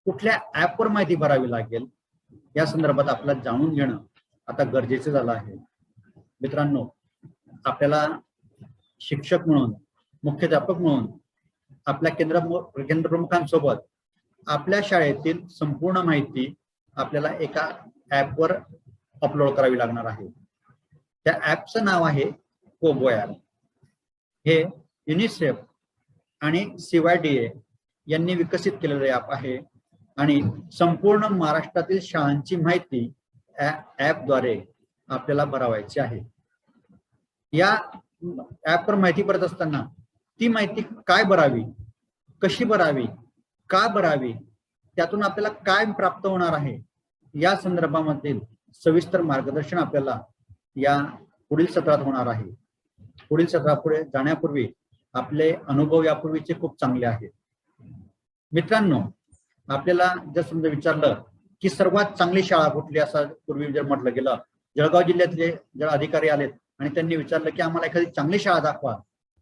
A: कुठल्या ऍपवर माहिती भरावी लागेल, या संदर्भात आपल्याला जाणून घेणं आता गरजेचं झालं आहे. मित्रांनो, आपल्याला शिक्षक म्हणून, मुख्याध्यापक म्हणून आपल्या केंद्र प्रमुखांसोबत आपल्या शाळेतील संपूर्ण माहिती आपल्याला एका ऍपवर अपलोड करावी लागणार आहे. त्या ऍपचं नाव आहे कोबो ऍप. हे युनिसेफ आणि CYDA यांनी विकसित केलेलं ऍप आहे आणि संपूर्ण महाराष्ट्रातील शाळांची माहिती ऍपद्वारे आपल्याला भरावायची आहे. या ऍपवर माहिती भरत असताना ती माहिती काय भरावी, कशी भरावी, का भरावी, त्यातून आपल्याला काय प्राप्त होणार आहे, या संदर्भामधील सविस्तर मार्गदर्शन आपल्याला या पुढील सत्रात होणार आहे. पुढील सत्रापुढे जाण्यापूर्वी आपले अनुभव यापूर्वीचे खूप चांगले आहेत. मित्रांनो, आपल्याला जर समजा विचारलं की सर्वात चांगली शाळा कुठली, असं पूर्वी जर म्हटलं गेलं, जळगाव जिल्ह्यातले जर अधिकारी आलेत आणि त्यांनी विचारलं की आम्हाला एखादी चांगली शाळा दाखवा,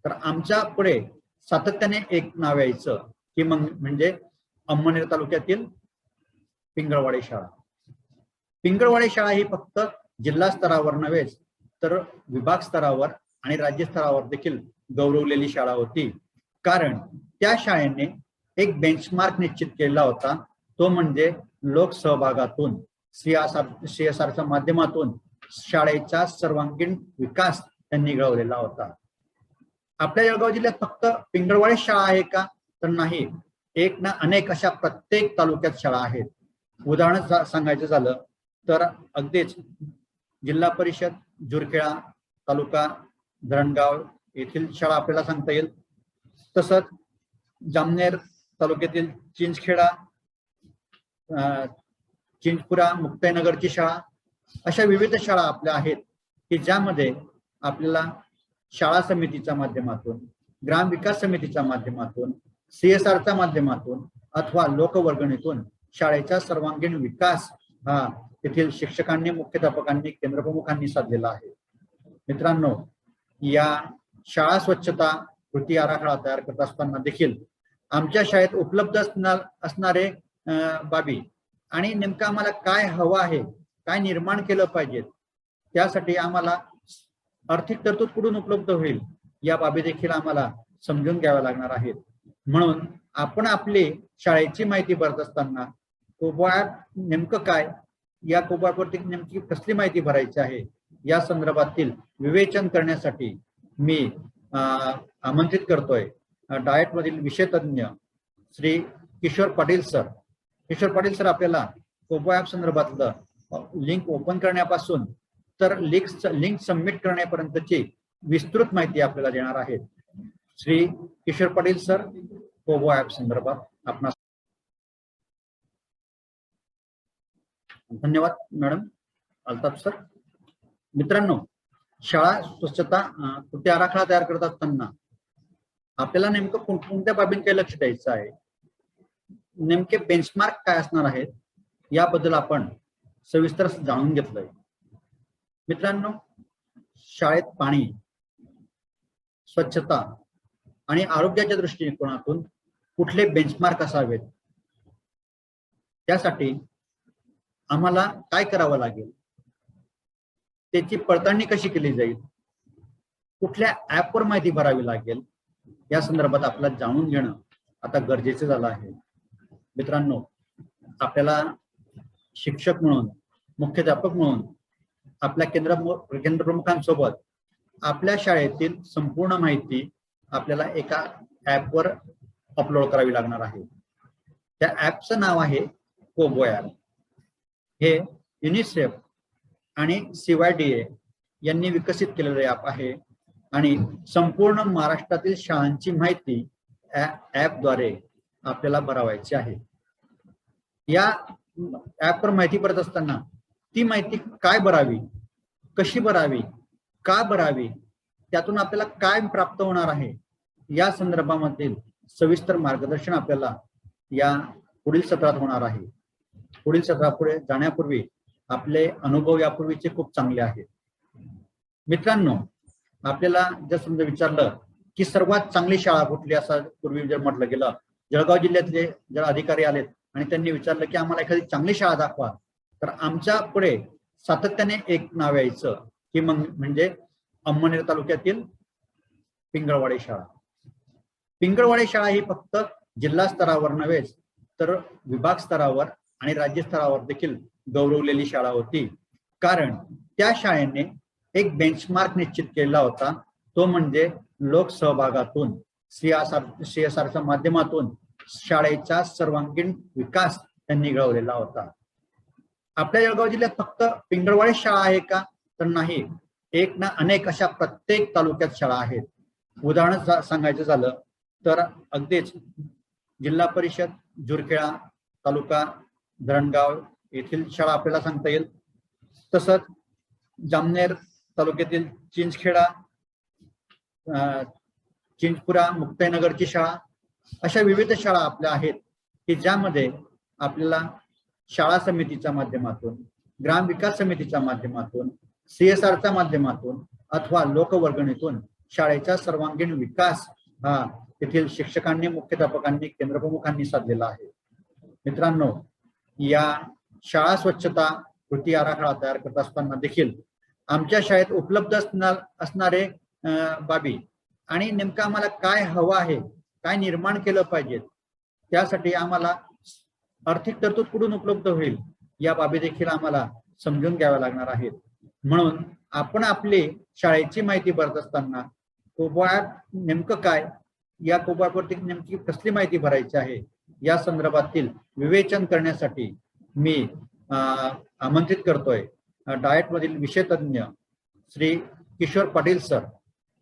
A: तर आमच्या पुढे सातत्याने एक नाव यायचं की मग म्हणजे अंमळनेर तालुक्यातील पिंगळवाडी शाळा. पिंगळवाडी शाळा ही फक्त जिल्हा स्तरावर नव्हेच तर विभाग स्तरावर आणि राज्य स्तरावर देखील गौरवलेली शाळा होती. कारण त्या शाळेने एक बेंचमार्क निश्चित केला होता, तो म्हणजे लोकसहभागातून CSRच्या माध्यमातून शाळेचा सर्वांगीण विकास त्यांनी घडवलेला होता. आपल्या जळगाव जिल्ह्यात फक्त पिंगळवाडी शाळा आहे का, तर नाही. एक ना अनेक अशा प्रत्येक तालुक्यात शाळा आहेत. उदाहरण सांगायचं झालं तर अगदीच जिल्हा परिषद जुरखेडा तालुका धरणगाव येथील शाळा आपल्याला सांगता येईल. तसंच जामनेर तालुक्यातील चिंचखेडा, चिंचपुरा, मुक्ताईनगरची शाळा, अशा विविध शाळा आपल्या आहेत की ज्यामध्ये आपल्याला शाळा समितीच्या माध्यमातून, ग्राम विकास समितीच्या माध्यमातून, CSRच्या माध्यमातून अथवा लोकवर्गणीतून शाळेचा सर्वांगीण विकास हा तेथील शिक्षकांनी, मुख्याध्यापकांनी, केंद्रप्रमुखांनी साधलेला आहे. मित्रांनो, या शाळा स्वच्छता कृती आराखडा तयार करत असताना देखील आमच्या शाळेत उपलब्ध असणारे बाबी आणि नेमकं आम्हाला काय हवं आहे, काय निर्माण केलं पाहिजे, त्यासाठी आम्हाला आर्थिक तरतूद कुठून उपलब्ध होईल, या बाबी देखील आम्हाला समजून घ्याव्या लागणार आहेत. म्हणून आपण आपली शाळेची माहिती भरत असताना कोबो ऍप नेमकं काय, या कोबो ऍपवरती नेमकी कसली माहिती भरायची आहे, या संदर्भातील विवेचन करण्यासाठी मी आमंत्रित करतोय डाएट मधील विषय तज्ञ श्री किशोर पाटील सर. किशोर पाटील सर आपल्याला कोबो ऍप संदर्भातलं लिंक ओपन करण्यापासून तर लिंक सबमिट करण्यापर्यंतची विस्तृत माहिती आपल्याला देणार आहेत. श्री किशोर पाटील सर, कोबो ऍप संदर्भात आपणास धन्यवाद. Madam Altaf sir. मित्रांनो, शाळा स्वच्छता कृती आराखडा तयार करत असताना आपल्याला नेमकं कोणत्या बाबींकडे लक्ष द्यायचं आहे, नेमके बेंचमार्क काय असणार आहेत, याबद्दल आपण सविस्तर जाणून घेतलंय. मित्रांनो, शाळेत पाणी, स्वच्छता आणि आरोग्याच्या दृष्टिकोनातून कुठले बेंचमार्क असावेत, त्यासाठी आम्हाला काय करावं लागेल, त्याची पडताळणी कशी केली जाईल, कुठल्या ऍपवर माहिती भरावी लागेल, या संदर्भात आपल्याला जाणून घेणं आता गरजेचं झालं आहे. मित्रांनो, आपल्याला शिक्षक म्हणून, मुख्याध्यापक म्हणून आपल्या केंद्रप्रमुखांसोबत आपल्या शाळेतील संपूर्ण माहिती आपल्याला एका ऍपवर अपलोड करावी लागणार आहे. त्या ऍपचं नाव आहे कोबो ऍप. हे युनिसेफ आणि CYDA यांनी विकसित केलेलं ऍप आहे आणि संपूर्ण महाराष्ट्रातील शाळांची माहिती ऍपद्वारे आपल्याला भरावायची आहे. या ऍपवर माहिती भरत असताना ती माहिती काय भरावी, कशी भरावी, का भरावी, त्यातून आपल्याला काय प्राप्त होणार आहे, या संदर्भामधील सविस्तर मार्गदर्शन आपल्याला या पुढील सत्रात होणार आहे. पुढील सत्रापुढे जाण्यापूर्वी आपले अनुभव यापूर्वीचे खूप चांगले आहेत. मित्रांनो, आपल्याला जर समजा विचारलं की सर्वात चांगली शाळा कुठली असं पूर्वी जर म्हटलं गेलं, जळगाव जिल्ह्यातले जर अधिकारी आलेत आणि त्यांनी विचारलं की आम्हाला एखादी चांगली शाळा दाखवा, तर आमच्या पुढे सातत्याने एक नाव यायचं की मग म्हणजे अंमळनेर तालुक्यातील पिंगळवाडी शाळा. पिंगळवाडी शाळा ही फक्त जिल्हा स्तरावर नव्हेच तर विभाग स्तरावर आणि राज्य स्तरावर देखील गौरवलेली शाळा होती. कारण त्या शाळेने एक बेंचमार्क निश्चित केला होता, तो म्हणजे लोकसहभागातून CSRच्या माध्यमातून शाळेचा सर्वांगीण विकास त्यांनी घडवलेला होता. आपल्या जळगाव जिल्ह्यात फक्त पिंगळवाडी शाळा आहे का, तर नाही. एक ना अनेक अशा प्रत्येक तालुक्यात शाळा आहेत. उदाहरण सांगायचं झालं तर अगदीच जिल्हा परिषद जुरखेडा तालुका धरणगाव येथील शाळा आपल्याला सांगता येईल. तसंच जामनेर तालुक्यातील चिंचखेडा, चिंचपुरा, मुक्ताईनगरची शाळा, अशा विविध शाळा आपल्या आहेत की ज्यामध्ये आपल्याला शाळा समितीच्या माध्यमातून, ग्राम विकास समितीच्या माध्यमातून, CSRच्या माध्यमातून अथवा लोकवर्गणीतून शाळेचा सर्वांगीण विकास हा तेथील शिक्षकांनी, मुख्याध्यापकांनी, केंद्रप्रमुखांनी साधलेला आहे. मित्रांनो, या शाळा स्वच्छता कृती आराखडा तयार करत असताना देखील आमच्या शाळेत उपलब्ध असणारे बाबी आणि नेमकं आम्हाला काय हवं आहे, काय निर्माण केलं पाहिजे, त्यासाठी आम्हाला आर्थिक तरतूद कुठून उपलब्ध होईल या बाबी देखील आम्हाला समजून घ्याव्या लागणार आहेत. म्हणून आपण आपली शाळेची माहिती भरत असताना कोबो ॲप नेमकं काय, या कोबो ॲपवरती नेमकी कसली माहिती भरायची आहे या संदर्भातील विवेचन करण्यासाठी मी आमंत्रित करतोय डाएट मधील विषय तज्ञ श्री किशोर पाटील सर.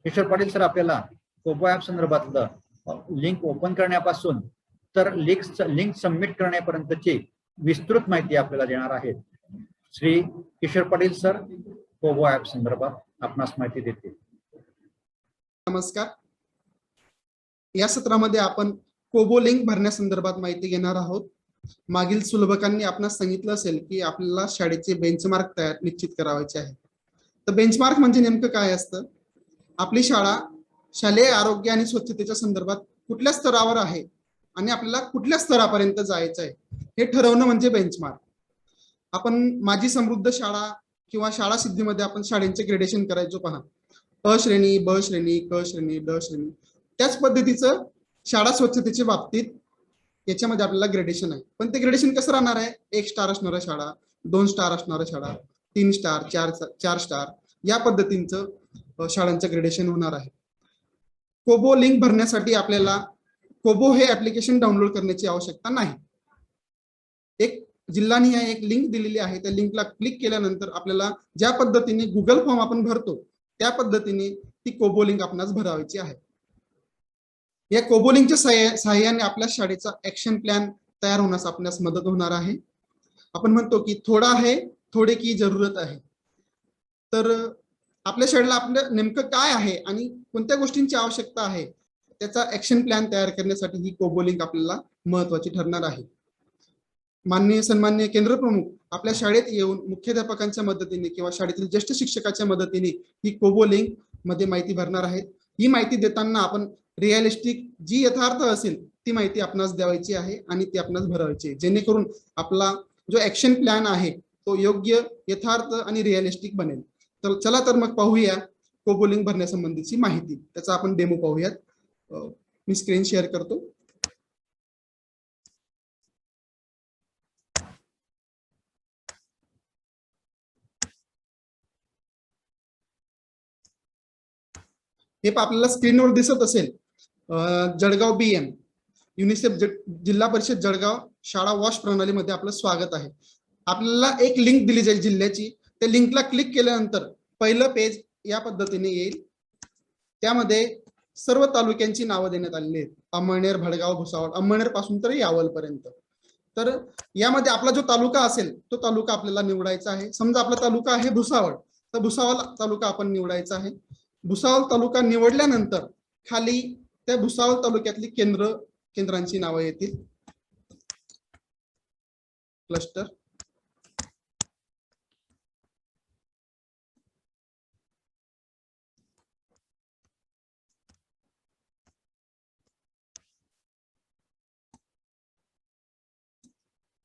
A: किशोर पाटील सर आपल्याला कोबो ॲप संदर्भातलं लिंक ओपन करण्यापासून तर लिंक सबमिट करण्यापर्यंतची विस्तृत माहिती आपल्याला देणार आहेत. श्री किशोर पाटील सर कोबो ॲप संदर्भात आपणास माहिती देतील.
J: नमस्कार. या सत्रामध्ये आपण कोबो लिंक भरण्यासंदर्भात माहिती घेणार आहोत. मागील सुलभकांनी आपणास सांगितलं असेल की आपल्याला शाळेचे बेंचमार्क निश्चित करावायचे आहे. तर बेंचमार्क म्हणजे नेमकं काय असतं? आपली शाळा शालेय आरोग्य आणि स्वच्छतेच्या संदर्भात कुठल्या स्तरावर आहे आणि आपल्याला कुठल्या स्तरापर्यंत जायचं आहे हे ठरवणं म्हणजे बेंचमार्क. आपण माझी समृद्ध शाळा किंवा शाळा सिद्धीमध्ये आपण शाळेंचे ग्रेडेशन करायचो पहा, अ श्रेणी, ब श्रेणी, क श्रेणी, ड श्रेणी. त्याच पद्धतीचं शाळा स्वच्छतेच्या बाबतीत याच्यामध्ये आपल्याला ग्रेडेशन आहे. पण ते ग्रेडेशन कसं राहणार आहे? 1 स्टार असणाऱ्या शाळा, 2 स्टार असणाऱ्या शाळा, 3 स्टार, 4 स्टार, या पद्धतीचं शाळांचं ग्रेडेशन होणार आहे. कोबो लिंक भरण्यासाठी आपल्याला कोबो हे ऍप्लिकेशन डाउनलोड करण्याची आवश्यकता नाही. एक जिल्हानिहाय एक लिंक दिलेली आहे, त्या लिंकला क्लिक केल्यानंतर आपल्याला ज्या पद्धतीने गुगल फॉर्म आपण भरतो त्या पद्धतीने ती कोबो लिंक आपणास भरावायची आहे. या कोबो लिंकच्या सहाय्याने आपल्या शाळेचा ऍक्शन प्लॅन तयार होण्यास आपल्यास मदत होणार आहे. आपण म्हणतो की थोडा है थोडे की जरूरत आहे. तर आपल्या शाळेला आपलं नेमकं काय आहे आणि कोणत्या गोष्टींची आवश्यकता आहे त्याचा ऍक्शन प्लॅन तयार करण्यासाठी ही कोबो लिंक आपल्याला महत्वाची ठरणार आहे. माननीय सन्माननीय केंद्रप्रमुख आपल्या शाळेत येऊन मुख्याध्यापकांच्या मदतीने किंवा शाळेतील ज्येष्ठ शिक्षकाच्या मदतीने ही कोबो लिंक मध्ये माहिती भरणार आहेत. ही माहिती देताना आपण रिअलिस्टिक जी यथार्थ असेल ती माहिती आपणास द्यावायची आहे आणि ती आपणास भरावायची आहे, जेणेकरून आपला जो ऍक्शन प्लॅन आहे तो योग्य, यथार्थ आणि रिअलिस्टिक बनेल. तर चला तर मग पाहूया कोबो लिंक भरण्यासंबंधीची माहिती. त्याचा आपण डेमो पाहूयात. मी स्क्रीन शेअर करतो. हे आपल्याला स्क्रीनवर दिसत असेल जळगाव BM युनिसेफ जिल्हा परिषद जळगाव शाळा वॉश प्रणालीमध्ये आपलं स्वागत आहे. आपल्याला एक लिंक दिली जाईल जिल्ह्याची. त्या लिंकला क्लिक केल्यानंतर पहिलं पेज या पद्धतीने येईल. त्यामध्ये सर्व तालुक्यांची नावं देण्यात आलेली आहेत. अंमळनेर, भडगाव, भुसावळ, अंमळनेर पासून तर यावलपर्यंत. तर यामध्ये आपला जो तालुका असेल तो तालुका आपल्याला निवडायचा आहे. समजा आपला तालुका आहे भुसावळ, तर भुसावळ तालुका आपण निवडायचा आहे. भुसावळ तालुका निवडल्यानंतर खाली त्या भुसावळ तालुक्यातली केंद्रांची नावं येतील. क्लस्टर.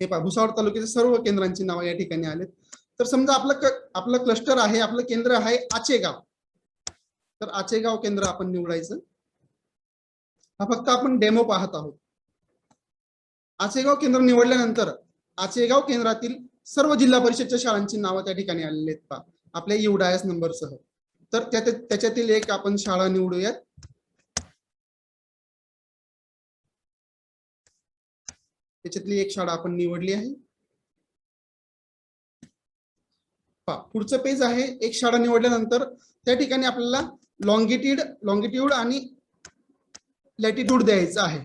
J: हे पहा, भुसावळ तालुक्याच्या सर्व केंद्रांची नावं या ठिकाणी आलेत. तर समजा आपलं क्लस्टर आहे, आपलं केंद्र आहे आचेगाव. तर आचेगाव केंद्र आपण निवडायचं. हा फक्त आपण डेमो पाहत आहोत. आचेगाव केंद्र निवडल्यानंतर आचेगाव केंद्रातील सर्व जिल्हा परिषदच्या शाळांची नावं त्या ठिकाणी आलेली आहेत पहा, आपल्या UDIS नंबरसह. तर त्याच्यातील एक आपण शाळा निवडूयात. त्याच्यातली एक शाळा आपण निवडली आहे. पुढचं पेज आहे. एक शाळा निवडल्यानंतर त्या ठिकाणी आपल्याला लॉंगिट्यूड आणि लॅटिट्यूड द्यायचं आहे.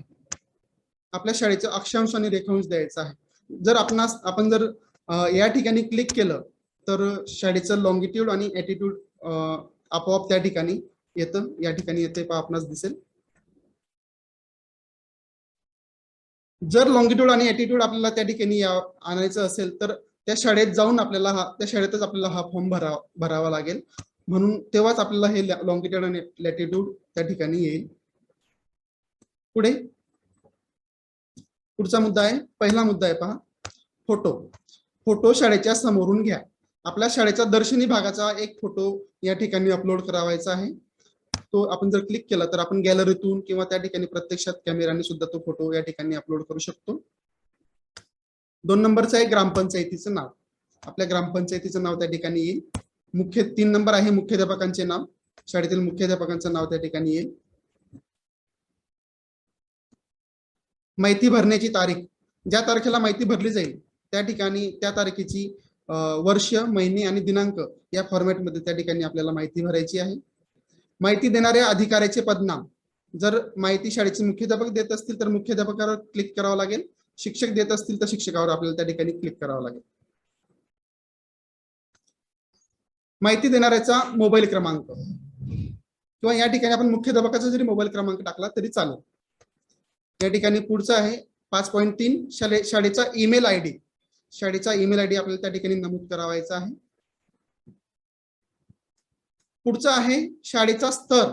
J: आपल्या शाळेचं अक्षांश आणि रेखांश द्यायचा आहे. जर आपण जर या ठिकाणी क्लिक केलं तर शाळेचं लॉंगिट्यूड आणि लॅटिट्यूड आपोआप त्या ठिकाणी येतं. या ठिकाणी येते पहा, आपणास दिसेल. जर लॉंगिट्यूड आणि लॅटिट्यूड आपल्याला त्या ठिकाणी आणायचं असेल तर त्या शाळेत जाऊन आपल्याला त्या शाळेतच आपल्याला हा फॉर्म भरावा लागेल. म्हणून तेव्हाच आपल्याला हे लॉंगिट्यूड आणि लॅटिट्यूड त्या ठिकाणी येईल. पुढचा मुद्दा आहे, पहिला मुद्दा आहे पहा, फोटो शाळेच्या समोरून घ्या. आपल्या शाळेचा दर्शनी भागाचा एक फोटो या ठिकाणी अपलोड करावायचा आहे. तो आपण जर क्लिक केला तर आपण गॅलरीतून किंवा त्या ठिकाणी प्रत्यक्षात कॅमेराने सुद्धा तो फोटो या ठिकाणी अपलोड करू शकतो. 2 नंबरचं आहे ग्रामपंचायतीचं नाव. आपल्या ग्रामपंचायतीचं नाव त्या ठिकाणी येईल. 3 नंबर आहे मुख्याध्यापकांचे नाव. शाळेतील मुख्याध्यापकांचं नाव त्या ठिकाणी येईल. माहिती भरण्याची तारीख, ज्या तारखेला माहिती भरली जाईल त्या ठिकाणी त्या तारखेची वर्ष, महिने आणि दिनांक या फॉर्मॅटमध्ये त्या ठिकाणी आपल्याला माहिती भरायची आहे. माहिती देणाऱ्या अधिकाऱ्याचे पदनाम. जर माहिती शाळेचे मुख्याध्यापक देत असतील तर मुख्याध्यापकावर क्लिक करावं लागेल. शिक्षक देत असतील तर शिक्षकावर आपल्याला त्या ठिकाणी क्लिक करावं लागेल. माहिती देणाऱ्याचा मोबाईल क्रमांक किंवा या ठिकाणी आपण मुख्याध्यापकाचा जरी मोबाईल क्रमांक टाकला तरी चालेल. या ठिकाणी पुढचं आहे 5.3 शाळेचा ईमेल आयडी. शाळेचा ईमेल आयडी आपल्याला त्या ठिकाणी नमूद करावायचा आहे. पुढचं आहे शाळेचा स्तर.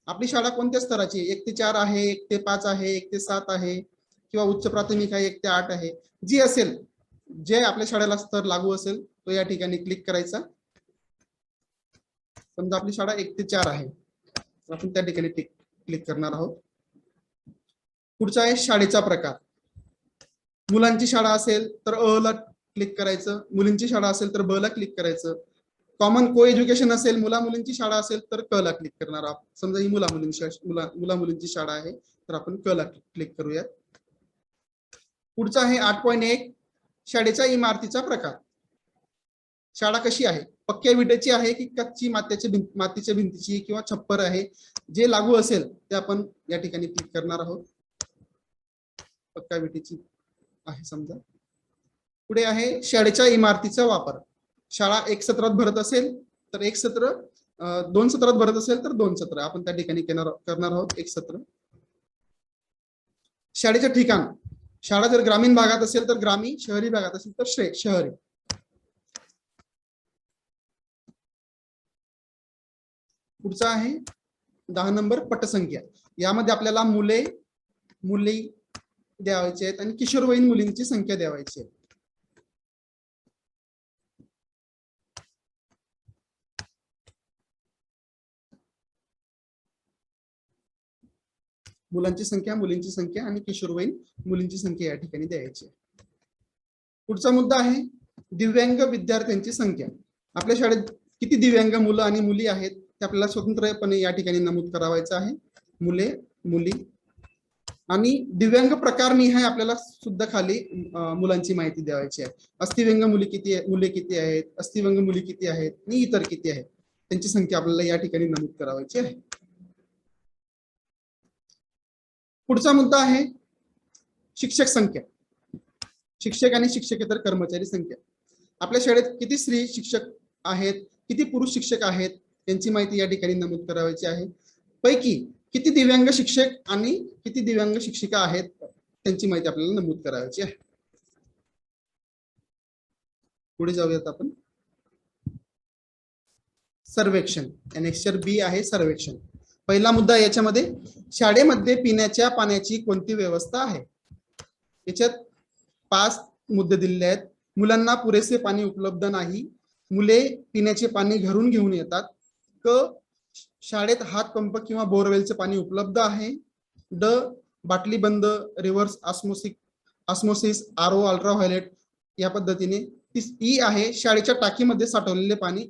J: आपली शाळा कोणत्या स्तराची आहे? 1 ते 4 आहे, 1 ते 5 आहे, 1 ते 7 आहे किंवा उच्च प्राथमिक आहे 1 ते 8 आहे. जी असेल, जे आपल्या शाळेला स्तर लागू असेल तो या ठिकाणी क्लिक करायचा. समजा आपली शाळा 1 ते 4 आहे, आपण त्या ठिकाणी क्लिक करणार आहोत. पुढचा आहे शाळेचा प्रकार. मुलांची शाळा असेल तर अ ला क्लिक करायचं, मुलींची शाळा असेल तर ब ला क्लिक करायचं. कॉमन को एज्युकेशन असेल, मुला मुलींची शाळा असेल तर क ला क्लिक करणार आहोत. समजा ही मुला मुलींची शाळा आहे तर आपण क ला क्लिक करूयात. पुढचा आहे 8.1 शाळेच्या इमारतीचा प्रकार. शाळा कशी आहे? पक्क्या विटेची आहे की कच्ची मातीच्या भिंतीची किंवा छप्पर आहे? जे लागू असेल ते आपण या ठिकाणी क्लिक करणार आहोत. पक्का विटेची आहे समजा. पुढे आहे शाळेच्या इमारतीचा वापर. शाळा 1 सत्रात भरत असेल तर 1 सत्र, 2 सत्रात भरत असेल तर 2 सत्र आपण त्या ठिकाणी करणार आहोत 1 सत्र. शाळेचे ठिकाण. शाळा जर ग्रामीण भागात असेल तर ग्रामीण, शहरी भागात असेल तर शहरी. पुढचा आहे 10 नंबर पटसंख्या. यामध्ये आपल्याला मुली द्यावायचे आहेत आणि किशोरवयीन मुलींची संख्या द्यावायची आहे. मुलांची संख्या, मुलींची संख्या आणि किशोरवयीन मुलींची संख्या या ठिकाणी द्यायची आहे. पुढचा मुद्दा आहे दिव्यांग विद्यार्थ्यांची संख्या. आपल्या शाळेत किती दिव्यांग मुलं आणि मुली आहेत ते आपल्याला स्वतंत्रपणे या ठिकाणी नमूद करावायचं आहे. मुले, मुली आणि दिव्यांग प्रकारनिहाय आपल्याला सुद्धा खाली मुलांची माहिती द्यावायची आहे. अस्थिव्यंग मुले किती आहेत, अस्थिव्यंग मुली किती आहेत आणि इतर किती आहेत त्यांची संख्या आपल्याला या ठिकाणी नमूद करावायची आहे. पुढचा मुद्दा आहे शिक्षक संख्या. शिक्षक आणि शिक्षकेतर कर्मचारी संख्या. आपल्या शाळेत किती स्त्री शिक्षक आहेत, किती पुरुष शिक्षक आहेत त्यांची माहिती या ठिकाणी नमूद करावायची आहे. पैकी किती दिव्यांग शिक्षक आणि किती दिव्यांग शिक्षिका आहेत त्यांची माहिती आपल्याला नमूद करायची आहे. पुढे जाऊयात आपण. सर्वेक्षण. अनेक्सर बी आहे सर्वेक्षण. पहिला मुद्दा याच्यामध्ये, शाळेमध्ये पिण्याच्या पाण्याची कोणती व्यवस्था आहे. याच्यात 5 मुद्दे दिलेले आहेत. मुलांना पुरेसे पाणी उपलब्ध नाही. मुले पिण्याचे पाणी घरून घेऊन येतात. क, शाळेत हातपंप किंवा बोरवेलचे पाणी उपलब्ध आहे. ड, बाटली बंद, रिव्हर्स ऑस्मोसिस, आरओ, अल्ट्राव्हायोलेट या पद्धतीने. ई आहे, शाळेच्या टाकीमध्ये साठवलेले पाणी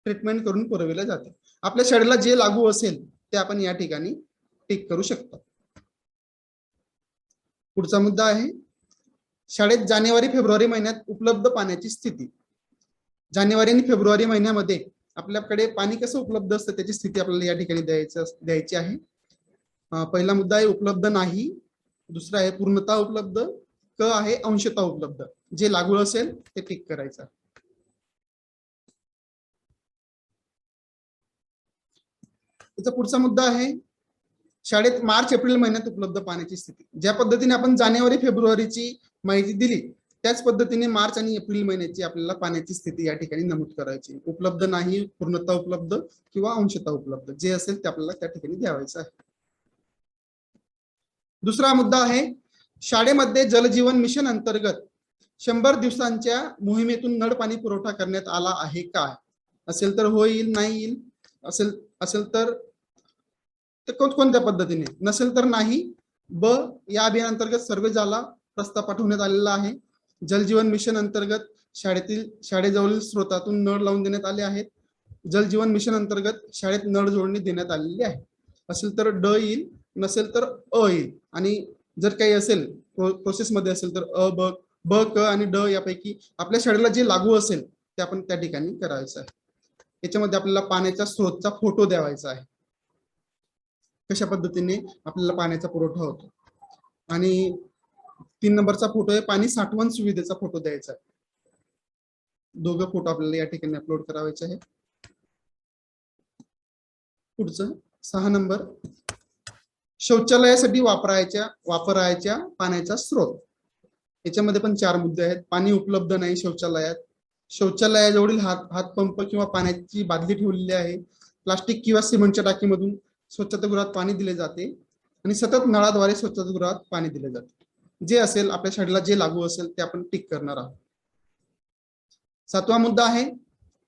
J: ट्रीटमेंट करून पुरवले जाते. आपल्या शाळेला जे लागू असेल ते आपण या ठिकाणी टिक करू शकतो. पुढचा मुद्दा आहे, शाळेत जानेवारी फेब्रुवारी महिन्यात उपलब्ध पाण्याची स्थिती. जानेवारी आणि फेब्रुवारी महिन्यामध्ये आपल्याकडे पाणी कसं उपलब्ध असतं त्याची स्थिती आपल्याला या ठिकाणी द्यायची आहे. पहिला मुद्दा आहे उपलब्ध नाही. दुसरा आहे पूर्णतः उपलब्ध. क आहे अंशतः उपलब्ध. जे लागू असेल ते टिक करायचं. त्याचा पुढचा मुद्दा आहे, शाळेत मार्च एप्रिल महिन्यात उपलब्ध पाण्याची स्थिती. ज्या पद्धतीने आपण जानेवारी फेब्रुवारीची माहिती दिली त्याच पद्धतीने मार्च आणि एप्रिल महिन्याची आपल्याला पाण्याची स्थिती या ठिकाणी नमूद करायची. उपलब्ध नाही, पूर्णतः उपलब्ध किंवा अंशतः उपलब्ध, जे असेल ते आपल्याला त्या ठिकाणी द्यावायचं आहे. दुसरा मुद्दा आहे, शाळेमध्ये जलजीवन मिशन अंतर्गत 100 दिवसांच्या मोहिमेतून नळ पाणी पुरवठा करण्यात आला आहे काय. असेल तर होईल, नाही येईल, असेल तर कोणत्या पद्धतीने, नसेल तर नाही. ब, या अभियानांतर्गत सर्वे झाला, प्रस्ताव पाठवण्यात आलेला आहे. जलजीवन मिशन अंतर्गत शाळेजवळील स्रोतातून नळ लावून देण्यात आले आहेत. जलजीवन मिशन अंतर्गत शाळेत नळ जोडणी देण्यात आलेली आहे. असेल तर ड येईल, नसेल तर अ येईल. आणि जर काही असेल प्रोसेसमध्ये असेल तर अ, ब, क आणि ड यापैकी आपल्या शाळेला जे लागू असेल ते आपण त्या ठिकाणी करायचं आहे. याच्यामध्ये आपल्याला पाण्याच्या स्रोतचा फोटो द्यावायचा आहे, कशा पद्धतीने आपल्याला पाण्याचा पुरवठा होतो. आणि 3 नंबरचा फोटो आहे पाणी साठवण सुविधेचा फोटो द्यायचा आहे. दोघं फोटो आपल्याला या ठिकाणी अपलोड करायचे आहे. पुढचं 6 नंबर, शौचालयासाठी वापरायच्या पाण्याचा स्रोत. याच्यामध्ये पण 4 मुद्दे आहेत. पाणी उपलब्ध नाही शौचालयात. शौचालयाजवळील हातपंप किंवा पाण्याची बादली ठेवलेली आहे. प्लास्टिक किंवा सिमेंटच्या टाकीमधून स्वच्छतागृहात पाणी दिले जाते आणि सतत नळाद्वारे स्वच्छतागृहात पाणी दिले जाते. जे असेल आपल्या शाळेला जे लागू असेल ते आपण टिक करणार आहोत. 7वा मुद्दा आहे,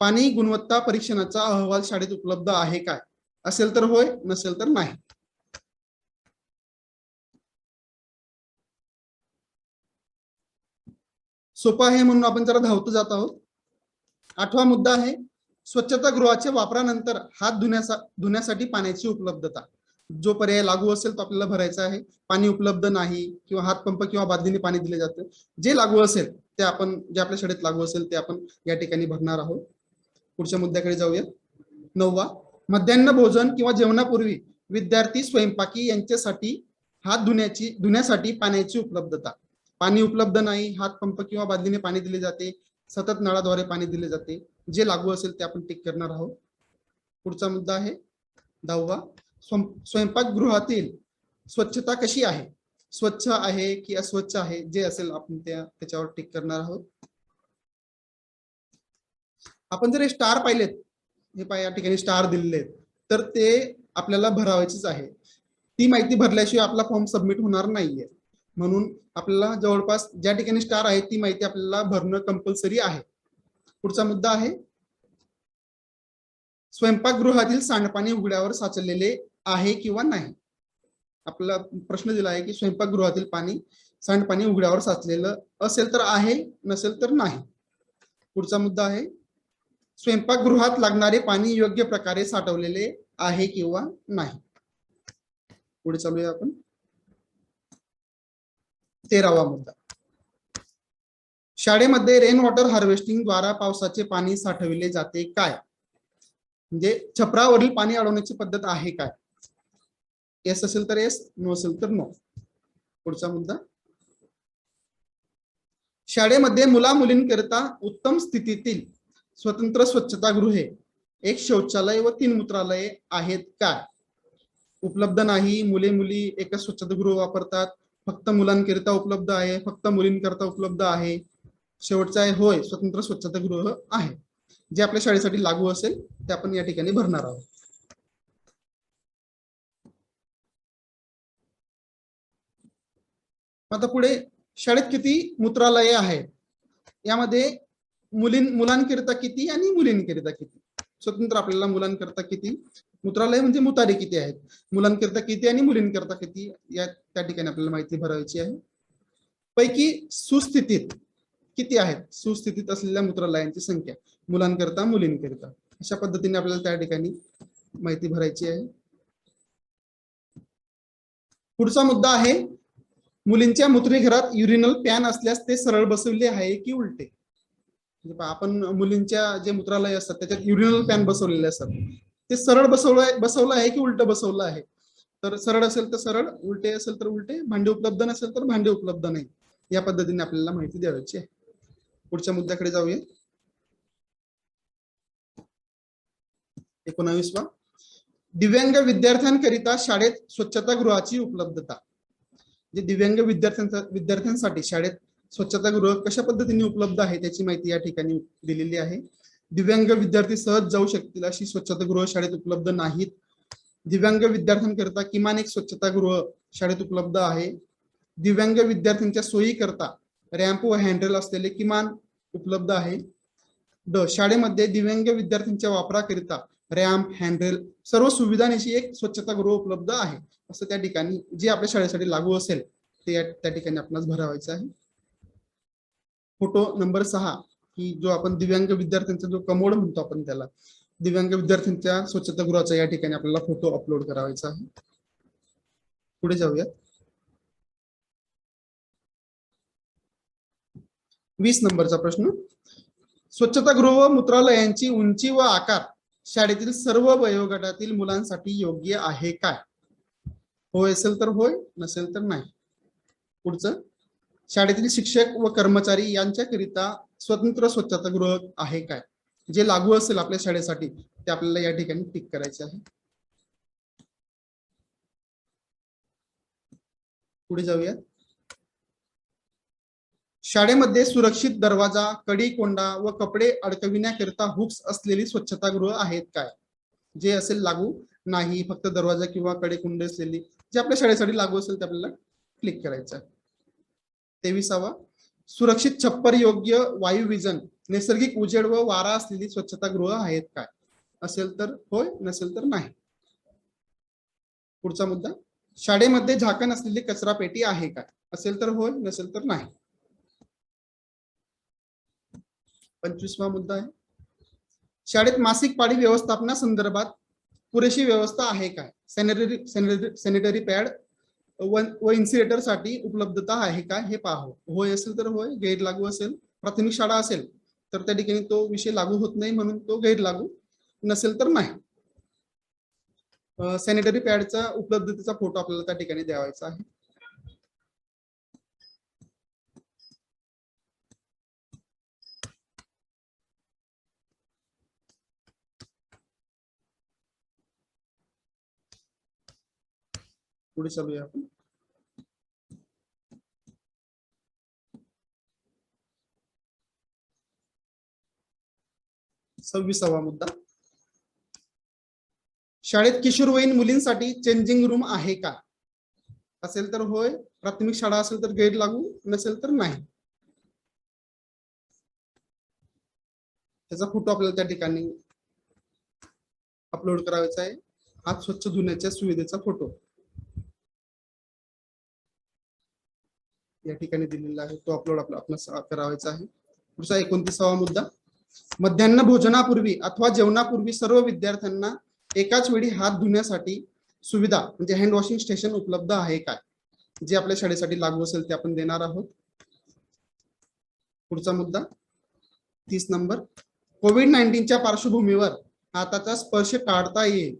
J: पाणी गुणवत्ता परीक्षणाचा अहवाल शाळेत उपलब्ध आहे काय. असेल तर होय, नसेल तर नाही. सोपं आहे म्हणून आपण जरा धावत जात आहोत. 8वा मुद्दा आहे, स्वच्छतागृहाच्या वापरानंतर हात धुण्यासाठी पाण्याची उपलब्धता. जो पर्याय लागू असेल तो आपल्याला भरायचा आहे. पाणी उपलब्ध नाही किंवा हातपंप किंवा बादलीने पाणी दिले जातं, जे लागू असेल ते आपण, जे आपल्या शाळेत लागू असेल ते आपण या ठिकाणी भरणार आहोत. पुढच्या मुद्द्याकडे जाऊया. 9वा, मध्यान्ह भोजन किंवा जेवणापूर्वी विद्यार्थी स्वयंपाकी यांच्यासाठी हात धुण्यासाठी पाण्याची उपलब्धता. पाणी उपलब्ध नाही, हातपंप किंवा बादलीने पाणी दिले जाते, सतत नळाद्वारे पाणी दिले जाते, जे लागू असेल ते आपण टिक करणार आहोत. पुढचा मुद्दा आहे 10वा, स्वयंपाकगृहातील स्वच्छता कशी आहे. स्वच्छ आहे की अस्वच्छ आहे, जे असेल आपण त्याच्यावर टिक करणार आहोत. आपण जर हे स्टार पाहिलेत, हे या ठिकाणी स्टार दिलेले आहेत, तर ते आपल्याला भरावायचेच आहे. ती माहिती भरल्याशिवाय आपला फॉर्म सबमिट होणार नाहीये. म्हणून आपल्याला जवळपास ज्या ठिकाणी स्टार आहे ती माहिती आपल्याला भरणं कंपल्सरी आहे. पुढचा मुद्दा आहे, स्वयंपाकगृहातील सांडपाणी उघड्यावर साचलेले आहे किंवा नाही. आपला प्रश्न दिला आहे की स्वयंपाकगृहातील सांडपाणी उघड्यावर साचलेलं असेल तर आहे, नसेल तर नाही. पुढचा मुद्दा आहे, स्वयंपाकगृहात लागणारे पाणी योग्य प्रकारे साठवलेले आहे किंवा नाही. पुढे चालूया आपण. 13वा मुद्दा, शाळेमध्ये रेन वॉटर हार्वेस्टिंग द्वारा पावसाचे पाणी साठविले जाते काय. म्हणजे छपरावरील पाणी अडवण्याची पद्धत आहे काय. येस असेल तर येस, नो असेल तर नो. पुढचा मुद्दा, शाळेमध्ये मुला मुलींकरिता उत्तम स्थितीतील स्वतंत्र स्वच्छतागृहे, 1 शौचालय व 3 मूत्रालये आहेत काय. उपलब्ध नाही, मुली एकच स्वच्छतागृह वापरतात, फक्त मुलांकरिता उपलब्ध आहे, फक्त मुलींकरिता उपलब्ध आहे, शेवटचा आहे होय, स्वतंत्र स्वच्छतागृह आहे. जे आपल्या शाळेसाठी लागू असेल ते आपण या ठिकाणी भरणार आहोत. आता पुढे शाळेत किती मूत्रालये आहेत, यामध्ये मुलांकरिता किती आणि मुलींकरिता किती. स्वतंत्र आपल्याला मुलांकरिता किती, मूत्रालय म्हणजे मुतारे किती आहेत, मुलांकरिता किती आणि मुलींकरिता किती, या त्या ठिकाणी आपल्याला माहिती भरायची आहे. पैकी सुस्थितीत किती आहेत, सुस्थितीत असलेल्या मूत्रालयांची संख्या, मुलांकरिता मुलींकरिता, अशा पद्धतीने आपल्याला त्या ठिकाणी माहिती भरायची आहे. पुढचा मुद्दा आहे, मुलींच्या मूत्रघरात युरिनल पॅन असल्यास ते सरळ बसवले आहे की उलटे. आपण मुलींच्या जे मूत्रालय असतात त्याच्यात युरिनल पॅन बसवलेले असतात, ते सरळ बसवलं आहे की उलट बसवलं आहे. तर सरळ असेल तर सरळ, उलटे असेल तर उलटे, भांडे उपलब्ध नसेल तर भांडे उपलब्ध नाही, या पद्धतीने आपल्याला माहिती द्यायची आहे. पुढच्या मुद्द्याकडे जाऊया. 19वा, दिव्यांग विद्यार्थ्यांकरिता शाळेत स्वच्छतागृहाची उपलब्धता. जे दिव्यांग विद्यार्थ्यांसाठी शाळेत स्वच्छतागृह कशा पद्धतीने उपलब्ध आहे त्याची माहिती या ठिकाणी दिलेली आहे. दिव्यांग विद्यार्थी सहज जाऊ शकतील अशी स्वच्छतागृह शाळेत उपलब्ध नाहीत. दिव्यांग विद्यार्थ्यांकरिता किमान एक स्वच्छतागृह शाळेत उपलब्ध आहे. दिव्यांग विद्यार्थ्यांच्या सोयीकरता रॅम्प व हँडरेल असलेले किमान उपलब्ध आहे. शाळेमध्ये दिव्यांग विद्यार्थ्यांच्या वापराकरिता रॅम्प, हँडरेल सर्व सुविधांशी एक स्वच्छतागृह उपलब्ध आहे, असं त्या ठिकाणी जे आपल्या शाळेसाठी लागू असेल ते त्या ठिकाणी आपणास भरावायचं आहे. फोटो नंबर 6 की जो आपण दिव्यांग विद्यार्थ्यांचा जो कमोड म्हणतो आपण त्याला, दिव्यांग विद्यार्थ्यांच्या स्वच्छतागृहाचा या ठिकाणी आपल्याला फोटो अपलोड करावायचा आहे. पुढे जाऊया. 20 नंबरचा प्रश्न, स्वच्छतागृह व मूत्रालयांची उंची व आकार शाळेतील सर्व वयोगटातील मुलांसाठी योग्य आहे काय. होय असेल तर होय, नसेल तर नाही. पुढचं, शाळेतील शिक्षक व कर्मचारी यांच्याकरिता स्वतंत्र स्वच्छतागृह आहे काय. जे लागू असेल आपल्या शाळेसाठी ते आपल्याला या ठिकाणी टिक करायचे आहे. पुढे जाऊया. शाळेमध्ये सुरक्षित दरवाजा, कडी, कोंडा व कपडे अडकविण्याकरिता हुक्स असलेली स्वच्छतागृह आहेत काय. जे असेल लागू, नाही, फक्त दरवाजा किंवा कडे कुंडे असलेली, जे आपल्या शाळेसाठी लागू असेल ते आपल्याला क्लिक करायचं आहे. 23वा, सुरक्षित छप्पर योग्य वायू विजन, नैसर्गिक उजेड व वारा असलेली स्वच्छतागृह आहेत काय. असेल तर होय, नसेल तर नाही. पुढचा मुद्दा, शाळेमध्ये झाकण असलेली कचरा पेटी आहे काय. असेल तर होय, नसेल तर नाही. 25वा मुद्दा आहे, शाळेत मासिक पाळी व्यवस्थापनासंदर्भात पुरेशी व्यवस्था आहे काय. सॅनिटरी पॅड व इन्सिलेटर साठी उपलब्धता आहे का हे पाहावं. होय असेल तर होय, गैर लागू असेल, प्राथमिक शाळा असेल तर त्या ठिकाणी तो विषय लागू होत नाही म्हणून तो गैर लागू, नसेल तर नाही. सॅनिटरी पॅडचा उपलब्धतेचा फोटो आपल्याला त्या ठिकाणी द्यावायचा आहे. पुढे चालूया आपण. सव्वीसावा मुद्दा, शाळेत किशोरवयीन मुलींसाठी चेंजिंग रूम आहे का. असेल तर होय, प्राथमिक शाळा असेल तर गैर लागू, नसेल तर नाही. त्याचा फोटो आपल्याला त्या ठिकाणी अपलोड करायचा आहे. हात स्वच्छ धुण्याच्या सुविधेचा फोटो या ठिकाणी दिलेला आहे, तो अपलोड आपल्याला करावायचा आहे. पुढचा 29वा मुद्दा, मध्यान्ह भोजनापूर्वी अथवा जेवणापूर्वी सर्व विद्यार्थ्यांना एकाच वेळी हात धुण्यासाठी सुविधा म्हणजे हँड वॉशिंग स्टेशन उपलब्ध आहे काय. जे आपल्या शाळेसाठी लागू असेल ते आपण देणार आहोत. पुढचा मुद्दा 30 नंबर, कोविड-19च्या पार्श्वभूमीवर हाताचा स्पर्श टाळता येईल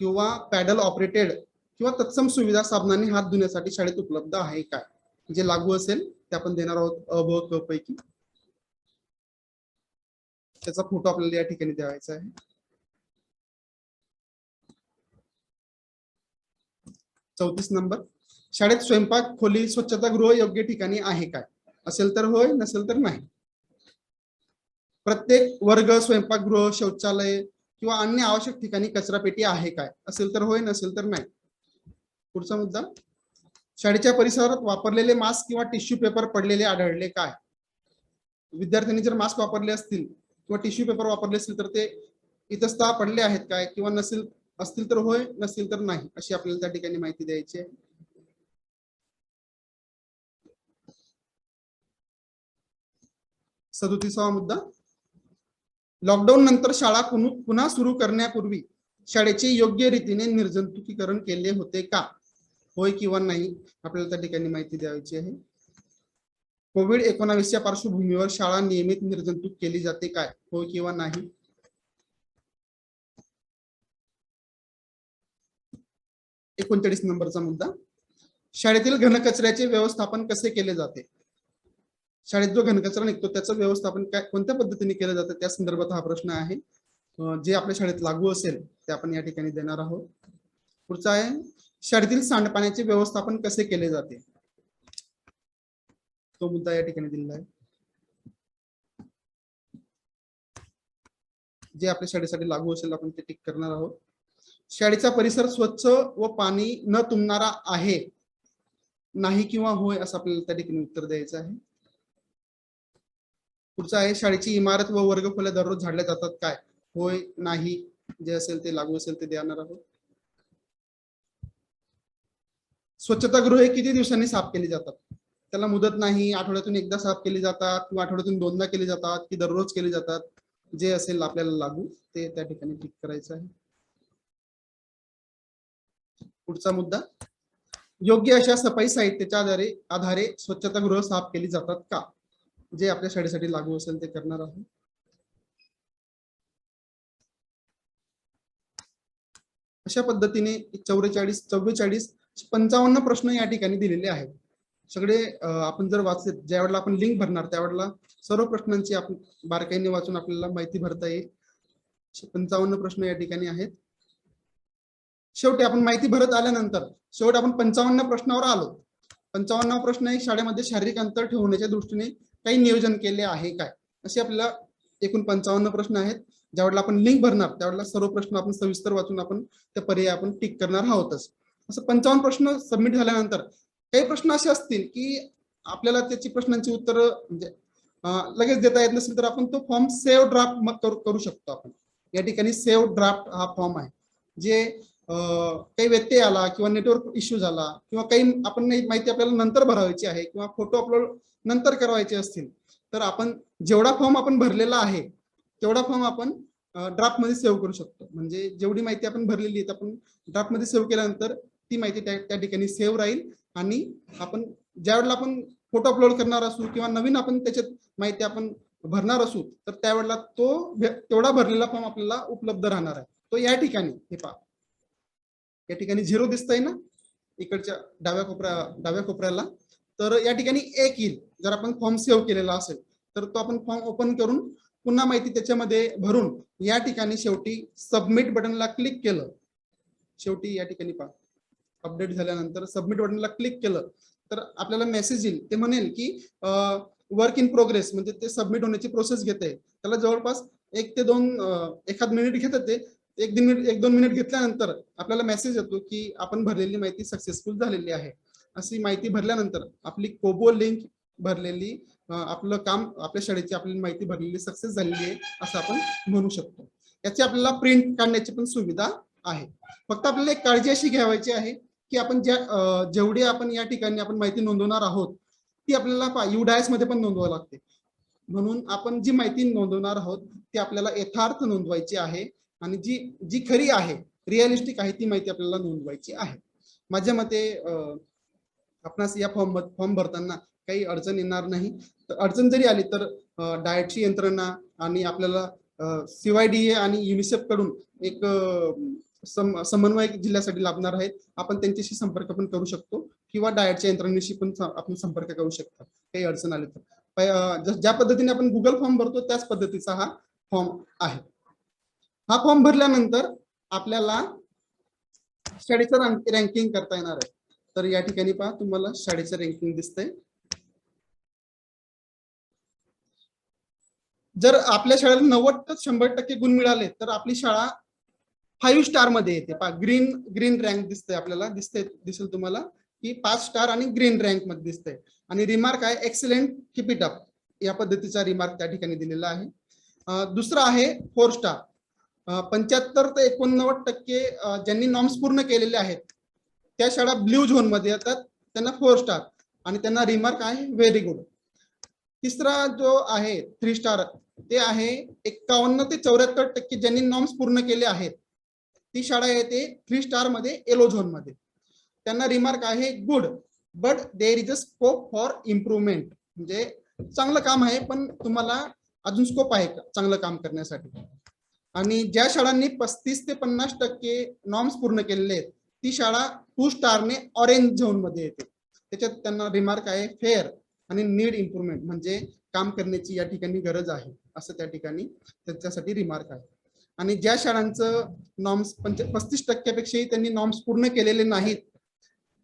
J: किंवा पॅडल ऑपरेटेड किंवा तत्सम सुविधा साबणाने हात धुण्यासाठी शाळेत उपलब्ध आहे काय. जे लागू असेल ते आपण देणार आहोत अ, ब, क पैकी. त्याचा फोटो आपल्याला या ठिकाणी द्यावायचा आहे. 34 नंबर, शाळेत स्वयंपाक खोली स्वच्छतागृह योग्य ठिकाणी आहे काय. असेल तर होय, नसेल तर नाही. प्रत्येक वर्ग, स्वयंपाकगृह, शौचालय किंवा अन्य आवश्यक ठिकाणी कचरा पेटी आहे काय? असेल तर होय, नसेल तर नाही. पुढचा मुद्दा, शाळेच्या परिसरात वापरलेले मास्क किंवा टिश्यू पेपर पडलेले आढळले काय? विद्यार्थ्यांनी जर मास्क वापरले असतील किंवा टिश्यू पेपर वापरले असतील तर ते इतस्तः पडले आहेत काय? किंवा नसेल असतील तर होय, नसेल तर नाही, अशी आपल्याला त्या ठिकाणी माहिती द्यायची आहे. 37वा मुद्दा, लॉकडाऊन नंतर शाळा पुन्हा सुरू करण्यापूर्वी शाळेचे योग्य रीतीने निर्जंतुकीकरण केले होते का? होय किंवा नाही, आपल्याला त्या ठिकाणी माहिती द्यायची आहे. कोविड-19 च्या पार्श्वभूमीवर शाळा नियमित निर्जंतुक केली जाते काय? होय किंवा नाही. 39 नंबरचा मुद्दा, शाळेतील घनकचऱ्याचे व्यवस्थापन कसे केले जाते? शाळेत जो घनकचरा निघतो त्याचं व्यवस्थापन कोणत्या पद्धतीने केलं जातं त्या संदर्भात हा प्रश्न आहे. जे आपल्या शाळेत लागू असेल ते आपण या ठिकाणी देणार आहोत. पुढचा आहे, शाळेतील सांडपाण्याचे व्यवस्थापन कसे केले जाते? तो मुद्दा या ठिकाणी दिलेला आहे. जे आपल्या शाळेसाठी लागू असेल आपण ते टिक करणार आहोत. शाळेचा परिसर स्वच्छ व पाणी न तुंबणारा आहे, नाही किंवा होय, असं आपल्याला त्या ठिकाणी उत्तर द्यायचं आहे. पुढचा आहे, शाळेची इमारत व वर्गखोल्या दररोज झाडल्या जातात काय? होय, नाही, जे असेल ते लागू असेल ते देणार आहोत. स्वच्छतागृहे किती दिवसांनी साफ केली जातात? त्याला मुदत नाही, आठवड्यातून एकदा साफ केली जातात किंवा आठवड्यातून 2दा केली जातात की दररोज केली जातात, जे असेल आपल्याला लागू ते त्या ठिकाणी टिक करायचं आहे. पुढचा मुद्दा, योग्य अशा सफाई साहित्याच्या आधारे स्वच्छतागृह साफ केली जातात का? जे आपल्या शाळेसाठी लागू असेल ते करणार आहोत. अशा पद्धतीने 44, 44, 55 प्रश्न या ठिकाणी दिलेले आहेत. सगळे आपण जर वाचले, ज्यावेळेला आपण लिंक भरणार त्यावेळेला सर्व प्रश्नांची आपण बारकाईने वाचून आपल्याला माहिती भरता येईल. 55 प्रश्न या ठिकाणी आहेत. शेवटी आपण माहिती भरत आल्यानंतर शेवट आपण 55 प्रश्नावर आलो. 55 प्रश्न एक शाळेमध्ये शारीरिक अंतर ठेवण्याच्या दृष्टीने काही नियोजन केले आहे काय? असे आपल्याला एकूण 55 प्रश्न आहेत. ज्यावेळेला आपण लिंक भरणार त्यावेळेला सर्व प्रश्न आपण सविस्तर वाचून आपण त्या पर्याय आपण टिक करणार आहोतच. असं 55 प्रश्न सबमिट झाल्यानंतर काही प्रश्न असे असतील की आपल्याला त्याची प्रश्नांची उत्तर म्हणजे लगेच देता येत नसेल तर आपण तो फॉर्म सेव्ह ड्राफ्ट करू शकतो. आपण या ठिकाणी सेव्ह ड्राफ्ट हा फॉर्म आहे. जे काही व्यत्यय आला किंवा नेटवर्क इश्यू झाला किंवा काही आपण माहिती आपल्याला नंतर भरायची आहे किंवा फोटो अपलोड नंतर करायचे असतील तर आपण जेवढा फॉर्म आपण भरलेला आहे तेवढा फॉर्म आपण ड्राफ्ट मध्ये सेव्ह करू शकतो. म्हणजे जेवढी माहिती आपण भरलेली आहे आपण ड्राफ्ट मध्ये सेव्ह केल्यानंतर ती माहिती त्या ठिकाणी सेव्ह राहील आणि आपण ज्यावेळेला आपण फोटो अपलोड करणार असू किंवा नवीन आपण त्याच्यात माहिती आपण भरणार असू तर त्यावेळेला तेवढा भरलेला फॉर्म आपल्याला उपलब्ध राहणार आहे. तो या ठिकाणी हे पहा, या ठिकाणी 0 दिसतंय ना इकडच्या डाव्या कोपऱ्याला, तर या ठिकाणी 1 येईल जर आपण फॉर्म सेव्ह केलेला असेल तर तो आपण फॉर्म ओपन करून पुन्हा माहिती त्याच्यामध्ये भरून या ठिकाणी शेवटी सबमिट बटनला क्लिक केलं. शेवटी या ठिकाणी पहा, अपडेट झाल्यानंतर सबमिट बटनला क्लिक केलं तर आपल्याला मेसेज येईल. ते म्हणेल की वर्क इन प्रोग्रेस, म्हणजे ते सबमिट होण्याची प्रोसेस घेते. त्याला जवळपास 1 ते 2 एखाद मिनिट घेतात. ते 1-2 मिनिट घेतल्यानंतर आपल्याला मेसेज येतो की आपण भरलेली माहिती सक्सेसफुल झालेली आहे. अशी माहिती भरल्यानंतर आपली कोबो लिंक भरलेली आपलं काम, आपल्या शाळेची आपली माहिती भरलेली सक्सेस झालेली आहे असं आपण म्हणू शकतो. याची आपल्याला प्रिंट काढण्याची पण सुविधा आहे. फक्त आपल्याला एक काळजी अशी घ्यायची आहे की आपण जेवढी आपण या ठिकाणी आपण माहिती नोंदवणार आहोत ती आपल्याला UDIS मध्ये पण नोंदवावी लागते. म्हणून आपण जी माहिती नोंदवणार आहोत ती आपल्याला यथार्थ नोंदवायची आहे आणि जी खरी आहे, रिअलिस्टिक आहे ती माहिती आपल्याला नोंदवायची आहे. माझ्या मते आपणास या फॉर्म भरताना काही अडचण येणार नाही. तर अडचण जरी आली तर डाएटची यंत्रणा आणि आपल्याला CYDA आणि युनिसेफ कडून एक समन्वय जिल्ह्यासाठी लाभणार आहेत. आपण त्यांच्याशी संपर्क पण करू शकतो किंवा डाएटच्या यंत्रणेशी पण आपण संपर्क करू शकतो काही अडचण आली तर. ज्या पद्धतीने आपण गुगल फॉर्म भरतो त्याच पद्धतीचा हा फॉर्म आहे. हा फॉर्म भरल्यानंतर आपल्याला शाळेचं रँकिंग करता येणार आहे. तर या ठिकाणी पहा, तुम्हाला शाळेचं रँकिंग दिसतंय. जर आपल्या शाळेला 90% गुण मिळाले तर आपली शाळा 5 स्टार मध्ये येते. ग्रीन रँक दिसते आपल्याला, दिसेल तुम्हाला की 5 स्टार आणि ग्रीन रँक मध्ये दिसते. आणि रिमार्क आहे एक्सलेंट, कीप इट अप, या पद्धतीचा रिमार्क त्या ठिकाणी दिलेला आहे. दुसरा आहे 4 स्टार. 75 ते 89% ज्यांनी नॉर्म्स पूर्ण केलेले आहेत त्या शाळा ब्ल्यू झोन मध्ये येतात, त्यांना 4 स्टार आणि त्यांना रिमार्क आहे व्हेरी गुड. तिसरा जो आहे 3 स्टार ते आहे 51 ते 74% ज्यांनी नॉर्म्स पूर्ण केले आहेत, ती शाळा येते 3 स्टार मध्ये येलो झोन मध्ये, त्यांना रिमार्क आहे good but there is a scope for improvement, म्हणजे चांगलं काम आहे पण तुम्हाला अजून स्कोप आहे चांगलं काम करण्यासाठी. आणि ज्या शाळांनी 35 ते 50% नॉर्म्स पूर्ण केलेले आहेत ती शाळा 2 स्टारने ऑरेंज झोन मध्ये येते, त्याच्यात त्यांना रिमार्क आहे फेअर आणि नीड इम्प्रुव्हमेंट, म्हणजे काम करण्याची या ठिकाणी गरज आहे असं त्या ठिकाणी त्याच्यासाठी रिमार्क आहे. आणि ज्या शाळांचं नॉर्म्स 35% त्यांनी नॉर्म्स पूर्ण केलेले नाहीत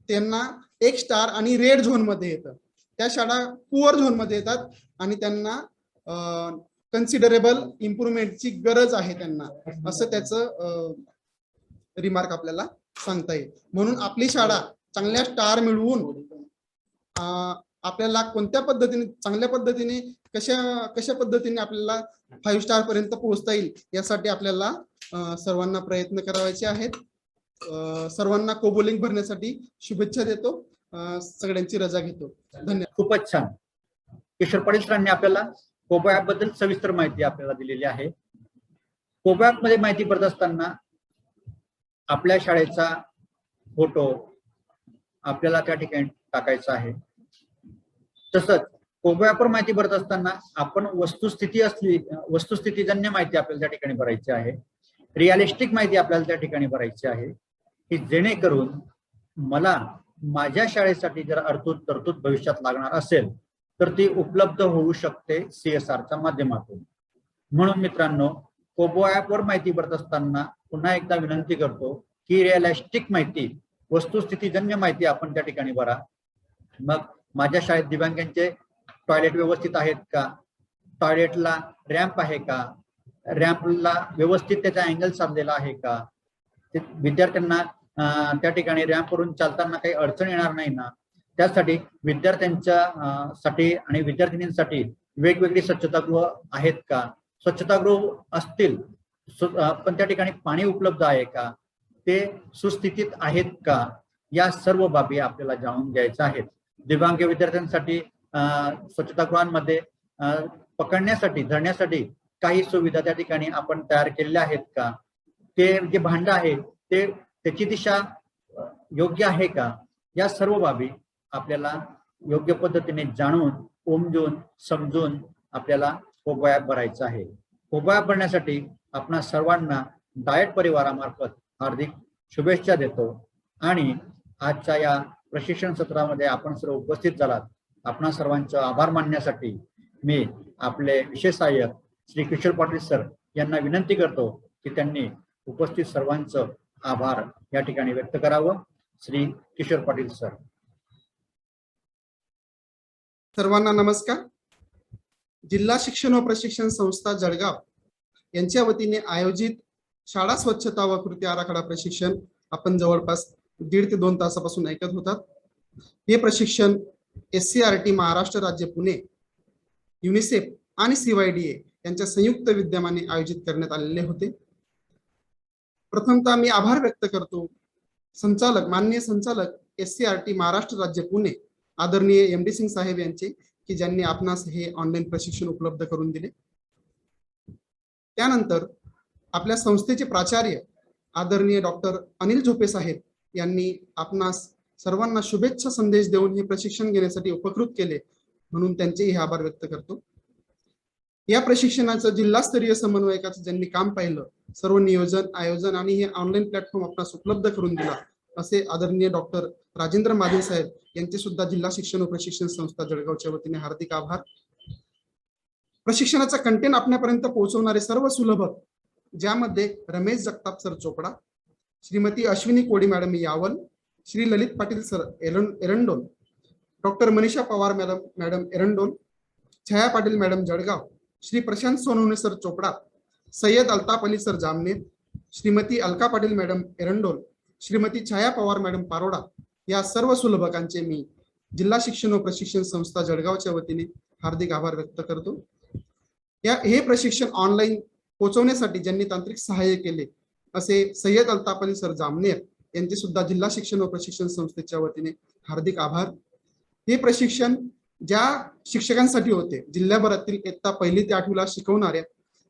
J: त्यांना 1 स्टार आणि रेड झोन मध्ये येतं, त्या शाळा पुअर झोन मध्ये येतात आणि त्यांना कन्सिडरेबल इम्प्रुव्हमेंटची गरज आहे त्यांना, असं त्याचं रिमार्क आपल्याला सांगता येईल. म्हणून आपली शाळा चांगल्या स्टार मिळवून आपल्याला कोणत्या पद्धतीने चांगल्या पद्धतीने कशा पद्धतीने आपल्याला 5 स्टार पर्यंत पोहोचता येईल यासाठी आपल्याला सर्वांना प्रयत्न करायचे आहेत. सर्वांना कोबोलिंग भरण्यासाठी शुभेच्छा देतो. सगळ्यांची रजा घेतो. धन्यवाद.
A: खूपच छान. किशोर पाटील सरांनी आपल्याला कोबो ऍप बद्दल सविस्तर माहिती आपल्याला दिलेली आहे. कोबो ऍप मध्ये माहिती भरत असताना आपल्या शाळेचा फोटो आपल्याला त्या ठिकाणी टाकायचा आहे. तसंच कोबो ऍपवर माहिती भरत असताना आपण वस्तुस्थितीजन्य माहिती आपल्याला त्या ठिकाणी भरायची आहे. रिअलिस्टिक माहिती आपल्याला त्या ठिकाणी भरायची आहे की जेणेकरून मला माझ्या शाळेसाठी जर तरतूद भविष्यात लागणार असेल तर ती उपलब्ध होऊ शकते CSRच्या माध्यमातून. म्हणून मित्रांनो, कोबो ऍपवर माहिती भरत असताना पुन्हा एकदा विनंती करतो की रिअलिस्टिक माहिती, वस्तुस्थितीजन्य माहिती आपण त्या ठिकाणी भरा. मग माझ्या शाळेत दिव्यांगांचे टॉयलेट व्यवस्थित आहेत का, टॉयलेटला रॅम्प आहे का, रॅम्पला व्यवस्थित त्याचा अँगल साधलेला आहे का, विद्यार्थ्यांना त्या ठिकाणी रॅम्पवरून चालताना काही अडचण येणार नाही ना, त्यासाठी विद्यार्थ्यांच्या साठी आणि विद्यार्थिनींसाठी वेगवेगळी स्वच्छतागृह आहेत का, स्वच्छतागृह असतील पण त्या ठिकाणी पाणी उपलब्ध आहे का, ते सुस्थितीत आहेत का, या सर्व बाबी आपल्याला जाणून घ्यायच्या आहेत. दिव्यांग विद्यार्थ्यांसाठी स्वच्छतागृहांमध्ये पकडण्यासाठी धरण्यासाठी काही सुविधा त्या ठिकाणी आपण तयार केलेल्या आहेत का, ते जे भांडं आहे ते त्याची दिशा योग्य आहे का, या सर्व बाबी आपल्याला योग्य पद्धतीने जाणून उमजून समजून आपल्याला कोबो ऍप भरायचं आहे. कोबो ऍप भरण्यासाठी आपणा सर्वांना डायट परिवारामार्फत हार्दिक शुभेच्छा देतो. आणि आजच्या या प्रशिक्षण सत्रामध्ये आपण सर्व उपस्थित झालात, आपणा सर्वांचे आभार मानण्यासाठी मी आपले विशेष सहाय्यक श्री किशोर पाटील सर यांना विनंती करतो की त्यांनी उपस्थित सर्वांचं आभार या ठिकाणी व्यक्त करावं. श्री किशोर पाटील सर.
J: सर्वांना नमस्कार. जिल्हा शिक्षण व प्रशिक्षण संस्था जळगाव यांच्या वतीने आयोजित शाळा स्वच्छता व कृती आराखडा प्रशिक्षण आपण जवळपास 1.5 ते 2 तासापासून ऐकत होतात. हे प्रशिक्षण SCRT महाराष्ट्र राज्य पुणे, युनिसेफ आणि CYDA यांच्या संयुक्त विद्यमाने आयोजित करण्यात आलेले होते. प्रथमतः मी आभार व्यक्त करतो माननीय संचालक SCRT महाराष्ट्र राज्य पुणे आदरणीय MD सिंग साहेब यांचे की ज्यांनी आपणास हे ऑनलाईन प्रशिक्षण उपलब्ध करून दिले. त्यानंतर आपल्या संस्थेचे प्राचार्य आदरणीय डॉक्टर अनिल झोपे साहेब यांनी आपणास सर्वांना शुभेच्छा संदेश देऊन हे प्रशिक्षण घेण्यासाठी उपकृत केले, म्हणून त्यांचेही आभार व्यक्त करतो. या प्रशिक्षणाचं जिल्हास्तरीय समन्वयकाचं ज्यांनी काम पाहिलं, सर्व नियोजन आयोजन आणि हे ऑनलाईन प्लॅटफॉर्म आपणास उपलब्ध करून दिला असे आदरणीय डॉक्टर राजेंद्र महाजन साहेब यांचे सुद्धा जिल्हा शिक्षण व प्रशिक्षण संस्था जळगावच्या वतीने हार्दिक आभार. प्रशिक्षणाचा कंटेंट आपल्यापर्यंत पोहोचवणारे सर्व सुलभक, ज्यामध्ये Ramesh Jagtap sir Chopda, Shrimati Ashwini Kodi madam Yawal, Shri Lalit Patil sir Erandol, doctor Manisha Pawar madam Erandol, Chhaya Patil madam Jalgaon, Shri Prashant Sonawane sir Chopda, Sayyad Altaf Ali sir Jamner, Shrimati Alka Patil madam Erandol, Shrimati Chhaya Pawar madam Paroda या सर्व सुलभकांचे मी जिल्हा शिक्षण व प्रशिक्षण संस्था जळगावच्या वतीने हार्दिक आभार व्यक्त करतो. हे प्रशिक्षण ऑनलाईन पोहोचवण्यासाठी ज्यांनी तांत्रिक सहाय्य केले असे सय्यद अल्ताफ अली सर जामनेर यांचे सुद्धा जिल्हा शिक्षण व प्रशिक्षण संस्थेच्या वतीने हार्दिक आभार. हे प्रशिक्षण ज्या शिक्षकांसाठी होते, जिल्ह्याभरातील इयत्ता 1ली ते 8वीला शिकवणाऱ्या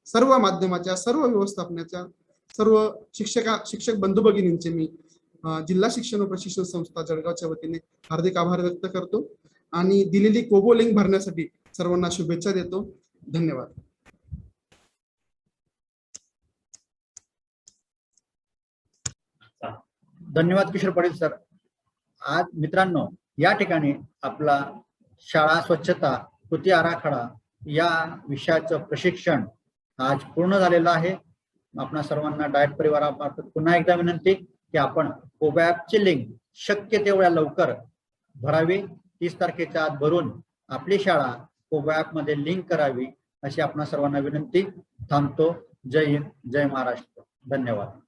J: सर्व माध्यमाच्या, सर्व व्यवस्थापनाच्या, सर्व शिक्षक बंधू भगिनींचे मी जिल्हा शिक्षण व प्रशिक्षण संस्था जळगावच्या वतीने हार्दिक आभार व्यक्त करतो आणि दिलेली कोबो लिंक भरण्यासाठी सर्वांना शुभेच्छा देतो. धन्यवाद.
A: धन्यवाद किशोर पाटील सर. आज मित्रांनो या ठिकाणी आपला शाळा स्वच्छता कृती आराखडा या विषयाचं प्रशिक्षण आज पूर्ण झालेलं आहे. आपणा सर्वांना डायट परिवारामार्फत पुन्हा एकदा विनंती की आपण कोबो ॲपची लिंक शक्य तेवढ्या लवकर भरावी. 30 तारखेच्या आत भरून आपली शाळा कोबो ॲपमध्ये लिंक करावी अशी आपणा सर्वांना विनंती. थांबतो. जय हिंद, जय महाराष्ट्र. धन्यवाद.